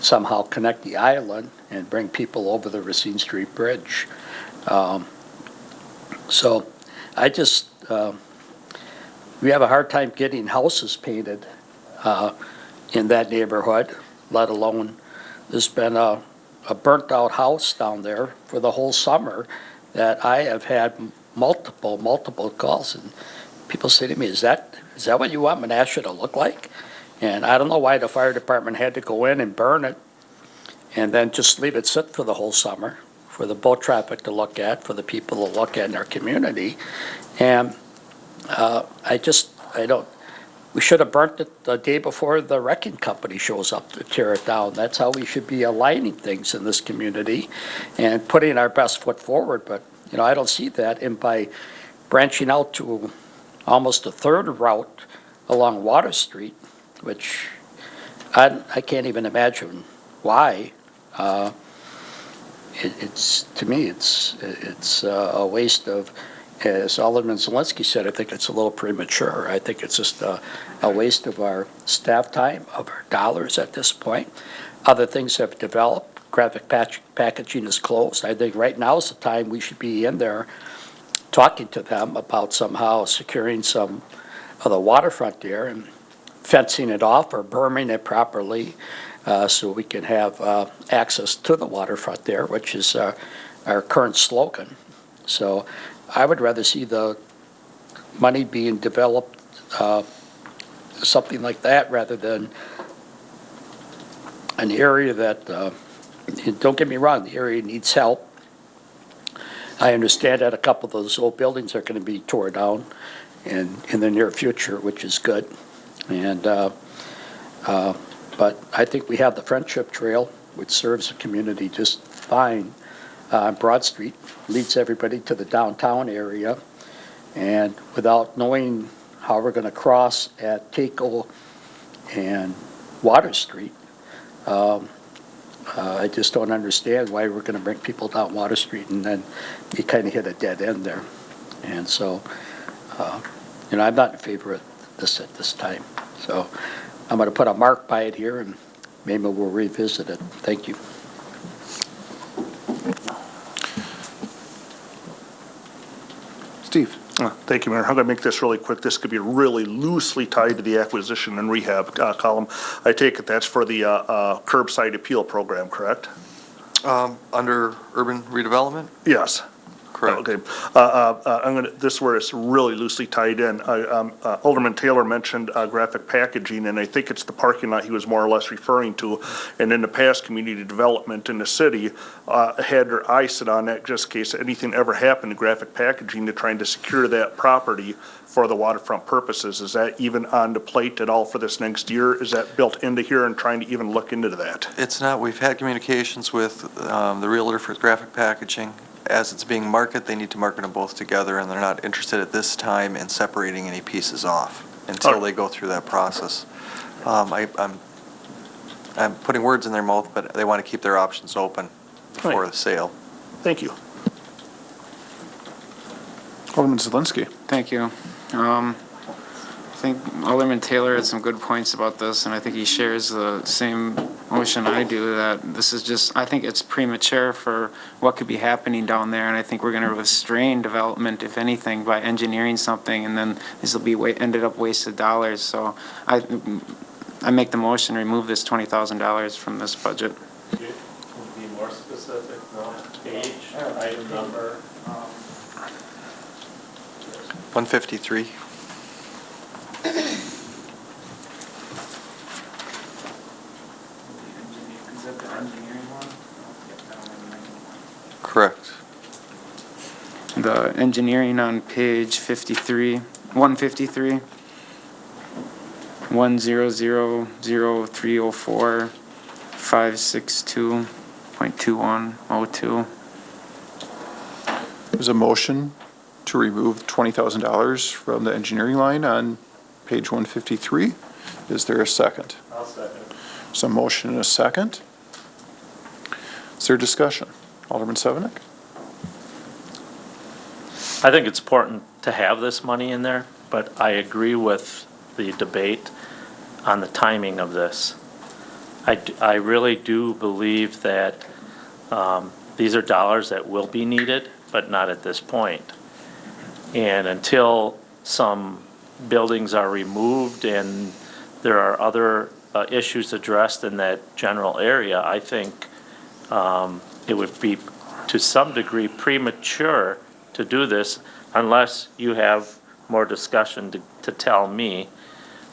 somehow connect the island and bring people over the Racine Street Bridge. So I just, we have a hard time getting houses painted in that neighborhood, let alone there's been a burnt-out house down there for the whole summer that I have had multiple calls, and people say to me, is that what you want Menasha to look like? And I don't know why the fire department had to go in and burn it and then just leave it sit for the whole summer for the boat traffic to look at, for the people to look at in our community. And we should have burnt it the day before the wrecking company shows up to tear it down. That's how we should be aligning things in this community and putting our best foot forward. But, I don't see that. And by branching out to almost a third route along Water Street, which I can't even imagine why. To me, it's a waste of, as Alderman Zelensky said, I think it's a little premature. I think it's just a waste of our staff time, of our dollars at this point. Other things have developed. Graphic packaging is closed. I think right now is the time we should be in there talking to them about somehow securing some of the waterfront there and fencing it off or berming it properly so we can have access to the waterfront there, which is our current slogan. So I would rather see the money being developed, something like that, rather than an area that, don't get me wrong, the area needs help. I understand that a couple of those old buildings are going to be torn down in the near future, which is good. And but I think we have the Friendship Trail, which serves the community just fine. Broad Street leads everybody to the downtown area, and without knowing how we're going to cross at Keiko and Water Street, I just don't understand why we're going to bring people down Water Street and then you kind of hit a dead end there. And so, I'm not in favor of this at this time. So I'm going to put a mark by it here, and maybe we'll revisit it. Thank you. Steve? Thank you, Mayor. I'm going to make this really quick. This could be really loosely tied to the acquisition and rehab column. I take it that's for the curbside appeal program, correct? Under urban redevelopment? Yes. Correct. Okay. This is where it's really loosely tied in. Alderman Taylor mentioned graphic packaging, and I think it's the parking lot he was more or less referring to. And in the past, community development in the city had their eye set on that just in case anything ever happened to graphic packaging to trying to secure that property for the waterfront purposes. Is that even on the plate at all for this next year? Is that built into here and trying to even look into that? It's not. We've had communications with the realtor for graphic packaging. As it's being marketed, they need to market them both together, and they're not interested at this time in separating any pieces off until they go through that process. I'm putting words in their mouth, but they want to keep their options open before the sale. Thank you. Alderman Zelensky? Thank you. I think Alderman Taylor had some good points about this, and I think he shares the same notion I do, that this is just, I think it's premature for what could be happening down there, and I think we're going to restrain development, if anything, by engineering something, and then this will be ended up wasted dollars. So I make the motion, remove this $20,000 from this budget. Be more specific, no page, item number. 153. Is that the engineering one? Correct. The engineering on page 53, 153. 1000304 562.2102. There's a motion to remove $20,000 from the engineering line on page 153. Is there a second? I'll second. There's a motion and a second. Is there discussion? Alderman Sevenick? I think it's important to have this money in there, but I agree with the debate on the timing of this. I really do believe that these are dollars that will be needed, but not at this point. And until some buildings are removed and there are other issues addressed in that general area, I think it would be to some degree premature to do this unless you have more discussion to tell me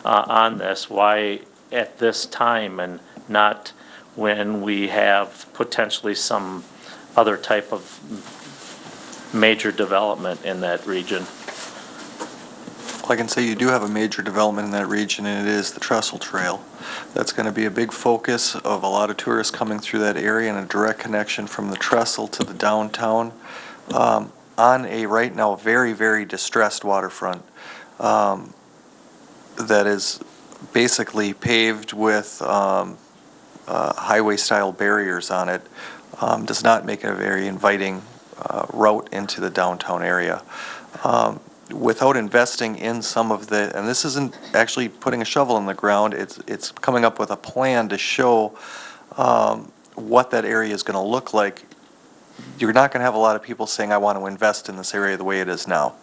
on this, why at this time and not when we have potentially some other type of major development in that region. Well, I can say you do have a major development in that region, and it is the Trestle Trail. That's going to be a big focus of a lot of tourists coming through that area, and a direct connection from the Trestle to the downtown on a right now very, very distressed waterfront that is basically paved with highway-style barriers on it. Does not make it a very inviting route into the downtown area. Without investing in some of the, and this isn't actually putting a shovel in the ground, it's coming up with a plan to show what that area is going to look like. You're not going to have a lot of people saying, I want to invest in this area the way it is now.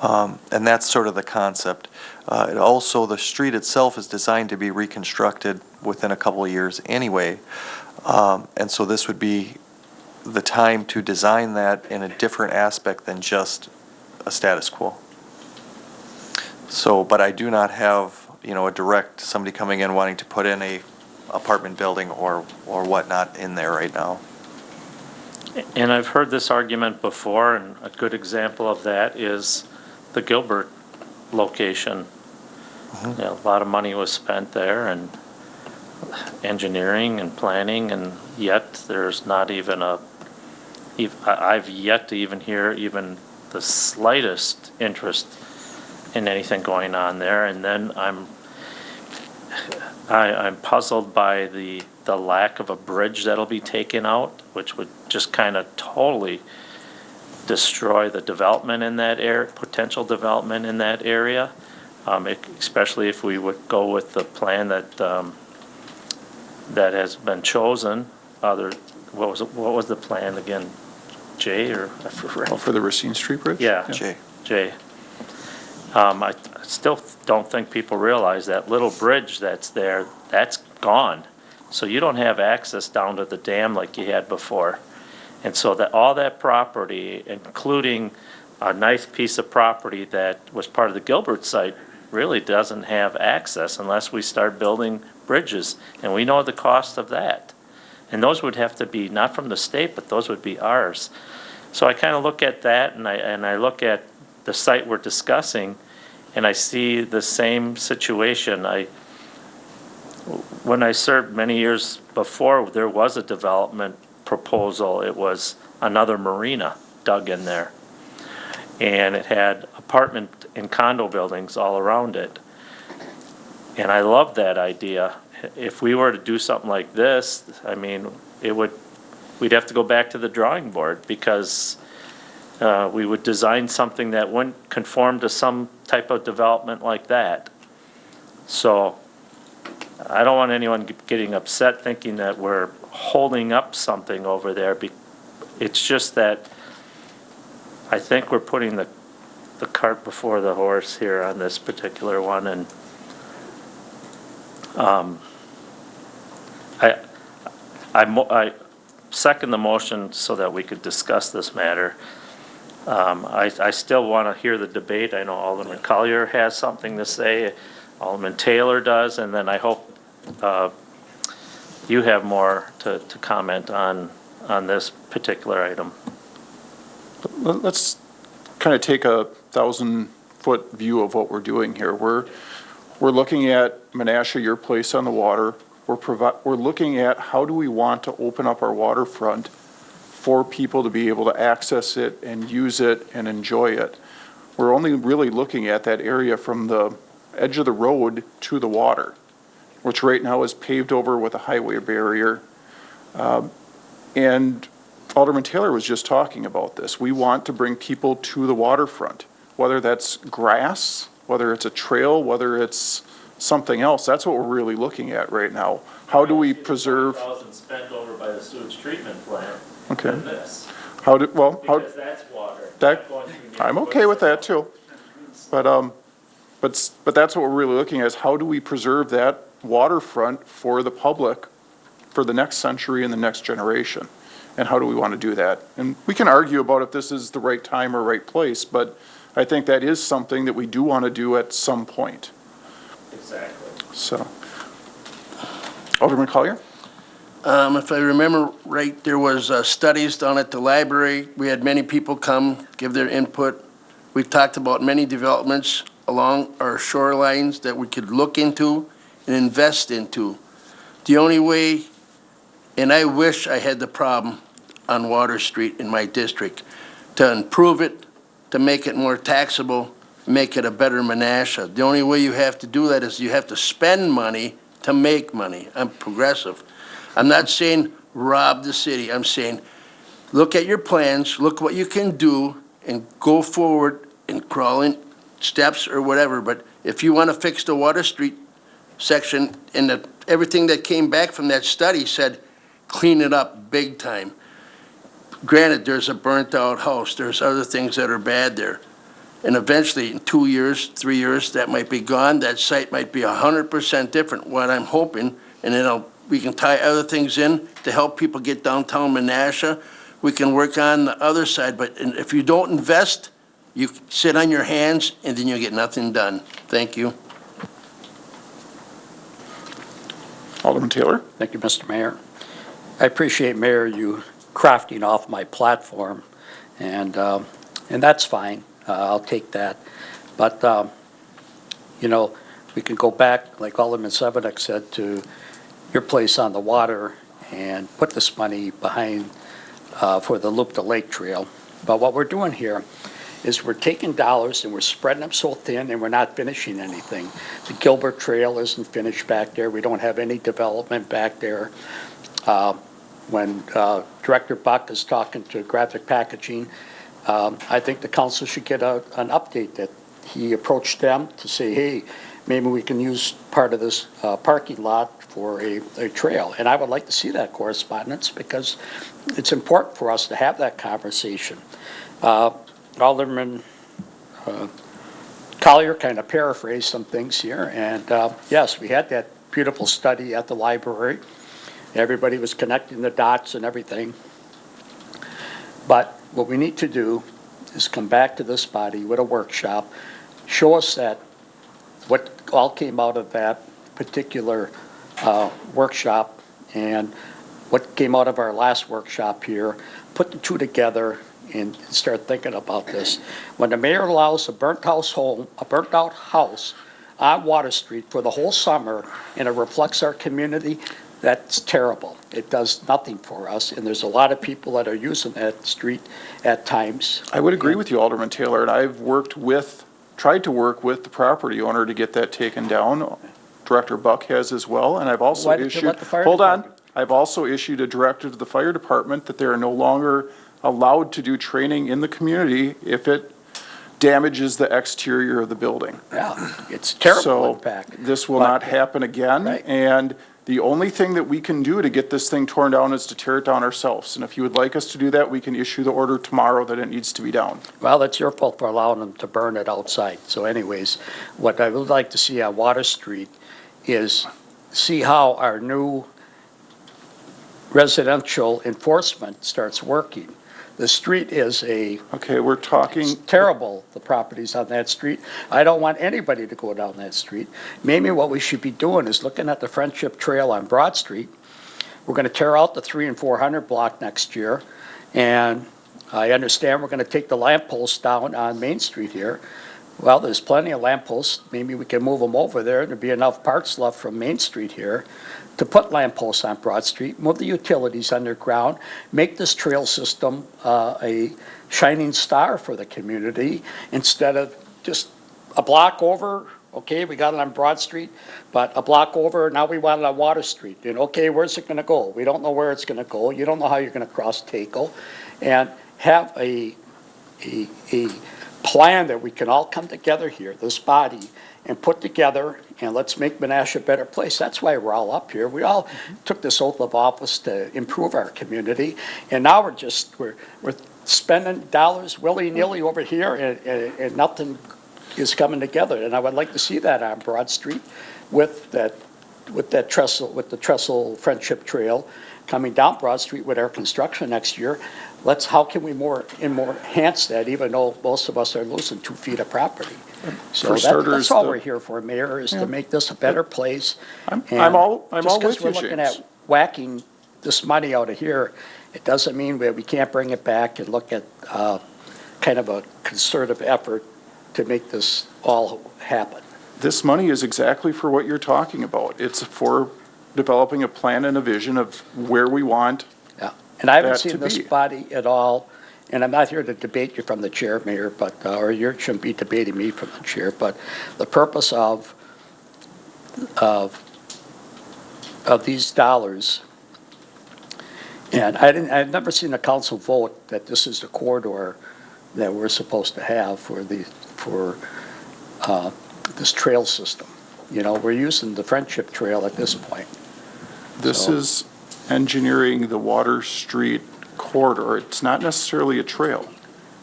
And that's sort of the concept. Also, the street itself is designed to be reconstructed within a couple of years anyway. And so this would be the time to design that in a different aspect than just a status quo. So, but I do not have, a direct somebody coming in wanting to put in a apartment building or whatnot in there right now. And I've heard this argument before, and a good example of that is the Gilbert location. Mm-hmm. A lot of money was spent there, and engineering and planning, and yet there's not even I've yet to even hear even the slightest interest in anything going on there. And then I'm puzzled by the lack of a bridge that'll be taken out, which would just kind of totally destroy the development in that area, potential development in that area, especially if we would go with the plan that that has been chosen. What was the plan again? Jay, or I forgot. Oh, for the Racine Street Bridge? Yeah. Jay. I still don't think people realize that little bridge that's there, that's gone. So you don't have access down to the dam like you had before. And so that all that property, including a nice piece of property that was part of the Gilbert site, really doesn't have access unless we start building bridges. And we know the cost of that. And those would have to be not from the state, but those would be ours. So I kind of look at that, and I look at the site we're discussing, and I see the same situation. When I served many years before, there was a development proposal. It was another marina dug in there, and it had apartment and condo buildings all around it. And I love that idea. If we were to do something like this, I mean, we'd have to go back to the drawing board, because we would design something that wouldn't conform to some type of development like that. So I don't want anyone getting upset thinking that we're holding up something over there. It's just that I think we're putting the cart before the horse here on this particular one. And I second the motion so that we could discuss this matter. I still want to hear the debate. I know Alderman Collier has something to say, Alderman Taylor does, and then I hope you have more to comment on this particular item. Let's kind of take a 1,000-foot view of what we're doing here. We're We're looking at Menasha, your place on the water. We're looking at how do we want to open up our waterfront for people to be able to access it and use it and enjoy it. We're only really looking at that area from the edge of the road to the water, which right now is paved over with a highway barrier. And Alderman Taylor was just talking about this. We want to bring people to the waterfront, whether that's grass, whether it's a trail, whether it's something else. That's what we're really looking at right now. How do we preserve? $1,000 spent over by the sewage treatment plant. Okay. Than this, Because that's water. that, not going through I'm neighborhoods okay with at that all. too. But that's what we're really looking at, is how do we preserve that waterfront for the public for the next century and the next generation? And how do we want to do that? And we can argue about if this is the right time or right place, but I think that is something that we do want to do at some point. Exactly. So, Alderman Collier? If I remember right, there was studies done at the library. We had many people come, give their input. We've talked about many developments along our shorelines that we could look into and invest into. The only way, and I wish I had the problem on Water Street in my district, to improve it, to make it more taxable, make it a better Menasha. The only way you have to do that is you have to spend money to make money. I'm progressive. I'm not saying rob the city. I'm saying look at your plans, look what you can do, and go forward and crawl in steps or whatever. But if you want to fix the Water Street section, and everything that came back from that study said clean it up big time. Granted, there's a burnt-out house. There's other things that are bad there. And eventually, in 2 years, 3 years, that might be gone. That site might be 100% different, what I'm hoping. And then we can tie other things in to help people get downtown Menasha. We can work on the other side, but if you don't invest, you sit on your hands and then you get nothing done. Thank you. Alderman Taylor? Thank you, Mr. Mayor. I appreciate, Mayor, you crafting off my platform, and that's fine. I'll take that. But, we can go back, like Alderman Sevenik said, to your place on the water and put this money behind for the Loop the Lake Trail. But what we're doing here is we're taking dollars and we're spreading them so thin and we're not finishing anything. The Gilbert Trail isn't finished back there. We don't have any development back there. When Director Buck is talking to Graphic Packaging, I think the council should get an update that he approached them to say, hey, maybe we can use part of this parking lot for a trail. And I would like to see that correspondence because it's important for us to have that conversation. Alderman Collier kind of paraphrased some things here. And yes, we had that beautiful study at the library. Everybody was connecting the dots and everything. But what we need to do is come back to this body with a workshop, show us that what all came out of that particular workshop and what came out of our last workshop here, put the two together and start thinking about this. When the mayor allows a burnt out house on Water Street for the whole summer and it reflects our community, that's terrible. It does nothing for us, and there's a lot of people that are using that street at times. I would agree with you, Alderman Taylor, and I've tried to work with the property owner to get that taken down. Director Buck has as well, and I've also Why did you issued, let the fire hold on, department? I've also issued a directive to the fire department that they are no longer allowed to do training in the community if it damages the exterior of the building. Yeah, it's terrible So impact. this will But- not happen again, Right. and the only thing that we can do to get this thing torn down is to tear it down ourselves. And if you would like us to do that, we can issue the order tomorrow that it needs to be down. Well, that's your fault for allowing them to burn it outside. So anyways, what I would like to see on Water Street is see how our new residential enforcement starts working. The street is Okay, we're talking. it's terrible, the properties on that street. I don't want anybody to go down that street. Maybe what we should be doing is looking at the Friendship Trail on Broad Street. We're going to tear out the 300 and 400 block next year. And I understand we're going to take the lamp posts down on Main Street here. Well, there's plenty of lampposts. Maybe we can move them over there. There'd be enough parts left from Main Street here to put lampposts on Broad Street, move the utilities underground, make this trail system a shining star for the community instead of just a block over. Okay, we got it on Broad Street, but a block over, now we want it on Water Street. And okay, where's it gonna go? We don't know where it's gonna go. You don't know how you're gonna cross Taco. And have a plan that we can all come together here, this body, and put together, and let's make Menasha a better place. That's why we're all up here. We all took this oath of office to improve our community, and now we're spending dollars willy-nilly over here, and nothing is coming together. And I would like to see that on Broad Street with the trestle Friendship Trail coming down Broad Street with our construction next year. How can we enhance that, even though most of us are losing 2 feet of property? So For starters, that's all we're here for, Mayor, is to make this a better place. I'm all with you, Just because we're looking James. at whacking this money out of here, it doesn't mean that we can't bring it back and look at kind of a concerted effort to make this all happen. This money is exactly for what you're talking about. It's for developing a plan and a vision of where we want. And I haven't that seen to this be. body at all, and I'm not here to debate you from the chair, Mayor, but, or you shouldn't be debating me from the chair, but the purpose of these dollars, and I've never seen a council vote that this is the corridor that we're supposed to have for this trail system. You know, we're using the Friendship Trail at this point. This is engineering the Water Street corridor. It's not necessarily a trail.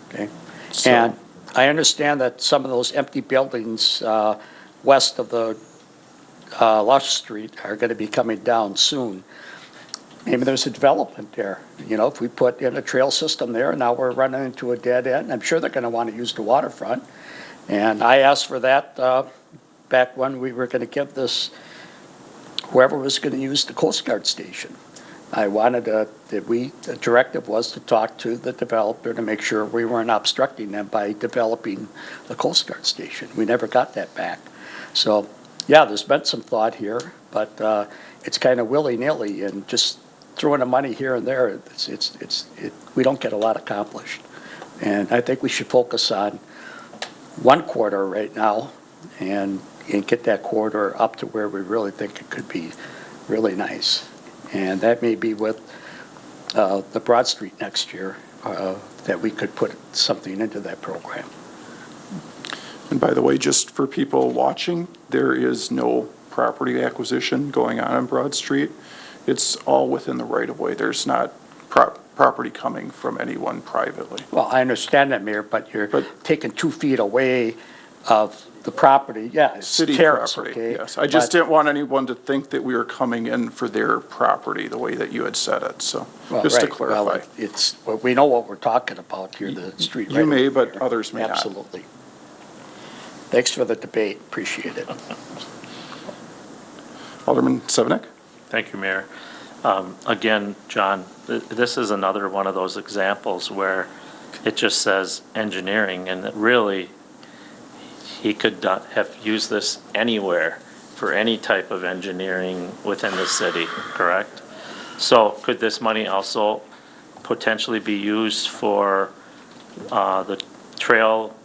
Okay. So- And I understand that some of those empty buildings west of the Lush Street are going to be coming down soon. Maybe there's a development there. You know, if we put in a trail system there, now we're running into a dead end. I'm sure they're going to want to use the waterfront. And I asked for that back when we were going to give this, whoever was going to use the Coast Guard station. I wanted the directive was to talk to the developer to make sure we weren't obstructing them by developing the Coast Guard station. We never got that back. So, yeah, there's been some thought here, but it's kind of willy-nilly and just throwing the money here and there. We don't get a lot accomplished. And I think we should focus on one corridor right now and get that corridor up to where we really think it could be really nice. And that may be with the Broad Street next year, that we could put something into that program. And by the way, just for people watching, there is no property acquisition going on Broad Street. It's all within the right-of-way. There's not property coming from anyone privately. Well, I understand that, Mayor, but you're taking 2 feet away of the property. Yeah, it's City terrace, property, okay? yes. I just But- didn't want anyone to think that we were coming in for their property, the way that you had said it, so, Well, just to right. Well, clarify. we know what we're talking about here, the street. You right may, over but here. others may not. Absolutely. Thanks for the debate, appreciate it. Alderman Sevenick? Thank you, Mayor. Again, John, this is another one of those examples where it just says engineering, and that really, he could have used this anywhere for any type of engineering within the city, correct? So could this money also potentially be used for the trail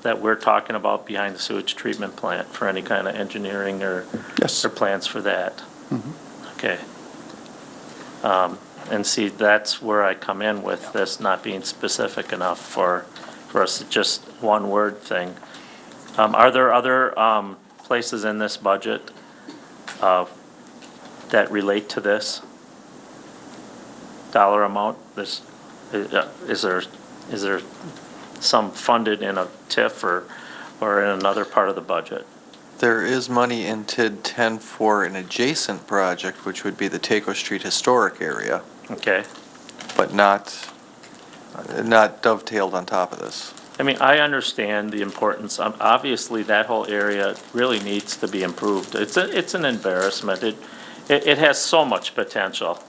that we're talking about behind the sewage treatment plant, for any kind of engineering or Yes. or plans for that? Okay. And see, that's where I come in with this not being specific enough for us to just one-word thing. Are there other places in this budget that relate to this dollar amount? Is there some funded in a TIF or in another part of the budget? There is money in TID 10 for an adjacent project, which would be the Taco Street Historic Area, Okay. but not dovetailed on top of this. I mean, I understand the importance. Obviously, that whole area really needs to be improved. It's an embarrassment. It has so much potential.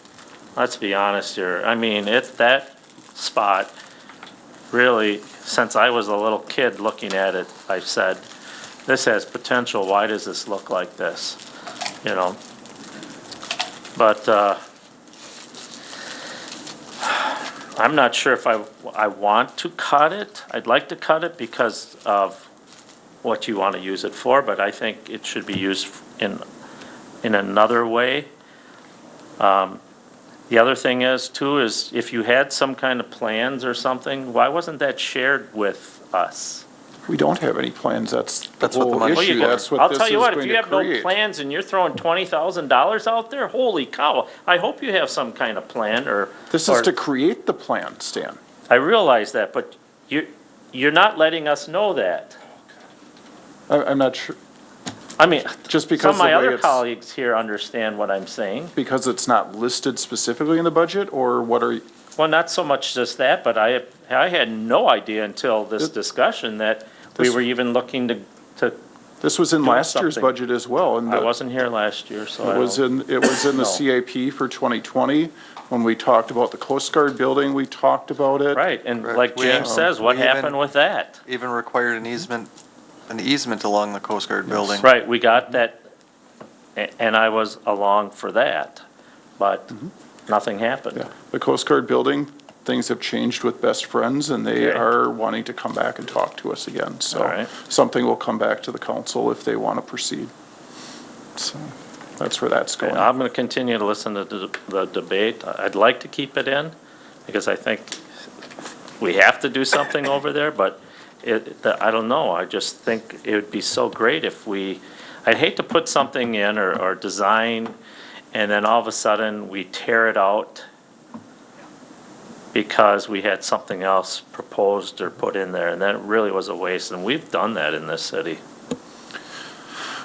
Let's be honest here. I mean, that spot really, since I was a little kid looking at it, I said, this has potential, why does this look like this? You know? But, I'm not sure if I want to cut it. I'd like to cut it because of what you want to use it for, but I think it should be used in another way. The other thing is too, is if you had some kind of plans or something, why wasn't that shared with us? We don't have any plans, that's the That's what the whole money- Well, you issue, go- that's what I'll this tell you is what, if going you to have no create. plans and you're throwing $20,000 out there, holy cow, I hope you have some kind of plan or. This or- is to create the plan, Stan. I realize that, but you're not letting us know that. I'm not sure, I mean, just some because of the my way other it's, colleagues here understand what I'm saying. because it's not listed specifically in the budget, or what are, Well, not so much just that, but I had no idea until this discussion that we This- were even looking to, this was in Doing last year's something. budget as well, and I wasn't here last year, so I it was don't. it was in the No. CIP for 2020, when we talked about the Coast Guard building, we talked about it. Right, and Correct. like We, James says, what we even- happened with that? Even required an easement along the Coast Guard building. Right, we got that, and I was along for that, but nothing happened. Yeah, the Coast Guard building, things have changed with Best Friends, and they Okay. are wanting to come back and talk to us again. All So right. something will come back to the council if they want to proceed. So that's where that's Okay, going. I'm going to continue to listen to the debate. I'd like to keep it in, because I think we have to do something over there, but I don't know, I just think it would be so great if I'd hate to put something in or design, and then all of a sudden we tear it out because we had something else proposed or put in there, and that really was a waste, and we've done that in this city.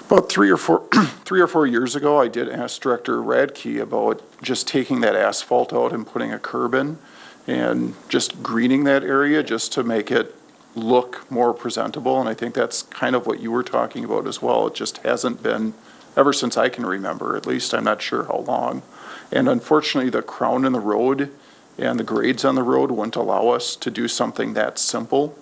About 3 or 4 years ago, I did ask Director Radke about just taking that asphalt out and putting a curb in, and just greening that area just to make it look more presentable, and I think that's kind of what you were talking about as well. It just hasn't been, ever since I can remember, at least, I'm not sure how long. And unfortunately, the crown in the road and the grades on the road wouldn't allow us to do something that simple,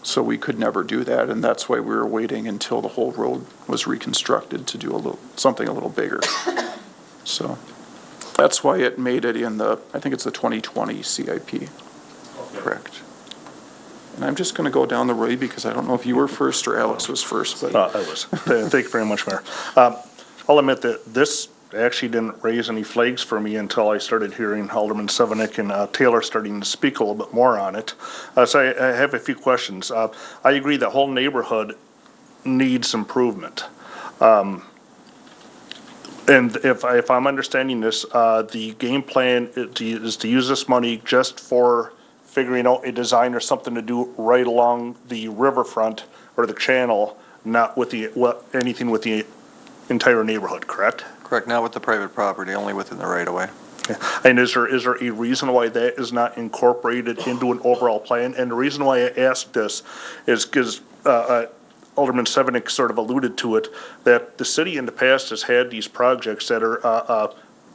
so we could never do that, and that's why we were waiting until the whole road was reconstructed to do something a little bigger. So, that's why it made it in I think it's the 2020 CIP. Correct. And I'm just gonna go down the road because I don't know if you were first or Alex was first, but. I was. Thank you very much, Mayor. I'll admit that this actually didn't raise any flags for me until I started hearing Alderman Sevenick and Taylor starting to speak a little bit more on it. So I have a few questions. I agree the whole neighborhood needs improvement. And if I'm understanding this, the game plan is to use this money just for figuring out a design or something to do right along the riverfront or the channel, not with anything with the entire neighborhood, correct? Correct, not with the private property, only within the right-of-way. And is there a reason why that is not incorporated into an overall plan? And the reason why I ask this is because Alderman Sevenick sort of alluded to it, that the city in the past has had these projects that are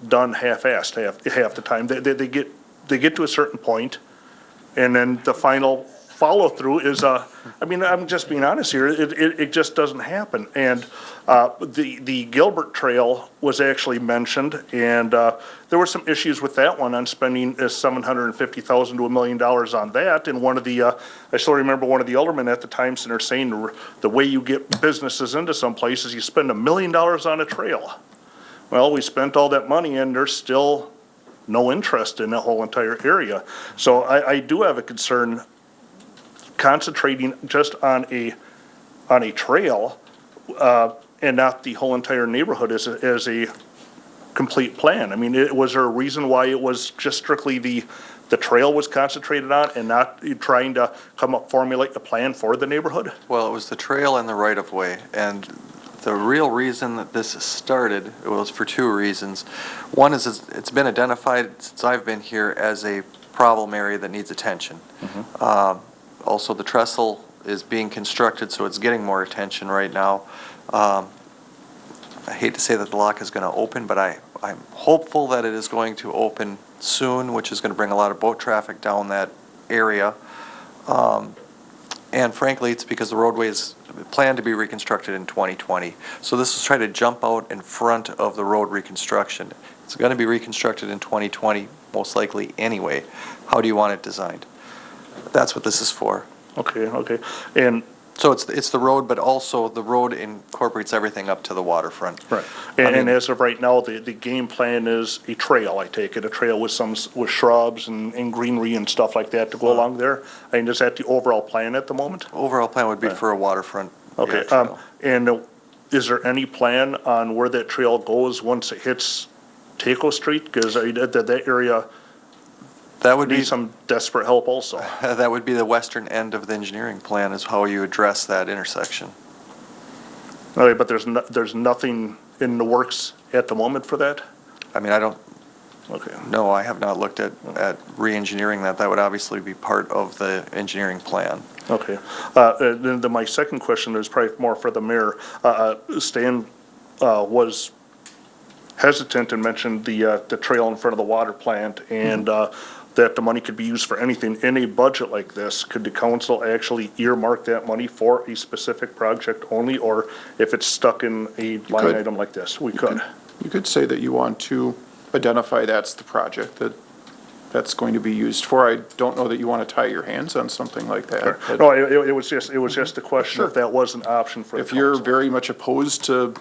done half-assed half the time. They get to a certain point, and then the final follow-through is, I mean, I'm just being honest here, it just doesn't happen. And the Gilbert Trail was actually mentioned, and there were some issues with that one on spending $750,000 to $1 million on that. And I still remember one of the aldermen at the time sitting there saying the way you get businesses into some places, you spend $1 million on a trail. Well, we spent all that money and there's still no interest in the whole entire area. So I do have a concern concentrating just on a trail and not the whole entire neighborhood as a complete plan. I mean, was there a reason why it was just strictly the trail was concentrated on and not trying to formulate a plan for the neighborhood? Well, it was the trail and the right-of-way, and the real reason that this started, it was for two reasons. One is it's been identified since I've been here as a problem area that needs attention. Also, the trestle is being constructed, so it's getting more attention right now. I hate to say that the lock is going to open, but I'm hopeful that it is going to open soon, which is going to bring a lot of boat traffic down that area. And frankly, it's because the roadway is planned to be reconstructed in 2020. So this is trying to jump out in front of the road reconstruction. It's going to be reconstructed in 2020, most likely anyway. How do you want it designed? That's what this is for. Okay, okay. And So it's the road, but also the road incorporates everything up to the waterfront. right. I And mean- as of right now, the game plan is a trail, I take it, a trail with with shrubs and greenery and stuff like that to go along there. I mean, is that the overall plan at the moment? Overall plan would be for a waterfront. Okay, trail. and is there any plan on where that trail goes once it hits Taco Street? Because that area That would be, needs some desperate help also. that would be the western end of the engineering plan, is how you address that intersection. Okay, but there's nothing in the works at the moment for that? I mean, I don't, Okay. no, I have not looked at re-engineering that. That would obviously be part of the engineering plan. Okay. Then my second question is probably more for the mayor. Stan was hesitant and mentioned the trail in front of the water plant and that the money could be used for anything. In a budget like this, could the council actually earmark that money for a specific project only? Or if it's stuck in a line could. item like this, we could? You could say that you want to identify that's the project that's going to be used for. I don't know that you want to tie your hands on something like that. but No, it was just a question if that was an option for the If you're council. very much opposed to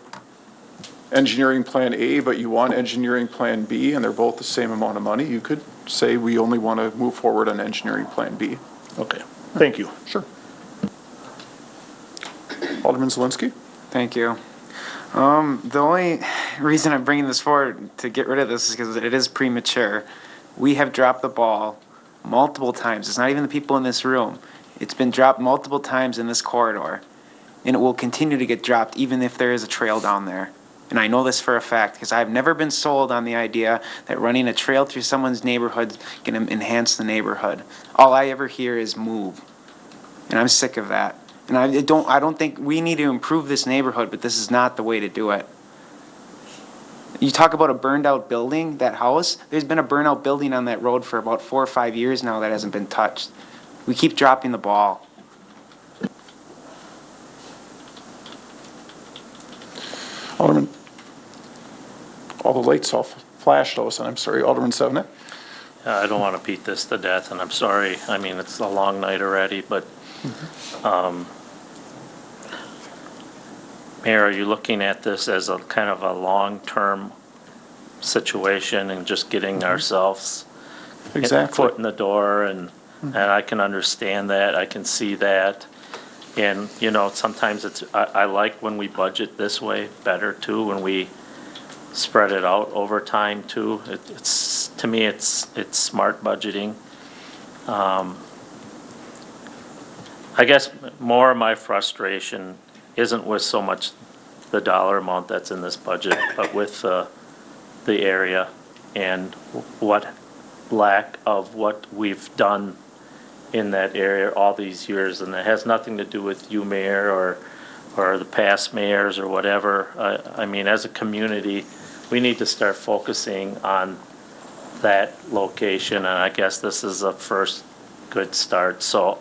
engineering plan A, but you want engineering plan B, and they're both the same amount of money, you could say we only want to move forward on engineering plan B. Okay, thank you. Sure. Alderman Zelinski? Thank you. The only reason I'm bringing this forward to get rid of this is because it is premature. We have dropped the ball multiple times. It's not even the people in this room. It's been dropped multiple times in this corridor, and it will continue to get dropped even if there is a trail down there. And I know this for a fact because I've never been sold on the idea that running a trail through someone's neighborhood can enhance the neighborhood. All I ever hear is move, and I'm sick of that. And I don't think we need to improve this neighborhood, but this is not the way to do it. You talk about a burned out building, that house, there's been a burned out building on that road for about 4 or 5 years now that hasn't been touched. We keep dropping the ball. Alderman, all the lights all flashed, all of a sudden. I'm sorry, Alderman Sevenick? I don't want to beat this to death, and I'm sorry. I mean, it's a long night already, but, Mayor, are you looking at this as a kind of a long-term situation and just getting ourselves Exactly. foot in the door? And I can understand that. I can see that. And, you know, sometimes I like when we budget this way better too, when we spread it out over time too. To me, it's smart budgeting. I guess more of my frustration isn't with so much the dollar amount that's in this budget, but with the area and what lack of what we've done in that area all these years. And it has nothing to do with you, Mayor, or the past mayors or whatever. I mean, as a community, we need to start focusing on that location, and I guess this is a first good start. So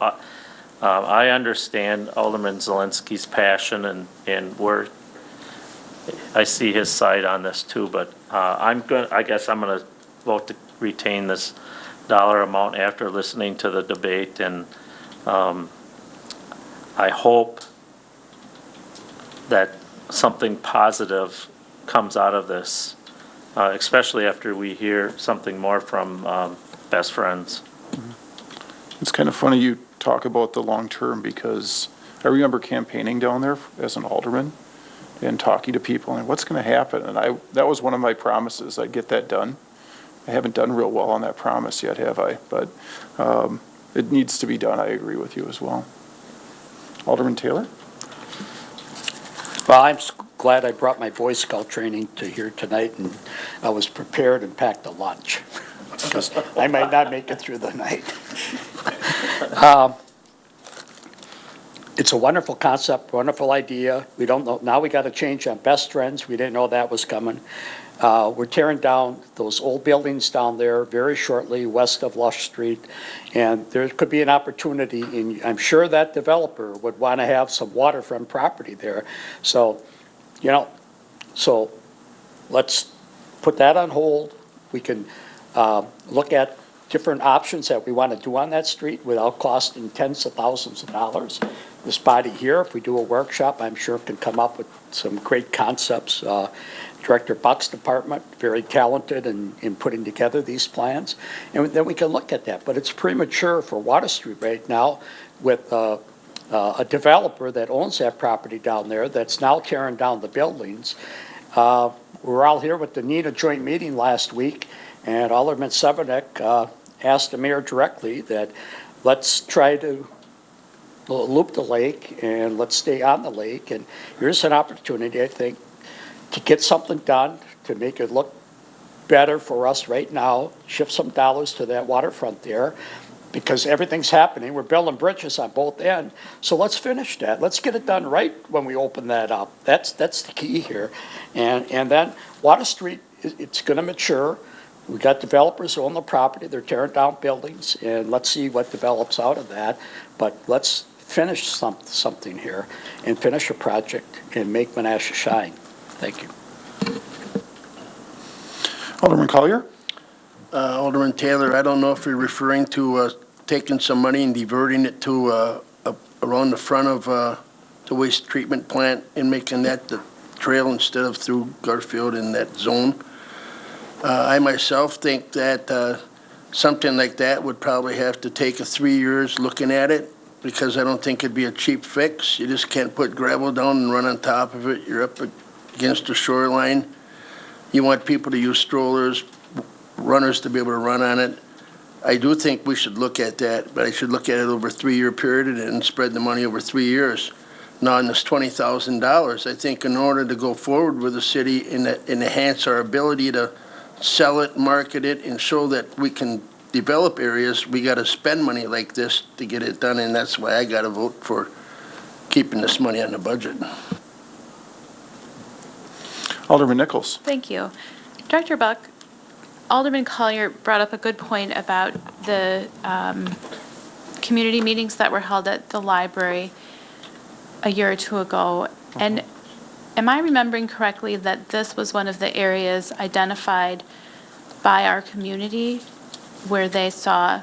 I understand Alderman Zelinski's passion, and I see his side on this too, but I guess I'm gonna vote to retain this dollar amount after listening to the debate, and I hope that something positive comes out of this, especially after we hear something more from Best Friends. It's kind of funny you talk about the long-term because I remember campaigning down there as an alderman and talking to people and what's going to happen. And that was one of my promises. I'd get that done. I haven't done real well on that promise yet, have I? But it needs to be done. I agree with you as well. Alderman Taylor? Well, I'm glad I brought my Boy Scout training to here tonight, and I was prepared and packed a lunch, because I might not make it through the night. It's a wonderful concept, wonderful idea. We don't know, now we got to change on Best Friends. We didn't know that was coming. We're tearing down those old buildings down there very shortly west of Lush Street, and there could be an opportunity, and I'm sure that developer would want to have some waterfront property there. So, so let's put that on hold. We can look at different options that we want to do on that street without costing tens of thousands of dollars. This body here, if we do a workshop, I'm sure can come up with some great concepts. Director Buck's department, very talented in putting together these plans. And then we can look at that. But it's premature for Water Street right now with a developer that owns that property down there that's now tearing down the buildings. We're all here with the NENA joint meeting last week, and Alderman Severnick asked the mayor directly that let's try to loop the lake and let's stay on the lake. And here's an opportunity, I think, to get something done, to make it look better for us right now, shift some dollars to that waterfront there, because everything's happening. We're building bridges on both ends. So let's finish that. Let's get it done right when we open that up. That's the key here. And then Water Street, it's going to mature. We got developers who own the property. They're tearing down buildings, and let's see what develops out of that. But let's finish something here and finish a project and make Menasha shine. Thank you. Alderman Collier? Alderman Taylor, I don't know if you're referring to taking some money and diverting it to around the front of the waste treatment plant and making that the trail instead of through Garfield in that zone. I myself think that something like that would probably have to take 3 years looking at it, because I don't think it'd be a cheap fix. You just can't put gravel down and run on top of it. You're up against the shoreline. You want people to use strollers, runners to be able to run on it. I do think we should look at that, but I should look at it over a 3-year period and spread the money over 3 years. Now, on this $20,000, I think in order to go forward with the city and enhance our ability to sell it, market it, and show that we can develop areas, we got to spend money like this to get it done, and that's why I got to vote for keeping this money on the budget. Alderman Nichols? Thank you. Director Buck, Alderman Collier brought up a good point about the community meetings that were held at the library a year or two ago. And am I remembering correctly that this was one of the areas identified by our community where they saw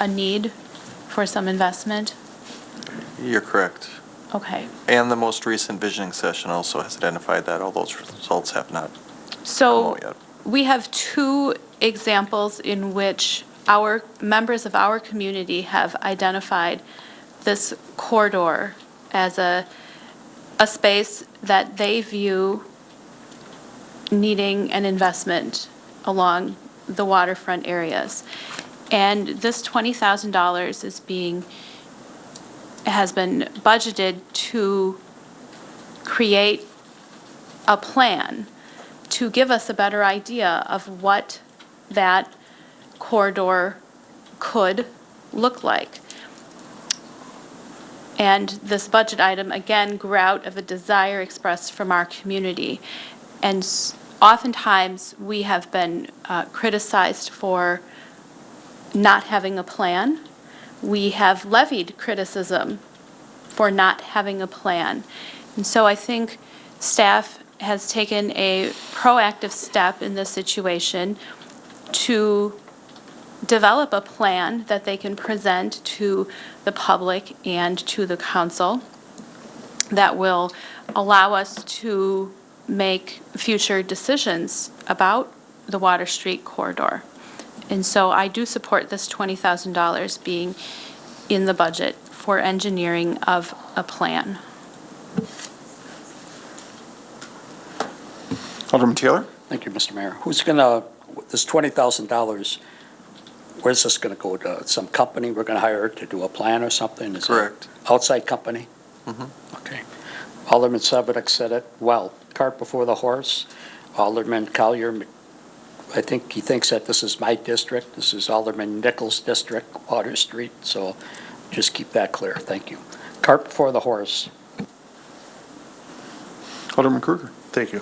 a need for some investment? You're correct. Okay. And the most recent visioning session also has identified that, all those results have not come So out yet. we have two examples in which our members of our community have identified this corridor as a space that they view needing an investment along the waterfront areas. And this $20,000 has been budgeted to create a plan to give us a better idea of what that corridor could look like. And this budget item, again, grew out of a desire expressed from our community. And oftentimes, we have been criticized for not having a plan. We have levied criticism for not having a plan. And so I think staff has taken a proactive step in this situation to develop a plan that they can present to the public and to the council that will allow us to make future decisions about the Water Street corridor. And so I do support this $20,000 being in the budget for engineering of a plan. Alderman Taylor? Thank you, Mr. Mayor. Who's going to, this $20,000, where's this going to go to? Some company we're going to hire to do a plan or something? Is it Correct. Outside company? Mm-hmm. Okay. Alderman Severnick said it well. Cart before the horse. Alderman Collier, I think he thinks that this is my district. This is Alderman Nichols' district, Water Street. So just keep that clear. Thank you. Cart before the horse. Alderman Kruger? Thank you.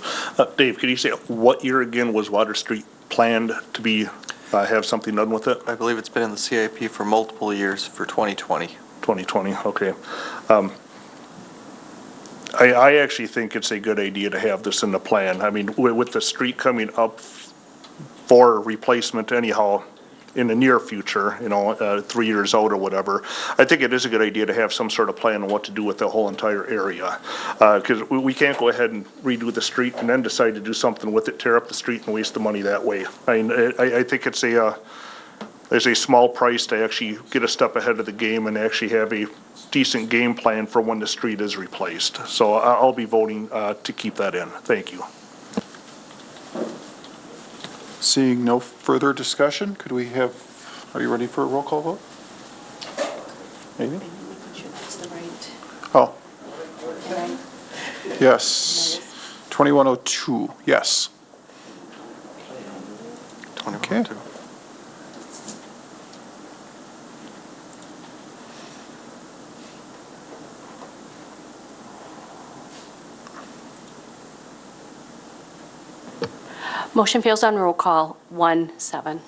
Dave, could you say what year again was Water Street planned to be, have something done with it? I believe it's been in the CIP for multiple years for 2020. 2020, okay. I actually think it's a good idea to have this in the plan. I mean, with the street coming up for replacement anyhow in the near future, 3 years out or whatever, I think it is a good idea to have some sort of plan on what to do with the whole entire area. Because we can't go ahead and redo the street and then decide to do something with it, tear up the street and waste the money that way. I mean, I think it's there's a small price to actually get a step ahead of the game and actually have a decent game plan for when the street is replaced. So I'll be voting to keep that in. Thank you. Seeing no further discussion, are you ready for a roll call vote? Maybe? Oh. Yes. 2102, yes. 2102. Motion fails on roll call, 1-7.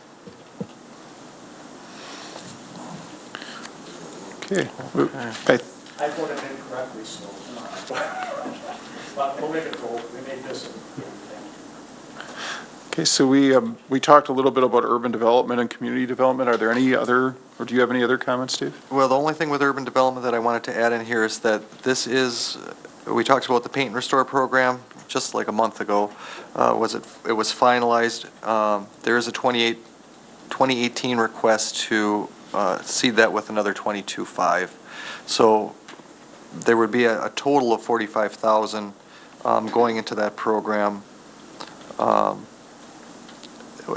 Okay. I voted incorrectly, so. But we'll make it go. We made this. Okay, so we talked a little bit about urban development and community development. Are there any other, or do you have any other comments, Steve? Well, the only thing with urban development that I wanted to add in here is that we talked about the paint and restore program just like a month ago. It was finalized. There is a 2018 request to seed that with another 22.5. So there would be a total of 45,000 going into that program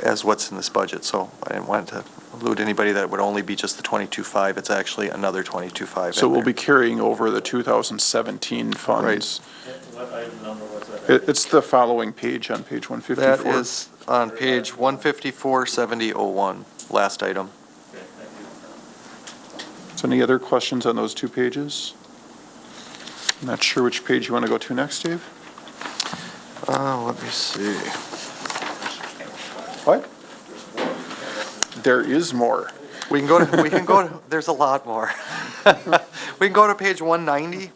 as what's in this budget. So I didn't want to allude anybody that it would only be just the 22.5. It's actually another 22.5. So we'll be carrying over the 2017 funds. What item number was that? It's the following page on page 154. That is on page 154, 7001, last item. Okay, thank you. So any other questions on those two pages? I'm not sure which page you want to go to next, Dave? Let me see. What? There is more. We can go to, there's a lot more. We can go to page 190.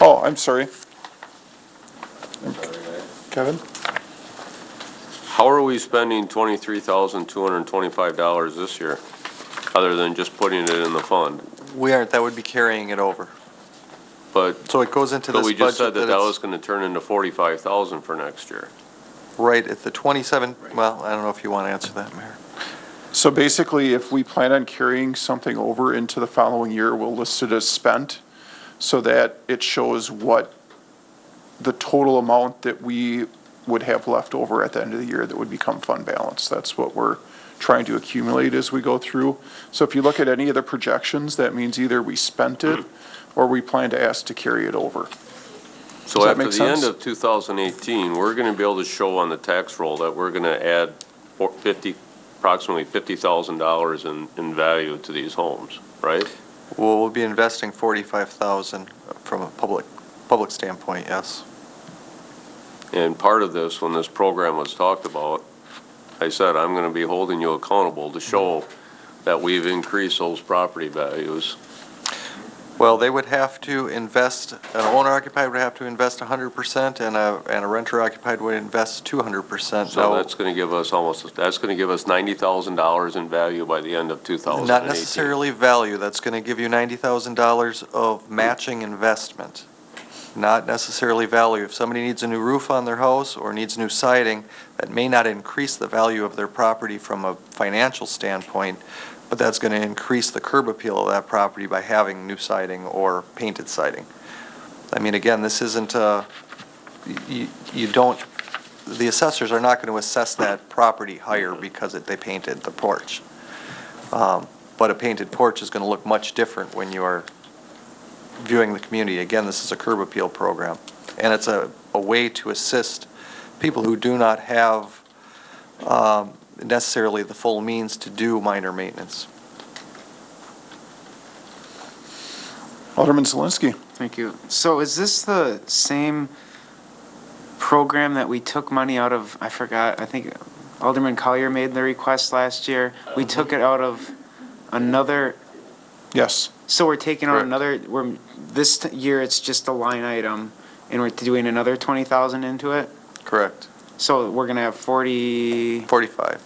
Oh, I'm sorry. Kevin? How are we spending $23,225 this year, other than just putting it in the fund? We aren't, that would be carrying it over. But, So it goes into this but we budget. just said that it's- was gonna turn into 45,000 for next year. Right, at the 27, well, I don't know if you want to answer that, Mayor. So basically, if we plan on carrying something over into the following year, we'll list it as spent so that it shows what the total amount that we would have left over at the end of the year that would become fund balance. That's what we're trying to accumulate as we go through. So if you look at any of the projections, that means either we spent it or we plan to ask to carry it over. So Does that after make the end sense? of 2018, we're gonna be able to show on the tax roll that we're gonna add approximately $50,000 in value to these homes, right? Well, we'll be investing 45,000 from a public standpoint, yes. And part of this, when this program was talked about, I said, I'm gonna be holding you accountable to show that we've increased those property values. Well, they would have to invest, an owner occupied would have to invest 100% and a renter occupied would invest 200%. So that's gonna give us $90,000 in value by the end of 2018. Not necessarily value, that's going to give you $90,000 of matching investment. Not necessarily value. If somebody needs a new roof on their house or needs new siding, that may not increase the value of their property from a financial standpoint, but that's going to increase the curb appeal of that property by having new siding or painted siding. I mean, again, this isn't, the assessors are not going to assess that property higher because they painted the porch. But a painted porch is going to look much different when you are viewing the community. Again, this is a curb appeal program, and it's a way to assist people who do not have necessarily the full means to do minor maintenance. Alderman Zelinski. Thank you. So is this the same program that we took money out of, I forgot, I think Alderman Collier made the request last year. We took it out of another, Yes. so we're taking out Correct. another, year it's just a line item, and we're doing another 20,000 into it? Correct. So we're gonna have 45.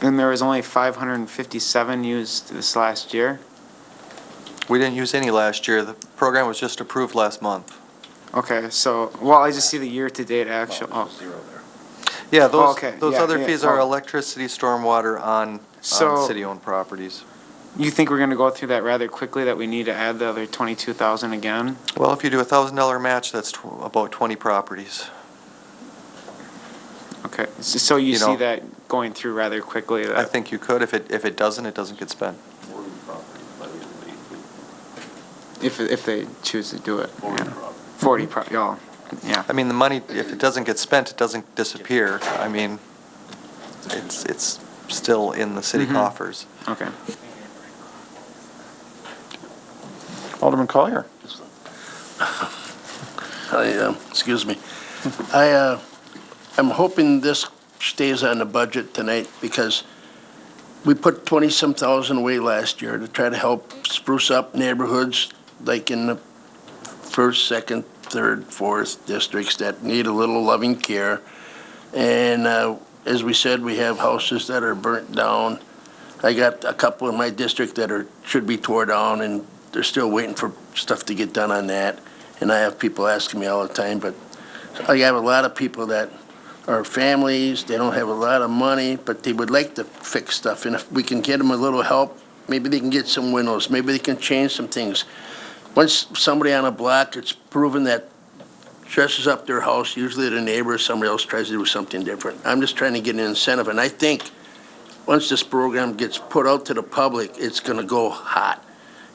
and there was only 557 used this last year? We didn't use any last year. The program was just approved last month. Okay, so, well, I just see the year-to-date actual, Yeah, Oh, okay. those Yeah, other yeah. fees are Oh. electricity, stormwater on So- city-owned properties. You think we're gonna go through that rather quickly, that we need to add the other 22,000 again? Well, if you do a $1,000 match, that's about 20 properties. Okay, so you You see know- that going through rather quickly? I think you could. If it doesn't, it doesn't get spent. If they choose to do it. 40, yeah. I mean, the money, if it doesn't get spent, it doesn't disappear. I mean, it's still in the city coffers. Okay. Alderman Collier. Excuse me. I'm hoping this stays on the budget tonight because we put 20-some thousand away last year to try to help spruce up neighborhoods like in the first, second, third, fourth districts that need a little loving care. And as we said, we have houses that are burnt down. I got a couple in my district that should be tore down, and they're still waiting for stuff to get done on that. And I have people asking me all the time, but I have a lot of people that are families, they don't have a lot of money, but they would like to fix stuff. And if we can get them a little help, maybe they can get some windows, maybe they can change some things. Once somebody on a block, it's proven that dresses up their house, usually the neighbor or somebody else tries to do something different. I'm just trying to get an incentive, and I think once this program gets put out to the public, it's gonna go hot,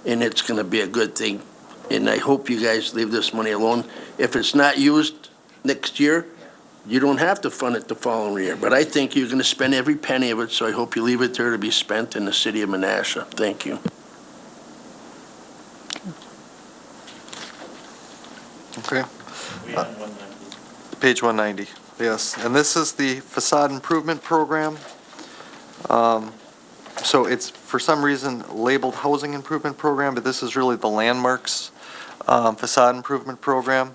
and it's gonna be a good thing. And I hope you guys leave this money alone. If it's not used next year, you don't have to fund it the following year. But I think you're gonna spend every penny of it, so I hope you leave it there to be spent in the city of Menasha. Thank you. Okay. Page 190, yes. And this is the facade improvement program. So it's, for some reason, labeled housing improvement program, but this is really the Landmarks facade improvement program.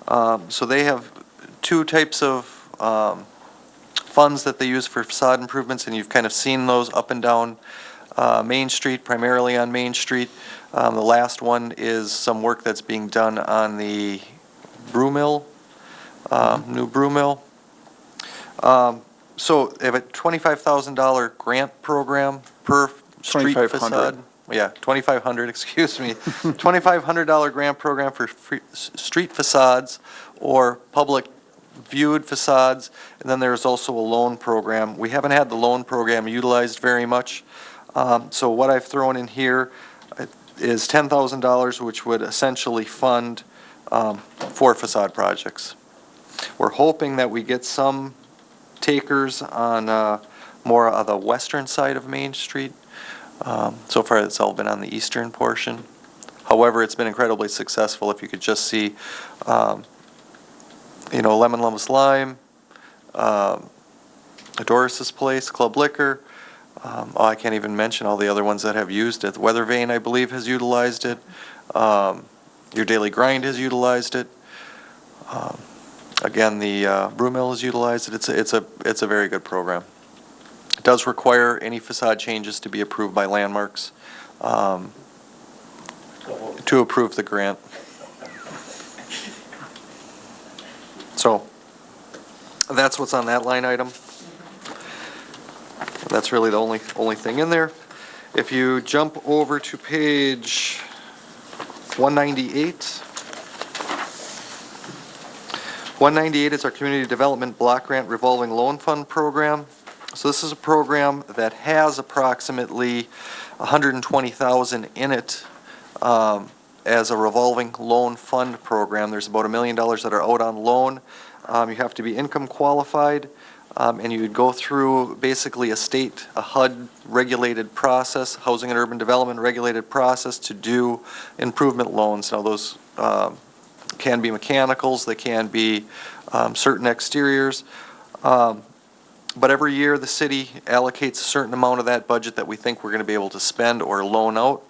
So they have two types of funds that they use for facade improvements, and you've kind of seen those up and down Main Street, primarily on Main Street. The last one is some work that's being done on the brew mill, new brew mill. So they have a $25,000 grant program per street 2,500. facade. Yeah, 2,500, excuse me. $2,500 grant program for street facades or public viewed facades. And then there's also a loan program. We haven't had the loan program utilized very much. So what I've thrown in here is $10,000, which would essentially fund 4 facade projects. We're hoping that we get some takers on more of the western side of Main Street. So far, it's all been on the eastern portion. However, it's been incredibly successful. If you could just see, Lemon Lummus Lime, Doris's Place, Club Liquor. I can't even mention all the other ones that have used it. Weather Vane, I believe, has utilized it. Your Daily Grind has utilized it. Again, the brew mill has utilized it. It's a very good program. It does require any facade changes to be approved by Landmarks to approve the grant. So that's what's on that line item. That's really the only thing in there. If you jump over to page 198. 198 is our Community Development Block Grant Revolving Loan Fund Program. So this is a program that has approximately $120,000 in it as a revolving loan fund program. There's about $1 million that are out on loan. You have to be income qualified, and you would go through basically a HUD regulated process, Housing and Urban Development regulated process, to do improvement loans. Now those can be mechanicals, they can be certain exteriors. But every year, the city allocates a certain amount of that budget that we think we're going to be able to spend or loan out.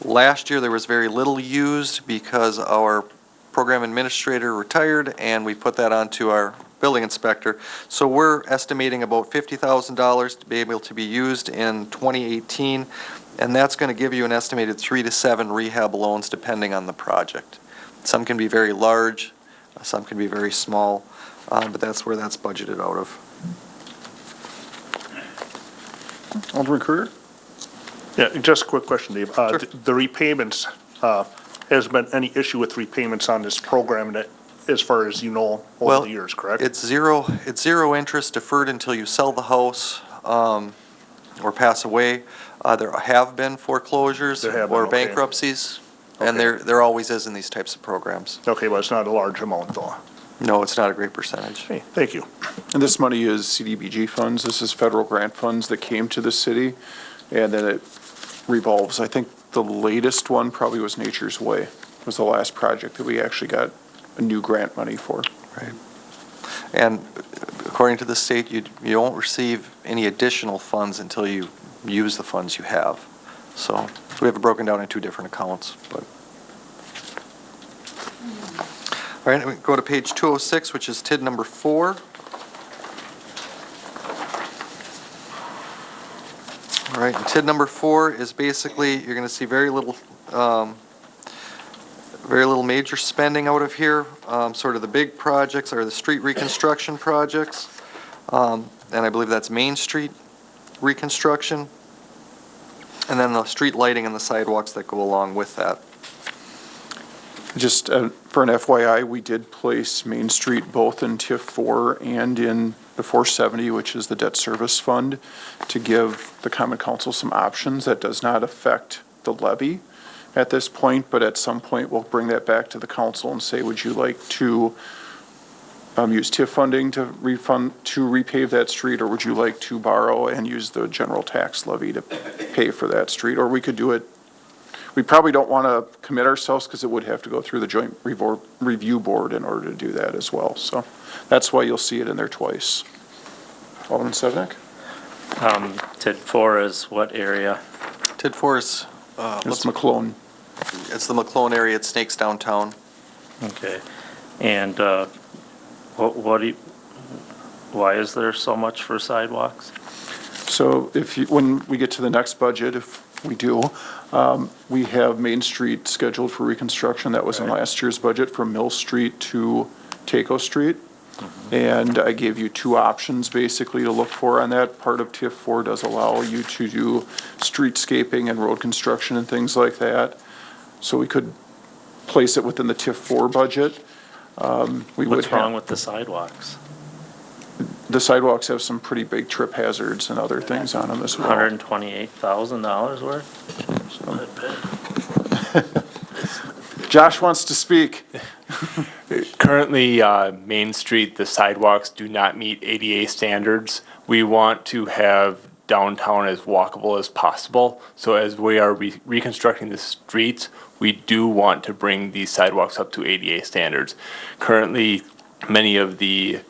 Last year, there was very little used because our program administrator retired, and we put that onto our building inspector. So we're estimating about $50,000 to be able to be used in 2018, and that's going to give you an estimated 3 to 7 rehab loans depending on the project. Some can be very large, some can be very small, but that's where that's budgeted out of. Alderman Kruger? Yeah, just a quick question, Dave. The repayments, has been any issue with repayments on this program that, as far as you know, over the years, correct? It's zero interest deferred until you sell the house or pass away. There have been foreclosures or bankruptcies, and there always is in these types of programs. Okay, but it's not a large amount, though. No, it's not a great percentage. Hey, thank you. And this money is CDBG funds. This is federal grant funds that came to the city, and then it revolves. I think the latest one probably was Nature's Way, was the last project that we actually got a new grant money for. Right. And according to the state, you don't receive any additional funds until you use the funds you have. So we have it broken down in 2 different accounts. But all right, we go to page 206, which is TID number 4. All right, and TID number 4 is basically, you're going to see very little major spending out of here. Sort of the big projects are the street reconstruction projects, and I believe that's Main Street reconstruction, and then the street lighting and the sidewalks that go along with that. Just for an FYI, we did place Main Street both in TIF 4 and in the 470, which is the debt service fund, to give the Common Council some options. That does not affect the levy at this point, but at some point, we'll bring that back to the council and say, would you like to use TIF funding to repave that street, or would you like to borrow and use the general tax levy to pay for that street? Or we could do it. We probably don't want to commit ourselves because it would have to go through the joint review board in order to do that as well. So that's why you'll see it in there twice. Alderman Sevenick? TID 4 is what area? TID 4 is It's McClone. It's the McClone area. It snakes downtown. Okay. And why is there so much for sidewalks? So when we get to the next budget, if we do, we have Main Street scheduled for reconstruction. That was in last year's budget from Mill Street to Taco Street. And I gave you 2 options basically to look for on that. Part of TIF 4 does allow you to do streetscaping and road construction and things like that. So we could place it within the TIF 4 budget. What's wrong with the sidewalks? The sidewalks have some pretty big trip hazards and other things on them as well. $128,000 worth? Josh wants to speak. Currently, Main Street, the sidewalks do not meet ADA standards. We want to have downtown as walkable as possible. So as we are reconstructing the streets, we do want to bring these sidewalks up to ADA standards. Currently, many of the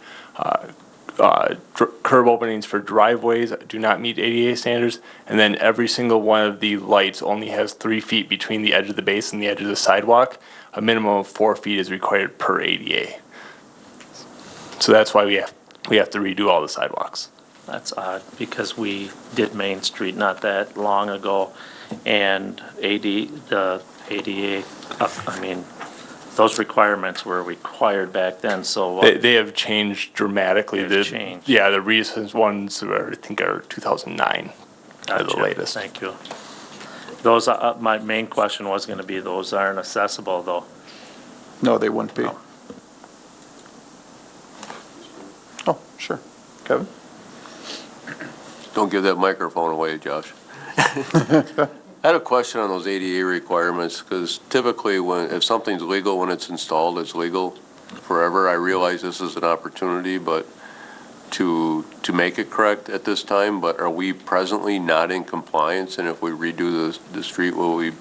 curb openings for driveways do not meet ADA standards, and then every single one of the lights only has 3 feet between the edge of the base and the edge of the sidewalk. A minimum of 4 feet is required per ADA. So that's why we have to redo all the sidewalks. That's odd, because we did Main Street not that long ago, and the ADA, those requirements were required back then, so. They have changed dramatically. They've changed. Yeah, the recent ones I think are 2009 are the latest. Thank you. Those, my main question was gonna be, those aren't accessible though. No, they wouldn't be. Oh, sure. Kevin? Don't give that microphone away, Josh. I had a question on those ADA requirements, because typically if something's legal when it's installed, it's legal forever. I realize this is an opportunity, but to make it correct at this time, but are we presently not in compliance? And if we redo the street, will we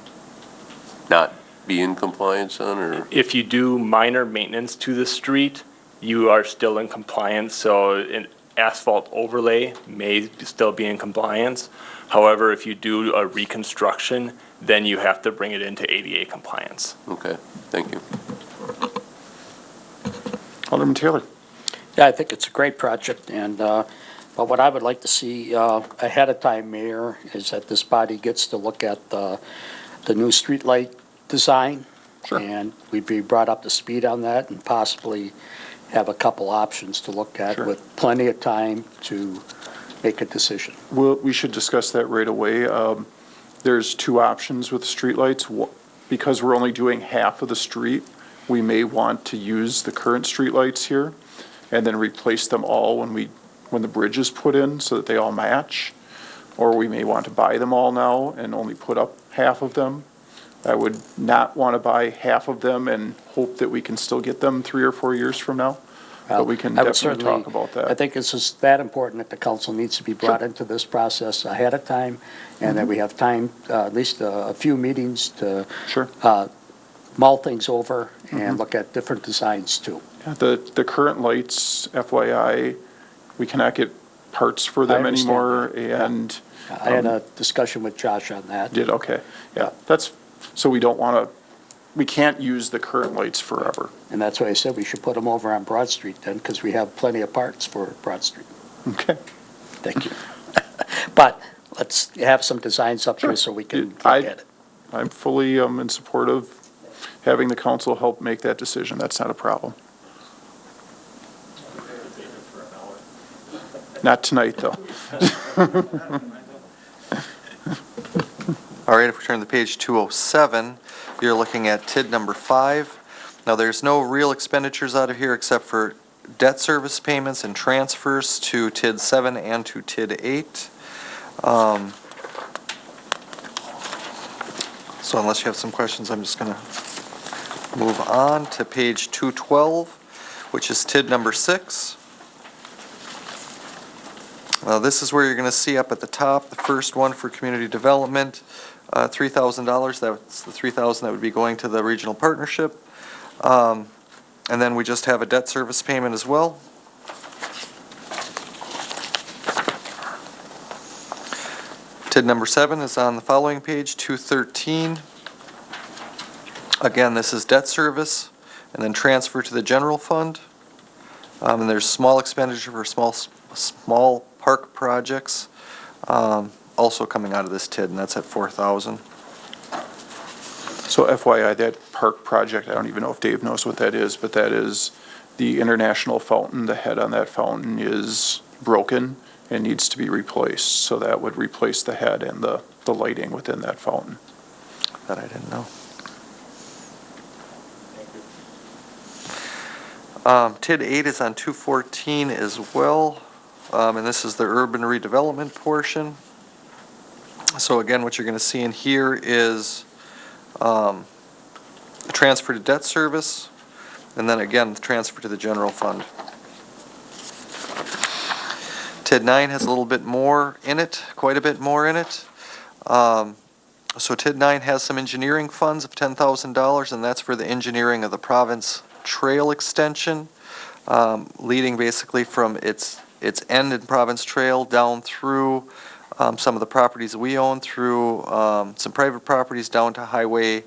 not be in compliance then, or? If you do minor maintenance to the street, you are still in compliance, so an asphalt overlay may still be in compliance. However, if you do a reconstruction, then you have to bring it into ADA compliance. Okay, thank you. Alderman Taylor. Yeah, I think it's a great project, and, but what I would like to see ahead of time, Mayor, is that this body gets to look at the new streetlight design. Sure. And we'd be brought up to speed on that and possibly have a couple options to look at Sure. with plenty of time to make a decision. We should discuss that right away. There's two options with streetlights. Because we're only doing half of the street, we may want to use the current streetlights here and then replace them all when the bridge is put in so that they all match. Or we may want to buy them all now and only put up half of them. I would not want to buy half of them and hope that we can still get them 3 or 4 years from now. But we can I would definitely certainly- talk about that. I think this is that important that the council needs to be brought into this process ahead of time, and that we have time, at least a few meetings to Sure. mull things over Mm-hmm. and look at different designs too. The current lights, FYI, we cannot get parts for them understand anymore, that, yeah. and I had a discussion with Josh on that. did, okay. Yeah, so we don't want to, we can't use the current lights forever. And that's why I said we should put them over on Broad Street then, because we have plenty of parts for Broad Street. Okay. Thank you. But let's have some designs up here so we can look at it. I'm fully in support of having the council help make that decision. That's not a problem. Not tonight, though. All right, if we turn to page 207, you're looking at TID number 5. Now, there's no real expenditures out of here except for debt service payments and transfers to TID 7 and to TID 8. So unless you have some questions, I'm just going to move on to page 212, which is TID number 6. Now, this is where you're going to see up at the top, the first one for community development, $3,000. That's the $3,000 that would be going to the regional partnership. And then we just have a debt service payment as well. TID number 7 is on the following page, 213. Again, this is debt service and then transfer to the general fund. And there's small expenditure for small park projects, also coming out of this TID, and that's at $4,000. So FYI, that park project, I don't even know if Dave knows what that is, but that is the international fountain. The head on that fountain is broken and needs to be replaced. So that would replace the head and the lighting within that fountain. That I didn't know. TID 8 is on 214 as well, and this is the urban redevelopment portion. So again, what you're going to see in here is a transfer to debt service, and then again, the transfer to the general fund. TID 9 has a little bit more in it, quite a bit more in it. So TID 9 has some engineering funds of $10,000, and that's for the engineering of the Province Trail extension, leading basically from its end in Province Trail down through some of the properties we own, through some private properties down to Highway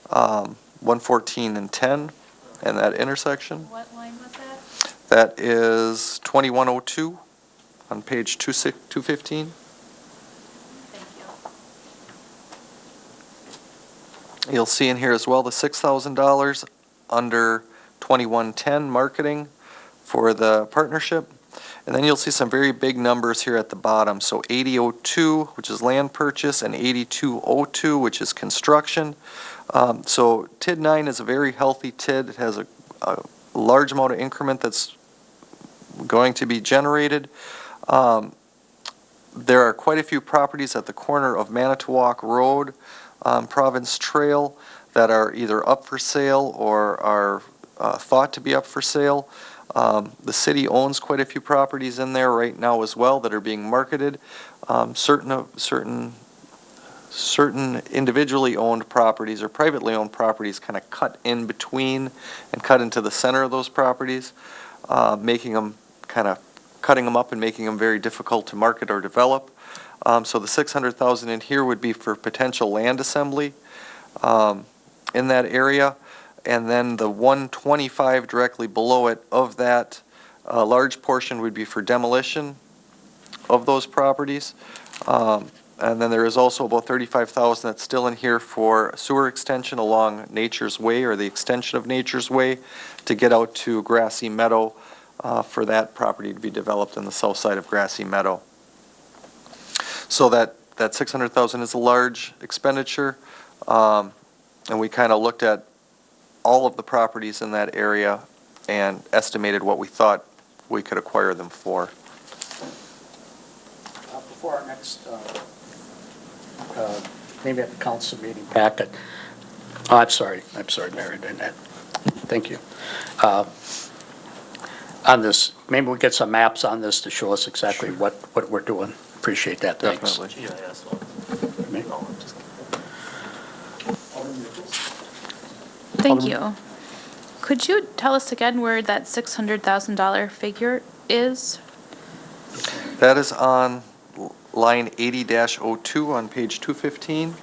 114 and 10 and that intersection. What line was that? That is 2102 on page 215. Thank you. You'll see in here as well the $6,000 under 2110 marketing for the partnership. And then you'll see some very big numbers here at the bottom. So 8002, which is land purchase, and 8202, which is construction. So TID 9 is a very healthy TID. It has a large amount of increment that's going to be generated. There are quite a few properties at the corner of Manitowoc Road, Province Trail, that are either up for sale or are thought to be up for sale. The city owns quite a few properties in there right now as well that are being marketed. Certain certain individually owned properties or privately owned properties kind of cut in between and cut into the center of those properties, making them cutting them up and making them very difficult to market or develop. So the 600,000 in here would be for potential land assembly in that area. And then the 125 directly below it, of that, a large portion would be for demolition of those properties. And then there is also about 35,000 that's still in here for sewer extension along Nature's Way, or the extension of Nature's Way, to get out to Grassy Meadow, for that property to be developed on the south side of Grassy Meadow. So that 600,000 is a large expenditure, and we kind of looked at all of the properties in that area and estimated what we thought we could acquire them for. Before our next, maybe at the council meeting packet. Oh, I'm sorry, Mary, thank you. On this, maybe we get some maps on this to show us exactly what we're doing. Appreciate that, thanks. Definitely. Thank you. Could you tell us again where that $600,000 figure is? That is on line 80-02 on page 215.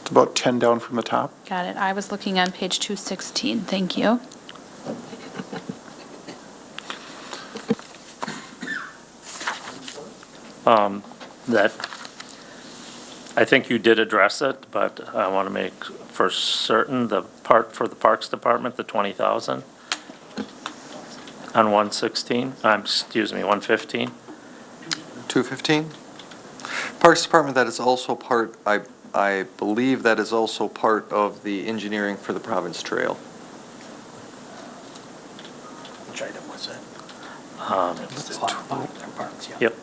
It's about 10 down from the top. Got it. I was looking on page 216. Thank you. That, I think you did address it, but I want to make for certain the part for the Parks Department, the 20,000 on 116, excuse me, 115. 215. Parks Department, that is also part, I believe that is also part of the engineering for the Province Trail. Which item was that? Yep.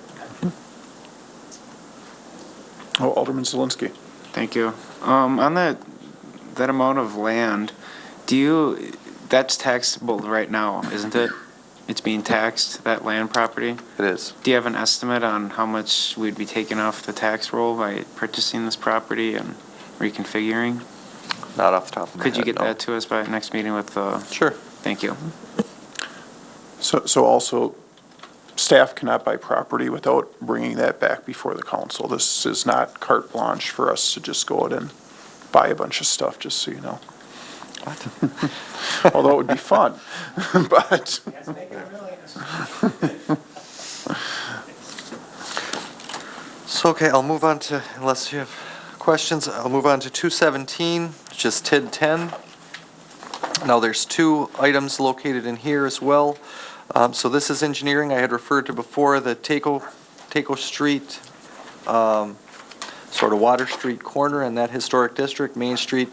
Oh, Alderman Zelinski. Thank you. On that amount of land, that's taxable right now, isn't it? It's being taxed, that land property? It is. Do you have an estimate on how much we'd be taking off the tax roll by purchasing this property and reconfiguring? Not off the top of my head, Could you get no. that to us by next meeting with the? Sure. Thank you. So also, staff cannot buy property without bringing that back before the council. This is not carte blanche for us to just go out and buy a bunch of stuff, just so you know. Although it would be fun, but. So, okay, I'll move on to, unless you have questions, I'll move on to 217, which is TID 10. Now, there's two items located in here as well. So this is engineering. I had referred to before the Taco Street, sort of Water Street corner in that historic district, Main Street,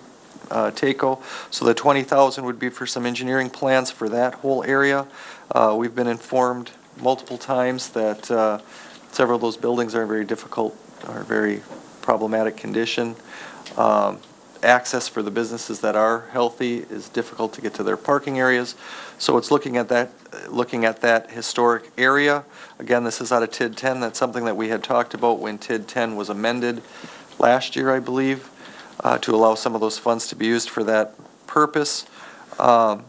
Taco. So the 20,000 would be for some engineering plans for that whole area. We've been informed multiple times that several of those buildings are in very difficult, or very problematic condition. Access for the businesses that are healthy is difficult to get to their parking areas. So it's looking at that historic area. Again, this is out of TID 10. That's something that we had talked about when TID 10 was amended last year, I believe, to allow some of those funds to be used for that purpose. And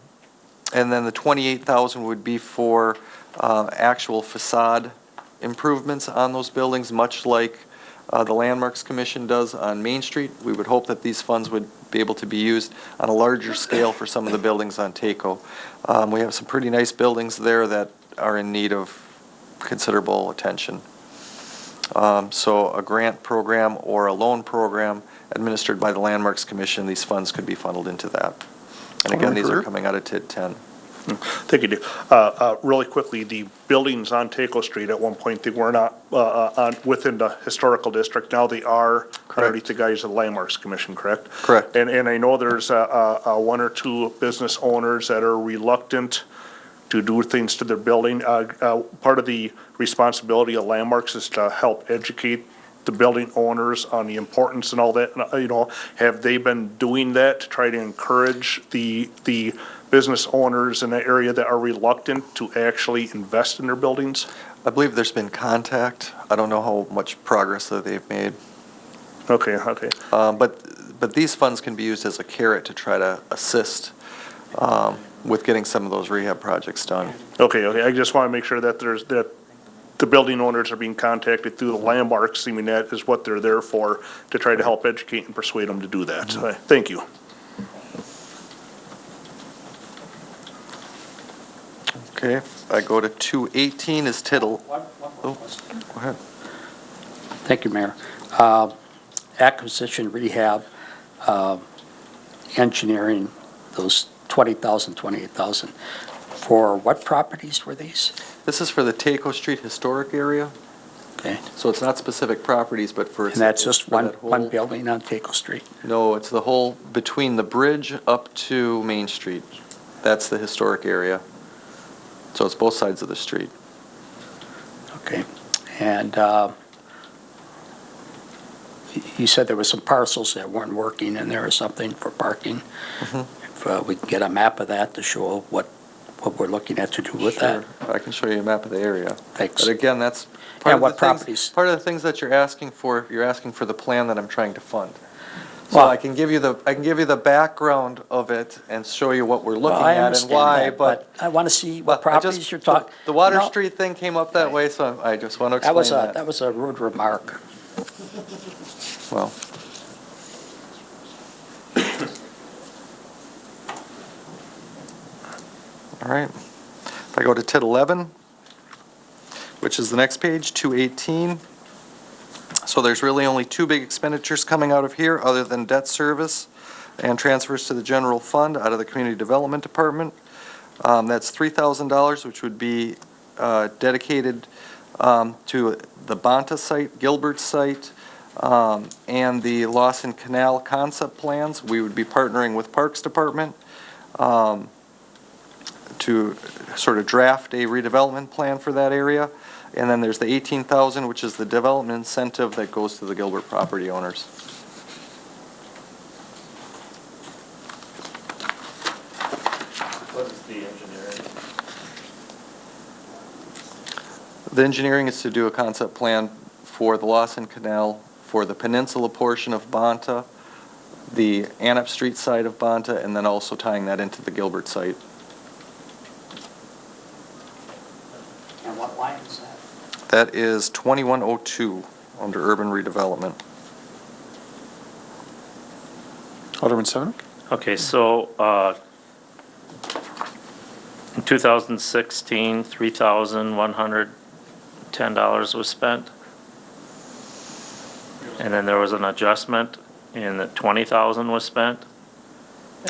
then the 28,000 would be for actual facade improvements on those buildings, much like the Landmarks Commission does on Main Street. We would hope that these funds would be able to be used on a larger scale for some of the buildings on Taco. We have some pretty nice buildings there that are in need of considerable attention. So a grant program or a loan program administered by the Landmarks Commission, these funds could be funneled into that. And again, these are coming out of TID 10. Thank you, Dave. Really quickly, the buildings on Taco Street, at one point, they were not within the historical district. Now they are, underneath the guise of the Landmarks Commission, correct? Correct. And I know there's one or two business owners that are reluctant to do things to their building. Part of the responsibility of Landmarks is to help educate the building owners on the importance and all that. Have they been doing that to try to encourage the business owners in that area that are reluctant to actually invest in their buildings? I believe there's been contact. I don't know how much progress that they've made. Okay, okay. But these funds can be used as a carrot to try to assist with getting some of those rehab projects done. Okay, I just want to make sure that that the building owners are being contacted through the landmarks. I mean, that is what they're there for, to try to help educate and persuade them to do that. Thank you. Okay, I go to 218 is Tittle. Oh, go ahead. Thank you, Mayor. Acquisition, rehab, engineering, those 20,000, 28,000. For what properties were these? This is for the Taco Street Historic Area. Okay. So it's not specific properties, but for. And that's just for one that whole- building on Taco Street? No, it's the whole, between the bridge up to Main Street. That's the historic area. So it's both sides of the street. Okay. And you said there were some parcels that weren't working in there or something for parking. If we can get a map of that to show what we're looking at to do with that. Sure, I can show you a map of the area. Thanks. But again, that's And what properties? Part of the things that you're asking for the plan that I'm trying to fund. So Well- I can give you the background of it and show you what we're looking Well, I at and understand why, that, but. I want to see Well, what I just- properties you're talking. The Water No, Street thing came up that way, so I just want to That explain was that. that was a rude remark. Well. All right. If I go to TID 11, which is the next page, 218. So there's really only two big expenditures coming out of here, other than debt service and transfers to the general fund out of the Community Development Department. That's $3,000, which would be dedicated to the Bonta site, Gilbert site, and the Lawson Canal concept plans. We would be partnering with Parks Department to sort of draft a redevelopment plan for that area. And then there's the $18,000, which is the development incentive that goes to the Gilbert property owners. What is the engineering? The engineering is to do a concept plan for the Lawson Canal, for the peninsula portion of Bonta, the Annap Street side of Bonta, and then also tying that into the Gilbert site. And what line is that? That is 2102 under urban redevelopment. Alderman Sevenick? Okay, so, in 2016, $3,110 was spent. And then there was an adjustment in that 20,000 was spent.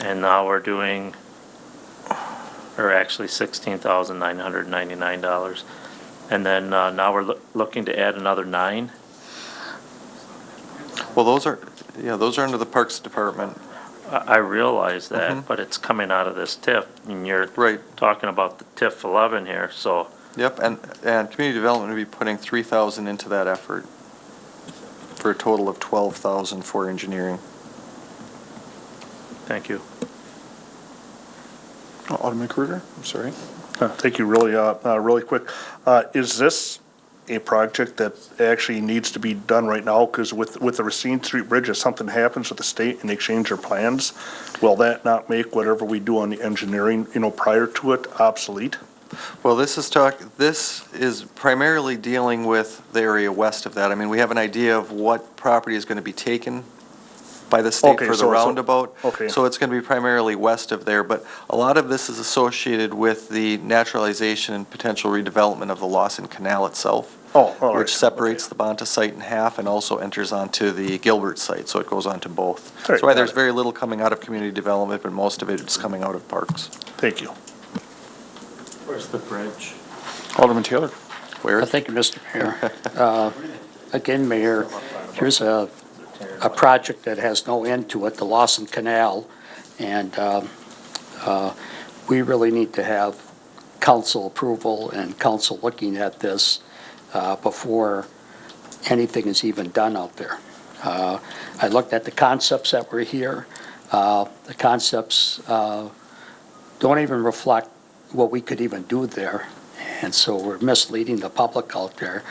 And now we're doing, or actually $16,999. And then, now we're looking to add another 9. Well, those are under the Parks Department. I realize that, Mhm. but it's coming out of this TIF, and you're Right. talking about the TIF 11 here, so, Yep, and community development would be putting 3,000 into that effort for a total of 12,000 for engineering. thank you. Alderman Kruger, I'm sorry. Thank you, really quick. Is this a project that actually needs to be done right now? Because with the Racine Street Bridge, if something happens with the state and they change their plans, will that not make whatever we do on the engineering, prior to it obsolete? Well, this is primarily dealing with the area west of that. I mean, we have an idea of what property is going to be taken by the state Okay, for the so- roundabout. okay. So it's going to be primarily west of there, but a lot of this is associated with the naturalization and potential redevelopment of the Lawson Canal itself. Oh, all right. Which separates the Bonta site in half and also enters onto the Gilbert site, so it goes onto both. All right, That's why got there's it. very little coming out of community development, but most of it is coming out of parks. Thank you. Where's the bridge? Alderman Taylor? Where? Thank you, Mr. Mayor. Again, Mayor, here's a project that has no end to it, the Lawson Canal, and we really need to have council approval and council looking at this before anything is even done out there. I looked at the concepts that were here. The concepts don't even reflect what we could even do there. And so we're misleading the public out there.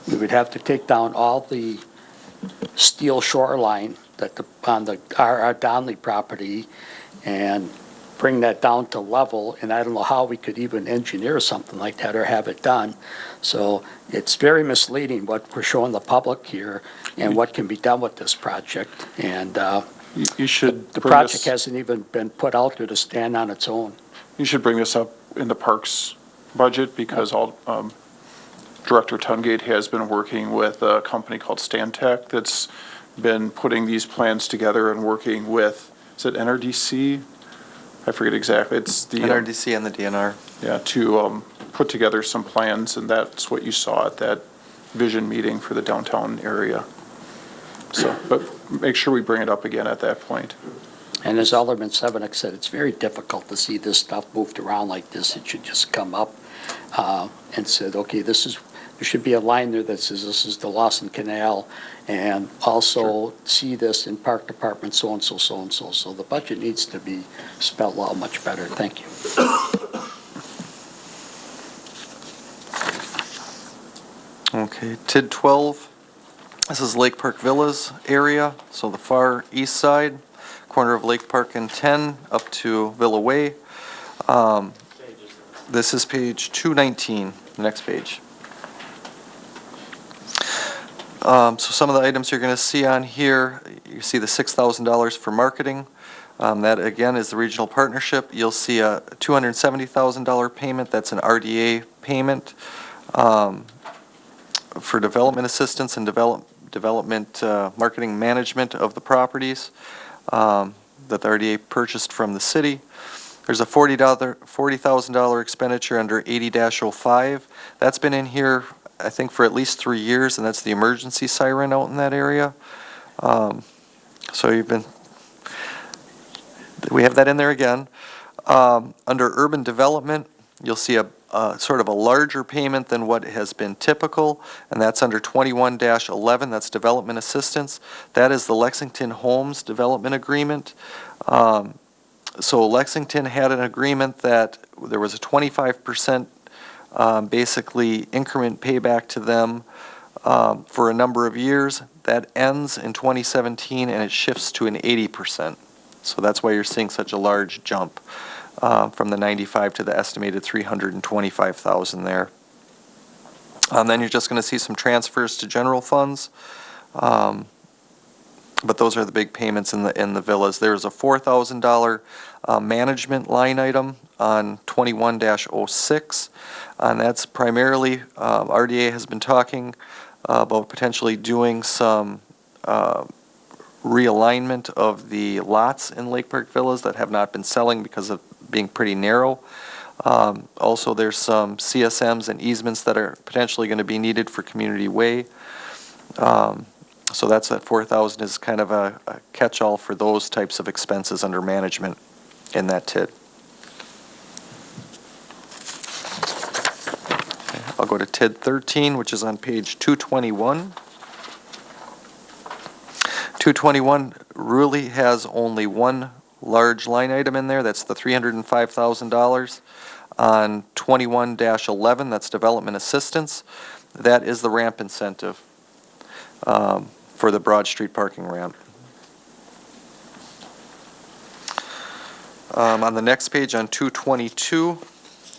We would have to take down all the steel shoreline on our Donley property and bring that down to level, and I don't know how we could even engineer something like that or have it done. So it's very misleading what we're showing the public here and what can be done with this project. And You should the bring project this, hasn't even been put out there to stand on its own. you should bring this up in the Parks budget because Director Tungate has been working with a company called Stantec that's been putting these plans together and working with, is it NRDC? I forget exactly. It's the NRDC and the DNR. Yeah, to put together some plans, and that's what you saw at that vision meeting for the downtown area. So, but make sure we bring it up again at that point. And as Alderman Sevenick said, it's very difficult to see this stuff moved around like this. It should just come up and said, okay, there should be a line there that says this is the Lawson Canal, and also see this in Park Department, so-and-so, so-and-so. So the budget needs to be spelled out much better. Thank you. Okay, TID 12, this is Lake Park Villas area, so the far east side, corner of Lake Park and 10 up to Villa Way. This is page 219, the next page. So some of the items you're going to see on here, you see the $6,000 for marketing. That again is the regional partnership. You'll see a $270,000 payment. That's an RDA payment for development assistance and development marketing management of the properties that the RDA purchased from the city. There's a $40,000 expenditure under 80-05. That's been in here, I think, for at least 3 years, and that's the emergency siren out in that area. So we have that in there again. Under urban development, you'll see a sort of a larger payment than what has been typical, and that's under 21-11, that's development assistance. That is the Lexington Homes Development Agreement. So Lexington had an agreement that there was a 25% basically increment payback to them for a number of years. That ends in 2017 and it shifts to an 80%. So that's why you're seeing such a large jump from the 95 to the estimated 325,000 there. Then you're just going to see some transfers to general funds. But those are the big payments in the villas. There's a $4,000 management line item on 21-06, and that's primarily RDA has been talking about potentially doing some realignment of the lots in Lake Park Villas that have not been selling because of being pretty narrow. Also, there's some CSMs and easements that are potentially going to be needed for Community Way. So that's that 4,000 is kind of a catch-all for those types of expenses under management in that TID. I'll go to TID 13, which is on page 221. 221 really has only one large line item in there. That's the $305,000 on 21-11. That's development assistance. That is the ramp incentive for the Broad Street parking ramp. On the next page on 222,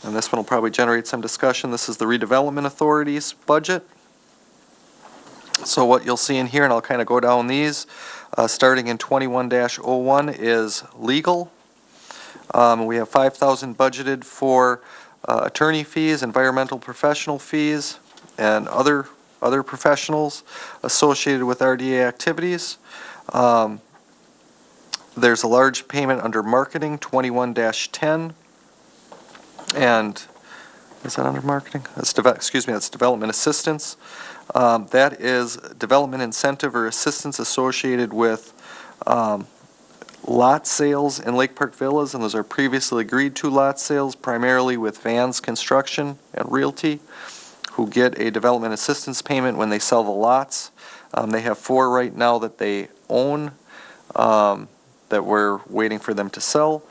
and this one will probably generate some discussion, this is the Redevelopment Authority's budget. So what you'll see in here, and I'll kind of go down these, starting in 21-01 is legal. We have $5,000 budgeted for attorney fees, environmental professional fees, and other professionals associated with RDA activities. There's a large payment under marketing, 21-10, and is that under marketing? That's that's development assistance. That is development incentive or assistance associated with lot sales in Lake Park Villas, and those are previously agreed to lot sales, primarily with Vans Construction and Realty, who get a development assistance payment when they sell the lots. They have 4 right now that they own that we're waiting for them to sell.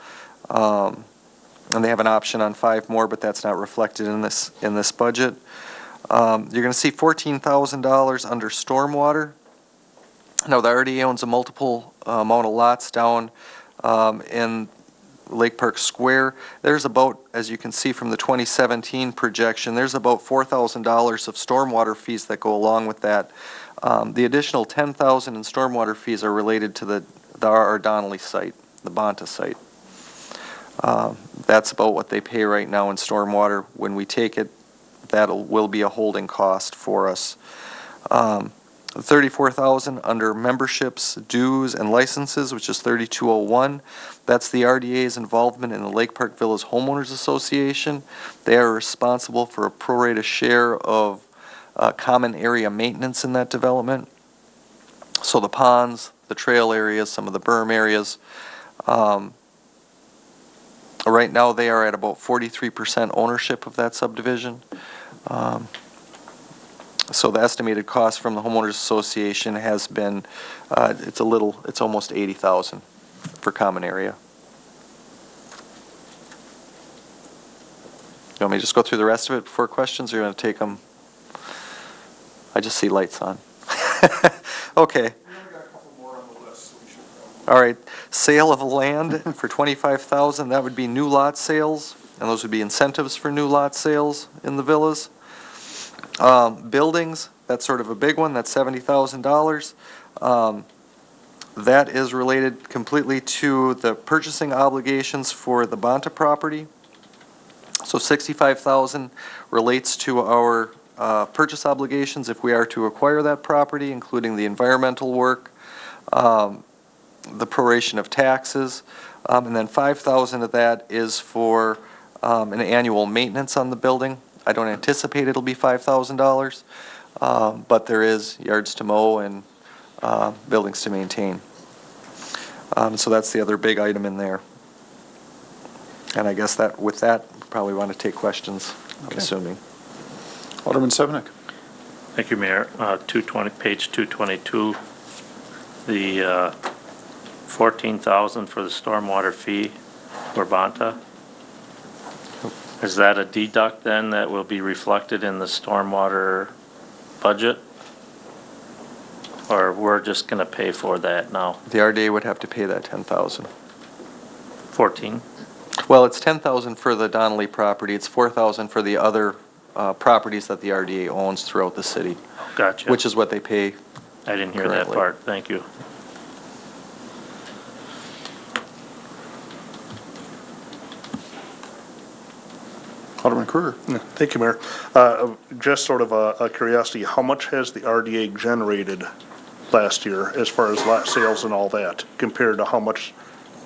And they have an option on 5 more, but that's not reflected in this budget. You're going to see $14,000 under stormwater. Now, the RDA owns a multiple amount of lots down in Lake Park Square. There's about, as you can see from the 2017 projection, there's about $4,000 of stormwater fees that go along with that. The additional $10,000 in stormwater fees are related to the R.R. Donnelly site, the Bonta site. That's about what they pay right now in stormwater. When we take it, that will be a holding cost for us. $34,000 under memberships, dues, and licenses, which is 3201. That's the RDA's involvement in the Lake Park Villas Homeowners Association. They are responsible for a pro-rata share of common area maintenance in that development. So the ponds, the trail areas, some of the berm areas. Right now, they are at about 43% ownership of that subdivision. So the estimated cost from the Homeowners Association has been, it's almost $80,000 for common area. You want me to just go through the rest of it before questions, or you want to take them? I just see lights on. Okay. All right, sale of land for $25,000, that would be new lot sales, and those would be incentives for new lot sales in the villas. Buildings, that's sort of a big one, that's $70,000. That is related completely to the purchasing obligations for the Bonta property. So $65,000 relates to our purchase obligations if we are to acquire that property, including the environmental work, the proration of taxes, and then $5,000 of that is for an annual maintenance on the building. I don't anticipate it'll be $5,000, but there is yards to mow and buildings to maintain. So that's the other big item in there. And I guess that with that, we probably want to take questions, I'm assuming. Alderman Sevenick. Thank you, Mayor. 220, page 222, the $14,000 for the stormwater fee for Bonta. Is that a deduct then that will be reflected in the stormwater budget? Or we're just going to pay for that now? The RDA would have to pay that $10,000. 14? Well, it's $10,000 for the Donnelly property. It's $4,000 for the other properties that the RDA owns throughout the city. Gotcha. Which is what they pay. I didn't hear currently. that part. Thank you. Alderman Kruger. Thank you, Mayor. Just sort of a curiosity, how much has the RDA generated last year as far as lot sales and all that, compared to how much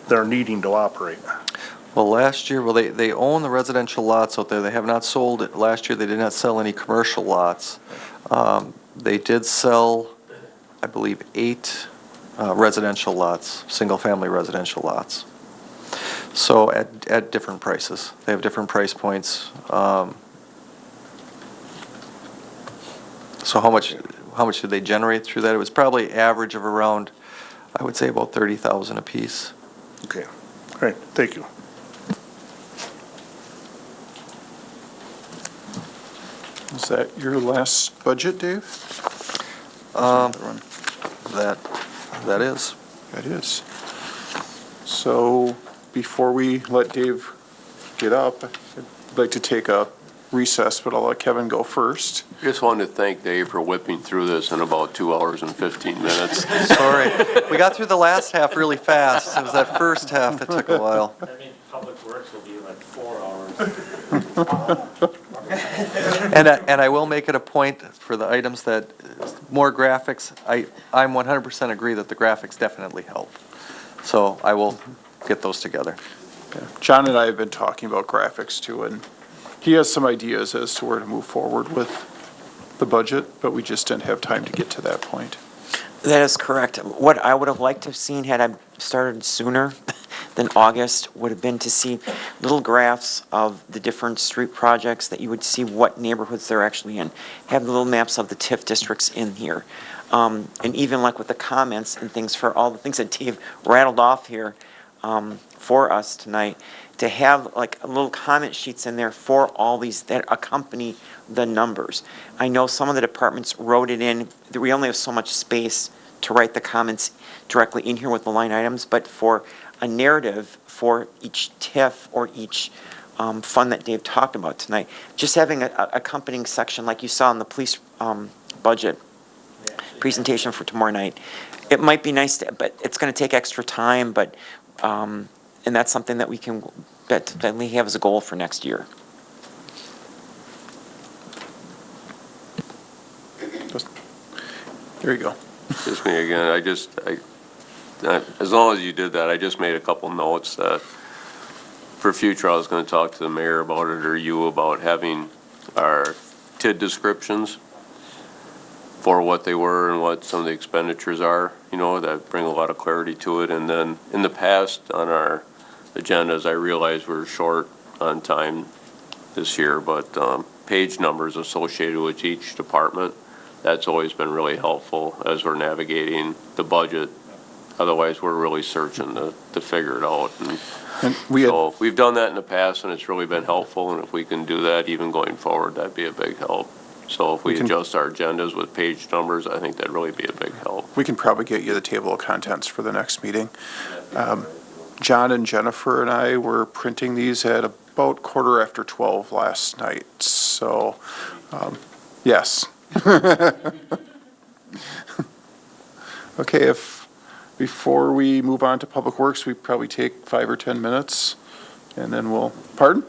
they're needing to operate? Well, last year, they own the residential lots out there. They have not sold it. Last year, they did not sell any commercial lots. They did sell, I believe, 8 residential lots, single-family residential lots. So at different prices. They have different price points. So how much did they generate through that? It was probably average of around, I would say, about $30,000 apiece. Okay. All right. Thank you. Is that your last budget, Dave? That is. That is. So before we let Dave get up, I'd like to take a recess, but I'll let Kevin go first. Just wanted to thank Dave for whipping through this in about 2 hours and 15 minutes. Sorry. We got through the last half really fast. It was that first half that took a while. That means Public Works will be like 4 hours. And I will make it a point for the items that, more graphics, I'm 100% agree that the graphics definitely help. So I will get those together. Yeah. John and I have been talking about graphics too, and he has some ideas as to where to move forward with the budget, but we just didn't have time to get to that point. That is correct. What I would have liked to have seen had I started sooner than August would have been to see little graphs of the different street projects that you would see what neighborhoods they're actually in. Have the little maps of the TIF districts in here. And even like with the comments and things for all the things that Dave rattled off here for us tonight, to have like little comment sheets in there for all these that accompany the numbers. I know some of the departments wrote it in, we only have so much space to write the comments directly in here with the line items, but for a narrative for each TIF or each fund that Dave talked about tonight, just having a accompanying section like you saw in the police budget presentation for tomorrow night. It might be nice, but it's going to take extra time, but, and that's something that we can, that we have as a goal for next year. There you go. Just me again, as long as you did that, I just made a couple notes that for future, I was gonna talk to the mayor about it or you about having our TID descriptions for what they were and what some of the expenditures are, that bring a lot of clarity to it. And then in the past on our agendas, I realize we're short on time this year, but page numbers associated with each department, that's always been really helpful as we're navigating the budget. Otherwise, we're really searching to figure it out. And So we've done that in the past and it's really been helpful. And if we can do that even going forward, that'd be a big help. So if we adjust our agendas with page numbers, I think that'd really be a big help. we can probably get you the table of contents for the next meeting. John and Jennifer and I were printing these at about 12:15 last night, so, yes. Okay, before we move on to Public Works, we probably take 5 or 10 minutes, and then we'll, pardon?